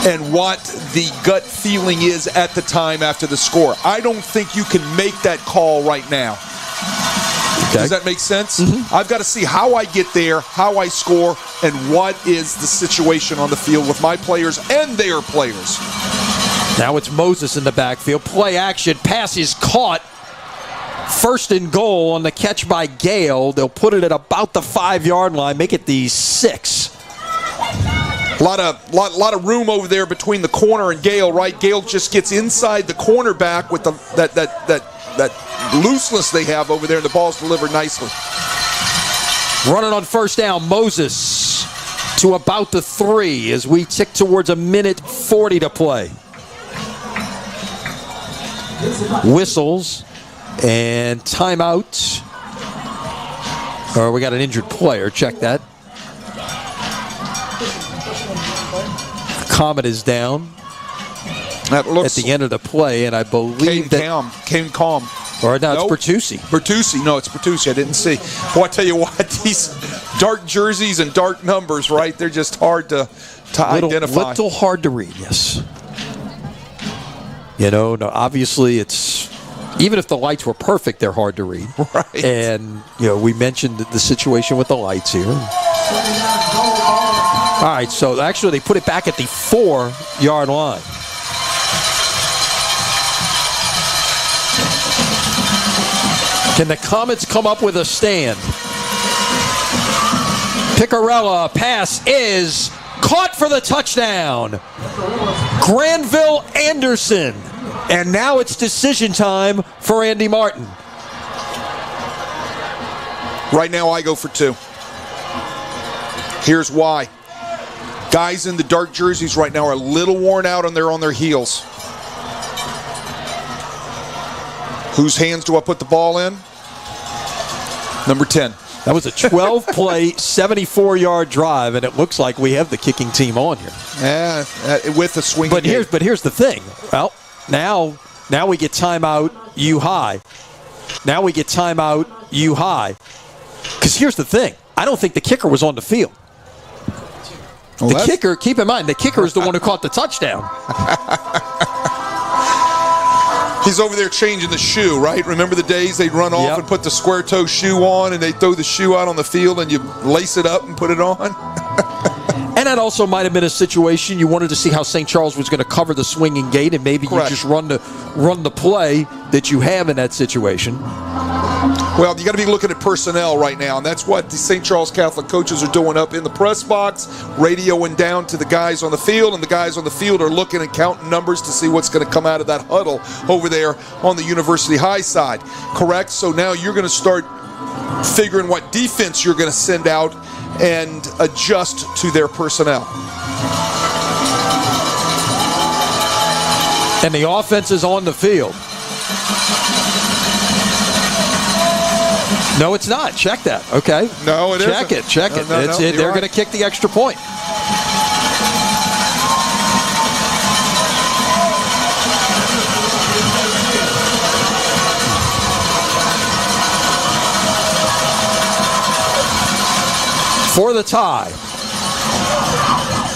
And what the gut feeling is at the time after the score. I don't think you can make that call right now. Okay. Does that make sense? Mm-hmm. I've got to see how I get there, how I score, and what is the situation on the field with my players and their players. Now it's Moses in the backfield. Play action. Pass is caught. 1st and goal on the catch by Gale. They'll put it at about the 5-yard line, make it the 6. A lot of room over there between the corner and Gale, right? Gale just gets inside the cornerback with that looseness they have over there, and the ball's delivered nicely. Running on 1st down, Moses to about the 3 as we tick towards 1:40 to play. Whistles and timeout. Or we got an injured player. Check that. Comet is down that looks at the end of the play, and I believe came calm. Or no, it's Bertucci. Bertucci. No, it's Bertucci. I didn't see. Well, I tell you what, these dark jerseys and dark numbers, right? They're just hard to identify. Little hard to read, yes. You know, no, obviously it's, even if the lights were perfect, they're hard to read. Right. And, you know, we mentioned the situation with the lights here. All right, so actually they put it back at the 4-yard line. Can the Comets come up with a stand? Picarella, pass is caught for the touchdown. Granville Anderson. And now it's decision time for Andy Martin. Right now I go for 2. Here's why. Guys in the dark jerseys right now are a little worn out and they're on their heels. Whose hands do I put the ball in? Number 10. That was a 12-play, 74-yard drive, and it looks like we have the kicking team on here. Yeah, with the swing. But here's the thing. Well, now we get timeout, you high. Now we get timeout, you high. Because here's the thing. I don't think the kicker was on the field. Well, the kicker, keep in mind, the kicker is the one who caught the touchdown. He's over there changing the shoe, right? Remember the days they'd run off and put the square toe shoe on, and they'd throw the shoe out on the field, and you lace it up and put it on? And that also might have been a situation you wanted to see how St. Charles was going to cover the swinging gate, and maybe Correct. you just run the play that you have in that situation. Well, you got to be looking at personnel right now, and that's what the St. Charles Catholic coaches are doing up in the press box, radioing down to the guys on the field, and the guys on the field are looking and counting numbers to see what's going to come out of that huddle over there on the University High side. Correct? So now you're going to start figuring what defense you're going to send out and adjust to their personnel. And the offense is on the field. No, it's not. Check that. Okay. No, it isn't. Check it. No, they're going to kick the extra point. For the tie.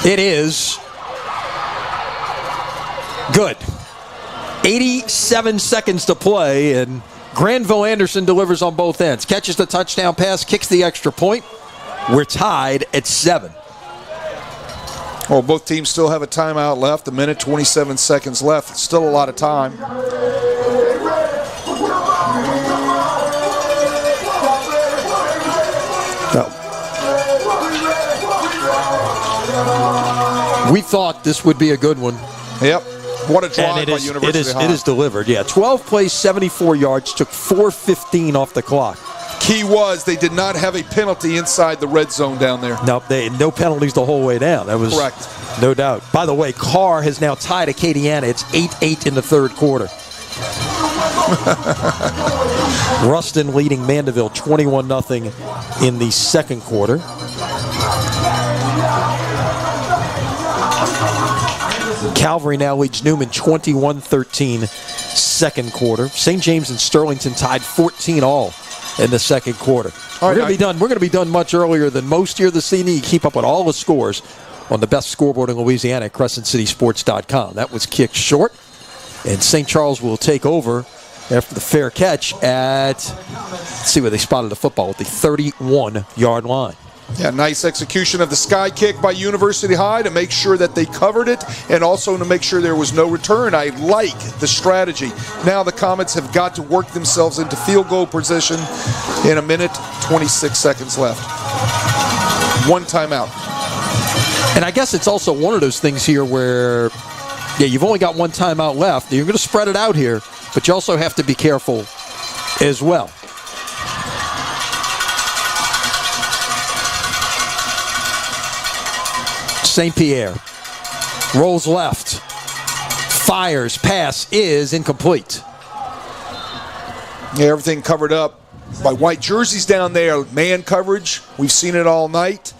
It is good. 87 seconds to play, and Granville Anderson delivers on both ends. Catches the touchdown pass, kicks the extra point. We're tied at 7. Well, both teams still have a timeout left. 1:27 seconds left. It's still a lot of time. We thought this would be a good one. Yep. What a drive by University High. It is delivered, yeah. 12 plays, 74 yards, took 4:15 off the clock. Key was they did not have a penalty inside the red zone down there. No, no penalties the whole way down. That was correct. No doubt. By the way, Carr has now tied Acadiana. It's 8-8 in the third quarter. Ruston leading Mandeville 21-0 in the second quarter. Calvary now leads Newman 21-13 second quarter. St. James and Sterlington tied 14-all in the second quarter. We're going to be done much earlier than most here this evening. You keep up with all the scores on the best scoreboard in Louisiana at CrescentCitySports.com. That was kicked short, and St. Charles will take over after the fair catch at, let's see where they spotted the football, at the 31-yard line. Yeah, nice execution of the sky kick by University High to make sure that they covered it and also to make sure there was no return. I like the strategy. Now the Comets have got to work themselves into field goal position in 1:26 seconds left. One timeout. And I guess it's also one of those things here where, yeah, you've only got one timeout left. You're going to spread it out here, but you also have to be careful as well. St. Pierre rolls left, fires, pass is incomplete. Yeah, everything covered up by white jerseys down there. Man coverage, we've seen it all night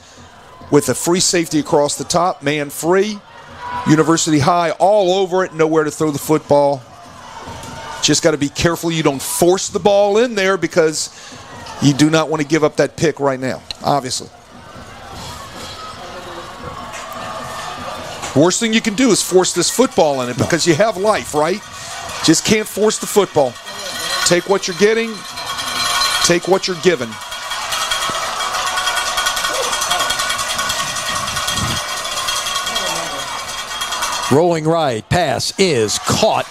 with a free safety across the top, man free. University High all over it, nowhere to throw the football. Just got to be careful you don't force the ball in there because you do not want to give up that pick right now, obviously. Worst thing you can do is force this football in it because you have life, right? Just can't force the football. Take what you're getting, take what you're given. Rolling right, pass is caught.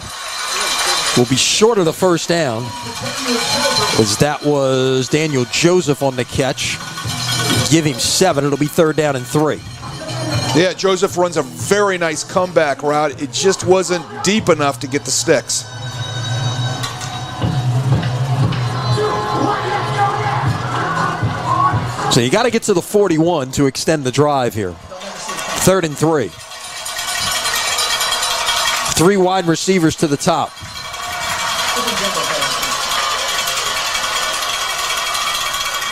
Will be short of the first down, as that was Daniel Joseph on the catch. Give him 7, it'll be 3rd down and 3. Yeah, Joseph runs a very nice comeback route. It just wasn't deep enough to get the sticks. So you got to get to the 41 to extend the drive here. 3rd and 3. 3 wide receivers to the top.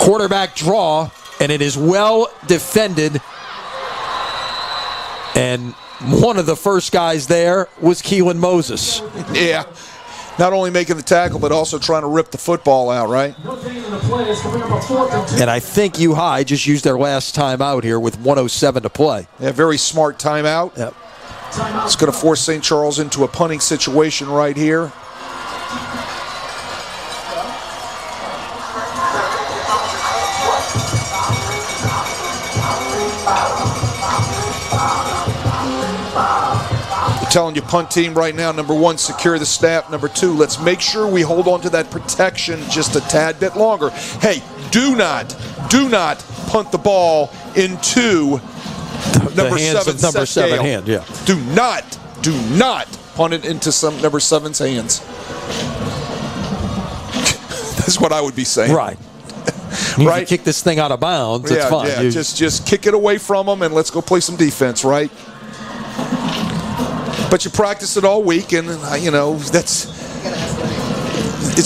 quarterback draw, and it is well defended. And one of the first guys there was Keelan Moses. Yeah. Not only making the tackle, but also trying to rip the football out, right? And I think U High just used their last timeout here with 1:07 to play. Yeah, very smart timeout. Yep. It's going to force St. Charles into a punting situation right here. Telling you, punt team right now, number one, secure the snap. Number two, let's make sure we hold on to that protection just a tad bit longer. Hey, do not punt the ball into number seven hand. Yeah. Do not punt it into some number 7's hands. That's what I would be saying. Right. You can kick this thing out of bounds. It's fine. Yeah, just kick it away from them and let's go play some defense, right? But you practice it all week, and it's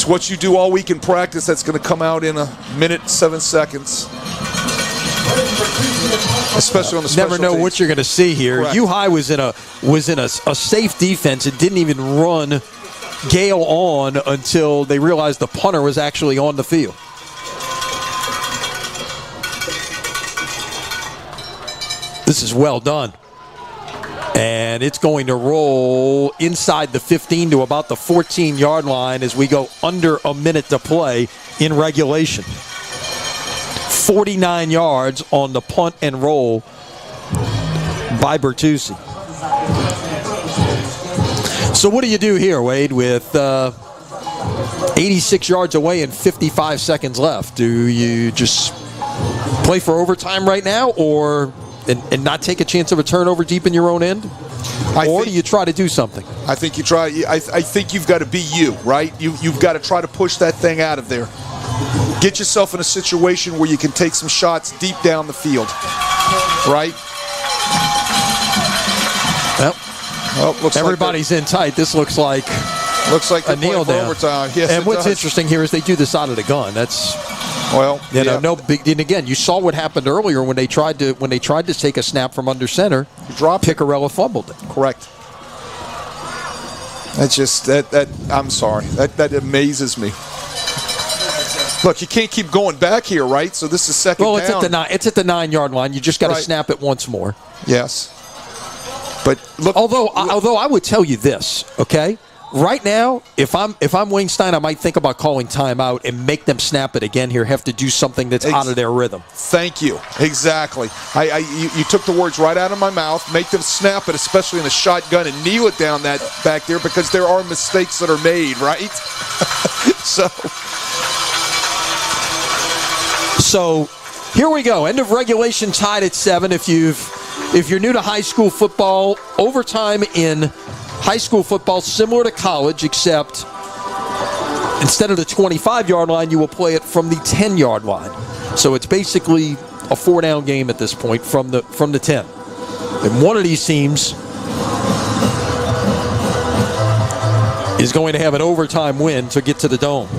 what you do all week in practice that's going to come out in 1:07 seconds. Especially on the special Never know teams. what you're going to see here. Correct. U High was in a safe defense and didn't even run Gale on until they realized the punter was actually on the field. This is well done. And it's going to roll inside the 15 to about the 14-yard line as we go under a minute to play in regulation. 49 yards on the punt and roll by Bertuzzi. So what do you do here, Wade, with 86 yards away and 55 seconds left? Do you just play for overtime right now, or and not take a chance of a turnover deep in your own end? Or do you try to do something? I think you try. I think you've got to be you, right? You've got to try to push that thing out of there. Get yourself in a situation where you can take some shots deep down the field, right? Well, looks everybody's in tight. This looks like a kneel down. Overtime. Yes, and what's interesting here is they do this out of the gun. That's no big. And again, you saw what happened earlier when they tried to take a snap from under center. Piccarella fumbled it. Correct. That's just that. I'm sorry. That amazes me. Look, you can't keep going back here, right? So this is second down. Well, it's at the 9-yard line. You just got to snap it once more. Yes. But look. Although I would tell you this, okay. Right now, if I'm Wayne Stein, I might think about calling timeout and make them snap it again here. Have to do something that's out of their rhythm. Thank you. Exactly. You took the words right out of my mouth. Make them snap it, especially in a shotgun, and kneel it down that back there because there are mistakes that are made, right? So here we go. End of regulation, tied at 7. If you're new to high school football, overtime in high school football similar to college, except instead of the 25-yard line, you will play it from the 10-yard line. So it's basically a 4-down game at this point from the 10. And one of these teams is going to have an overtime win to get to the Dome.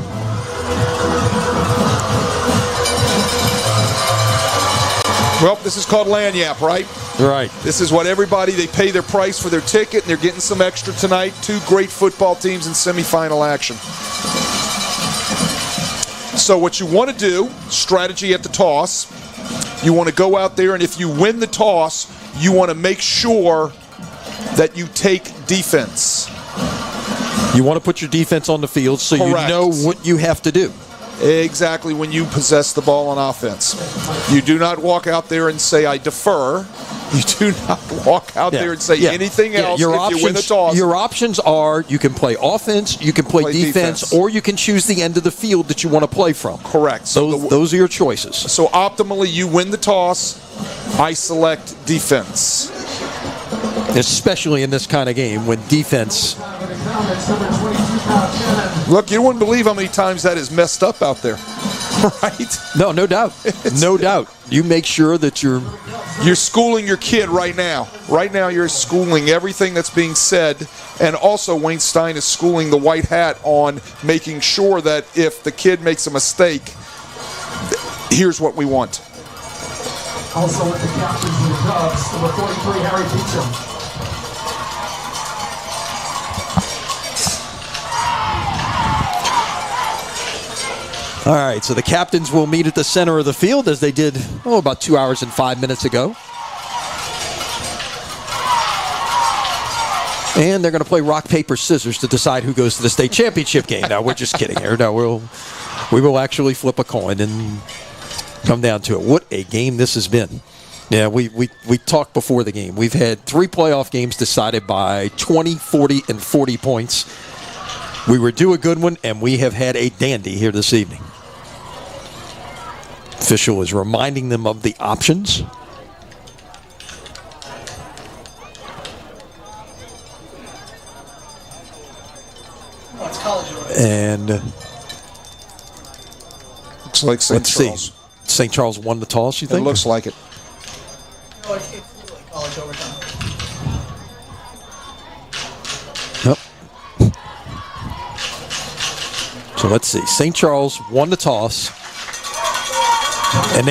Well, this is called lanyap, right? Right. This is what they pay their price for their ticket, and they're getting some extra tonight. 2 great football teams in semifinal action. So what you want to do, strategy at the toss, you want to go out there, and if you win the toss, you want to make sure that you take defense. You want to put your defense on the field so Correct. You know what you have to do. Exactly, when you possess the ball on offense. You do not walk out there and say, I defer. You do not walk out there and say anything else you win the toss. Your options are you can play offense, you can play defense, or you can choose the end of the field that you want to play from. Correct. So those are your choices. So optimally, you win the toss. I select defense. Especially in this kind of game when defense... Look, you wouldn't believe how many times that is messed up out there, right? No doubt. No doubt. You make sure that you're schooling your kid right now. Right now you're schooling everything that's being said, and also Wayne Stein is schooling the white hat on making sure that if the kid makes a mistake, here's what we want. Also with the captains of the Cubs, number 43, Harry Beecham. All right, so the captains will meet at the center of the field as they did, about 2 hours and 5 minutes ago. And they're going to play rock, paper, scissors to decide who goes to the state championship game. Now, we're just kidding here. No, we will actually flip a coin and come down to it. What a game this has been. Yeah, we talked before the game. We've had 3 playoff games decided by 20, 40, and 40 points. We were due a good one, and we have had a dandy here this evening. Official is reminding them of the options. And looks like St. Charles. See. St. Charles won the toss, you think? It looks like it. No, it's like college overtime. Yep. So let's see. St. Charles won the toss, and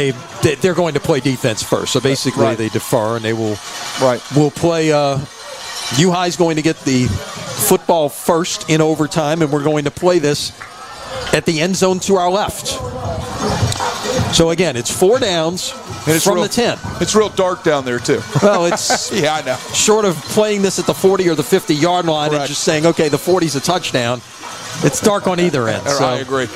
they're going to play defense first. So basically, they defer, and they will play. U-High's going to get the football first in overtime, and we're going to play this at the end zone to our left. So again, it's 4 downs from the 10. It's real dark down there too. Well, it's yeah, I know. Short of playing this at the 40 or the 50-yard line and just saying, okay, the 40's a touchdown. It's dark on either end. So. I agree.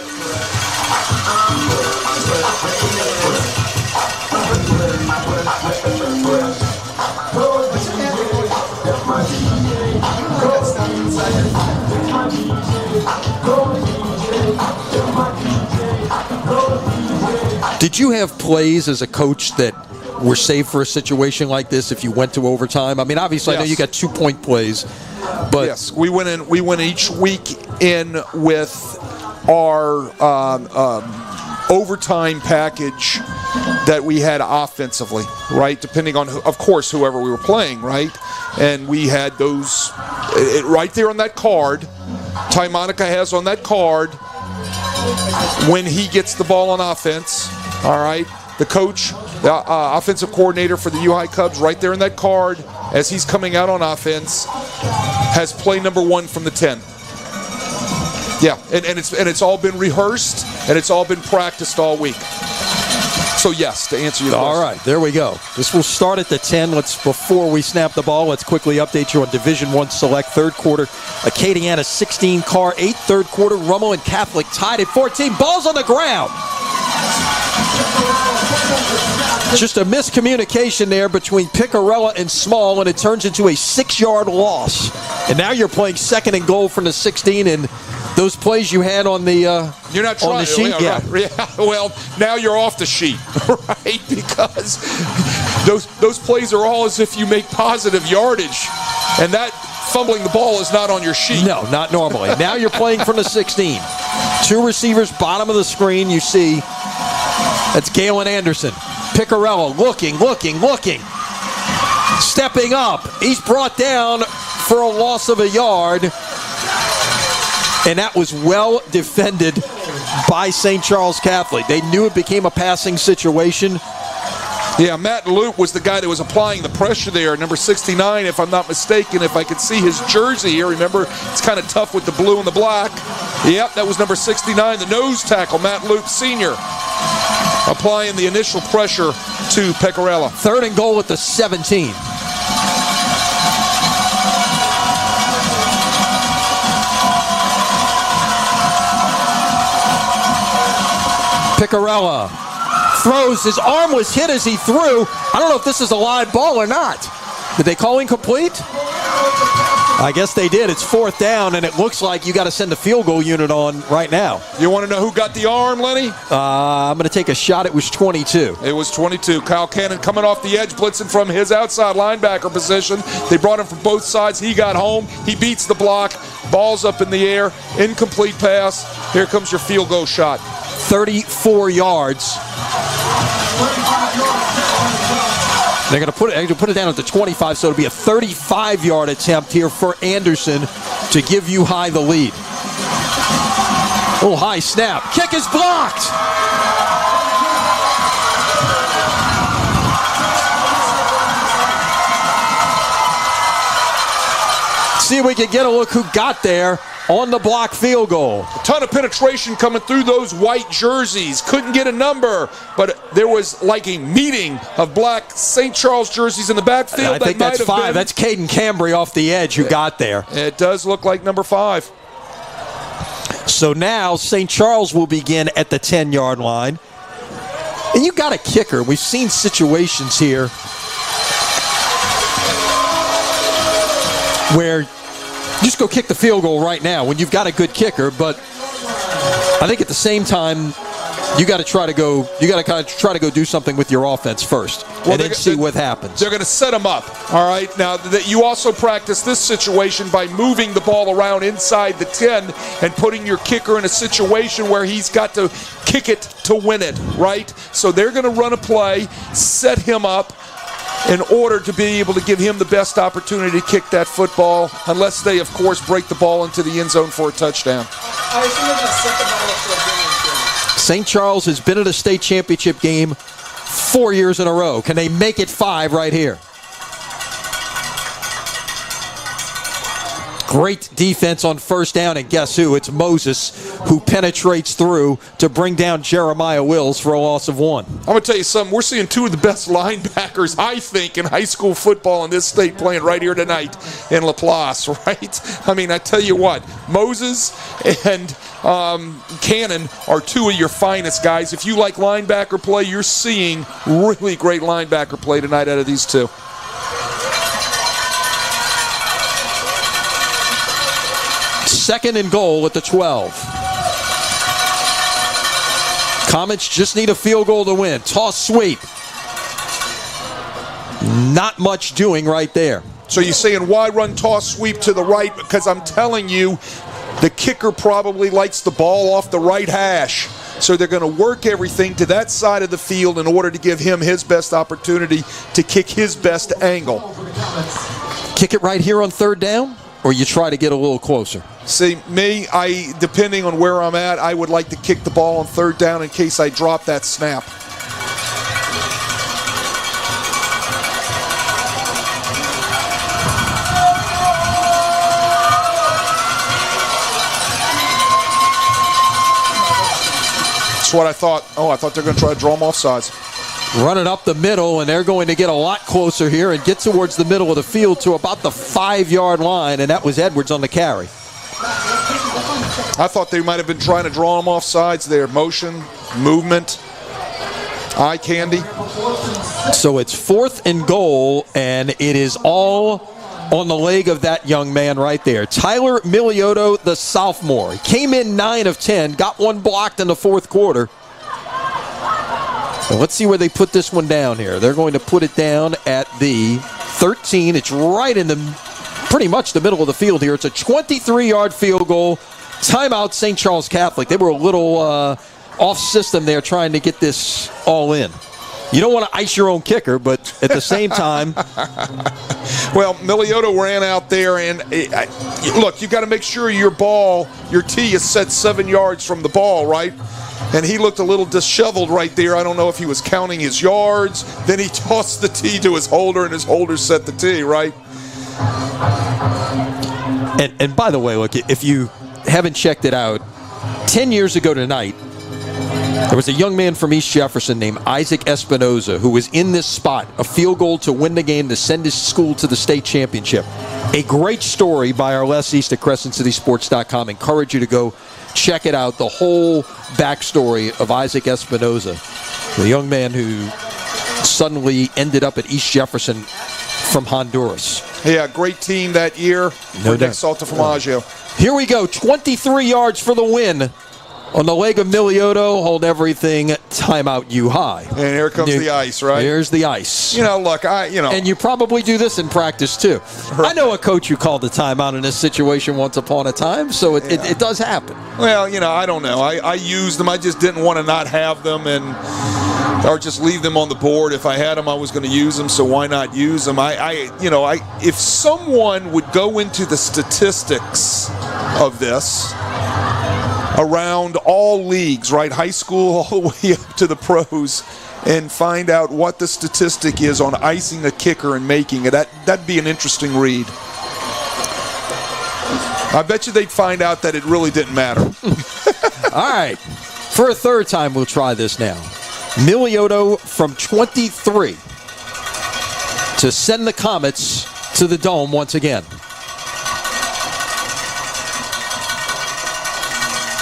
Did you have plays as a coach that were saved for a situation like this if you went to overtime? I mean, obviously, I know you got 2-point plays, but yes, we went each week in with our overtime package that we had offensively, right? Depending on, of course, whoever we were playing, right? And we had those right there on that card. Ty Monica has on that card when he gets the ball on offense. All right, the coach, the offensive coordinator for the U-High Cubs, right there in that card as he's coming out on offense, has play number 1 from the 10. Yeah, and it's all been rehearsed and it's all been practiced all week. So yes, to answer your question. All right, there we go. This will start at the 10. Before we snap the ball, let's quickly update you on Division I Select third quarter. Acadiana 16, Carr 8, third quarter. Rummel and Catholic tied at 14. Ball's on the ground. Just a miscommunication there between Picarella and Small, and it turns into a 6-yard loss. And now you're playing 2nd and goal from the 16, and those plays you had on the you're not trying, on the sheet, yeah. Well, now you're off the sheet, right? Because those plays are all as if you make positive yardage, and that fumbling the ball is not on your sheet. No, not normally. Now you're playing from the 16. 2 receivers, bottom of the screen. You see that's Galen Anderson. Picarella looking. Stepping up. He's brought down for a loss of a yard. And that was well defended by St. Charles Catholic. They knew it became a passing situation. Yeah, Matt Loop was the guy that was applying the pressure there, number 69, if I'm not mistaken. If I could see his jersey here, remember, it's kind of tough with the blue and the black. Yep, that was number 69, the nose tackle, Matt Loop Sr., applying the initial pressure to Pecorella. 3rd and goal at the 17. Picarella throws. His arm was hit as he threw. I don't know if this is a live ball or not. Did they call incomplete? I guess they did. It's 4th down, and it looks like you got to send a field goal unit on right now. You want to know who got the arm, Lenny? I'm going to take a shot. It was 22. It was 22. Kyle Cannon coming off the edge, blitzing from his outside linebacker position. They brought him from both sides. He got home. He beats the block. Ball's up in the air. Incomplete pass. Here comes your field goal shot. 34 yards. They're going to put it down at the 25, so it'll be a 35-yard attempt here for Anderson to give U-High the lead. Oh, high snap. Kick is blocked. see if we can get a look who got there on the block field goal. A ton of penetration coming through those white jerseys. Couldn't get a number, but there was like a meeting of black St. Charles jerseys in the backfield. I think that's 5. That's Caden Cambry off the edge who got there. It does look like number 5. So now St. Charles will begin at the 10-yard line. And you got a kicker. We've seen situations here where just go kick the field goal right now when you've got a good kicker, but I think at the same time you got to try to go do something with your offense first, and then see what happens. They're going to set them up, all right? Now, that you also practice this situation by moving the ball around inside the 10 and putting your kicker in a situation where he's got to kick it to win it, right? So they're going to run a play, set him up in order to be able to give him the best opportunity to kick that football, unless they, of course, break the ball into the end zone for a touchdown. I assume they're going to set the ball up for a good. St. Charles has been at a state championship game 4 years in a row. Can they make it 5 right here? Great defense on first down, and guess who? It's Moses who penetrates through to bring down Jeremiah Wills for a loss of 1. I'm going to tell you something. We're seeing 2 of the best linebackers, I think, in high school football in this state playing right here tonight in Laplace, right? I mean, I tell you what, Moses and Cannon are 2 of your finest guys. If you like linebacker play, you're seeing really great linebacker play tonight out of these 2. Second and goal at the 12. Comets just need a field goal to win. Toss sweep. Not much doing right there. So you're saying why run toss sweep to the right? Because I'm telling you, the kicker probably likes the ball off the right hash. So they're going to work everything to that side of the field in order to give him his best opportunity to kick his best angle. Kick it right here on third down, or you try to get a little closer? See, me, depending on where I'm at, I would like to kick the ball on third down in case I drop that snap. That's what I thought. Oh, I thought they were going to try to draw him off sides. Running up the middle, and they're going to get a lot closer here and get towards the middle of the field to about the 5-yard line, and that was Edwards on the carry. I thought they might have been trying to draw him off sides there. Motion, movement, eye candy. So it's 4th and goal, and it is all on the leg of that young man right there. Tyler Miliotto, the sophomore. He came in 9 of 10, got 1 blocked in the 4th quarter. Well, let's see where they put this one down here. They're going to put it down at the 13. It's right in the pretty much the middle of the field here. It's a 23-yard field goal. Timeout, St. Charles Catholic. They were a little off system there trying to get this all in. You don't want to ice your own kicker, but at the same time. Well, Miliotto ran out there, and look, you've got to make sure your tee is set 7 yards from the ball, right? And he looked a little disheveled right there. I don't know if he was counting his yards. Then he tossed the tee to his holder, and his holder set the tee, right? And by the way, look, if you haven't checked it out, 10 years ago tonight, there was a young man from East Jefferson named Isaac Espinoza who was in this spot, a field goal to win the game to send his school to the state championship. A great story by our Les East at CrescentCitySports.com. Encourage you to go check it out, the whole backstory of Isaac Espinoza, the young man who suddenly ended up at East Jefferson from Honduras. Yeah, great team that year. No doubt. Salta Formaggio. Here we go, 23 yards for the win. On the leg of Miliotto, hold everything, timeout you high. And here comes the ice, right? Here's the ice. You know, look, And you probably do this in practice, too. Right. I know a coach who called a timeout in this situation once upon a time, so it does happen. Well, I don't know. I used them. I just didn't want to not have them or just leave them on the board. If I had them, I was going to use them, so why not use them? If someone would go into the statistics of this, around all leagues, right, high school all the way up to the pros, and find out what the statistic is on icing a kicker and making it, that'd be an interesting read. I bet you they'd find out that it really didn't matter. All right. For a third time, we'll try this now. Miliotto from 23 to send the Comets to the Dome once again.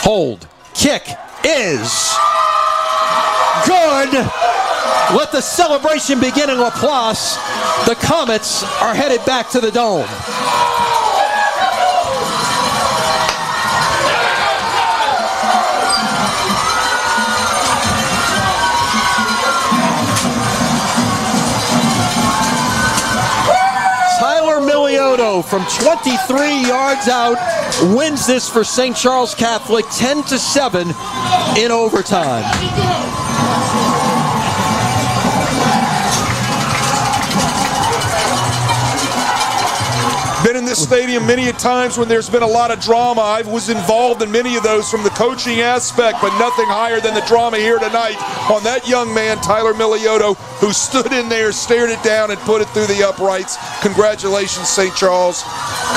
Hold. Kick is good. Let the celebration begin in Laplace. The Comets are headed back to the Dome. Miliotto from 23 yards out wins this for St. Charles Catholic 10-7 in overtime. Been in this stadium many a times when there's been a lot of drama. I was involved in many of those from the coaching aspect, but nothing higher than the drama here tonight on that young man, Tyler Miliotto, who stood in there, stared it down, and put it through the uprights. Congratulations, St. Charles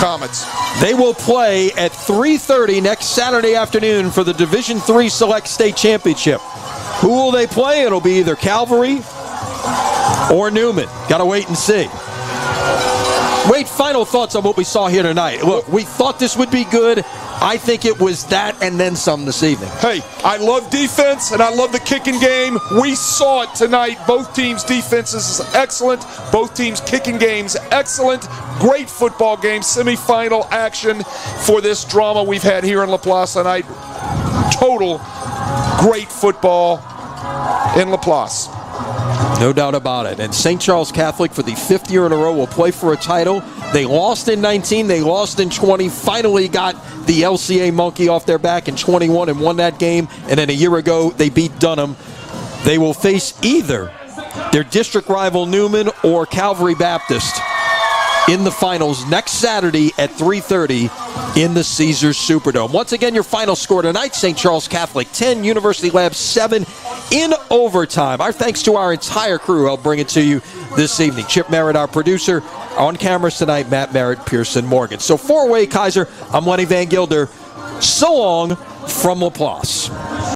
Comets. They will play at 3:30 next Saturday afternoon for the Division III Select State Championship. Who will they play? It'll be either Calvary or Newman. Got to wait and see. Wade, final thoughts on what we saw here tonight. Look, we thought this would be good. I think it was that and then some this evening. Hey, I love defense and I love the kicking game. We saw it tonight. Both teams' defenses is excellent. Both teams' kicking games excellent. Great football game, semifinal action for this drama we've had here in Laplace tonight. Total great football in Laplace. No doubt about it. And St. Charles Catholic, for the 5th year in a row, will play for a title. They lost in 19, they lost in 20, finally got the LCA monkey off their back in 21 and won that game. And then a year ago, they beat Dunham. They will face either their district rival Newman or Calvary Baptist in the finals next Saturday at 3:30 in the Caesars Superdome. Once again, your final score tonight, St. Charles Catholic 10, University Labs 7 in overtime. Our thanks to our entire crew. I'll bring it to you this evening. Chip Merritt, our producer. On cameras tonight, Matt Merritt, Pearson Morgan. So for Wade Kaiser, I'm Lenny Van Gilder. So long from Laplace.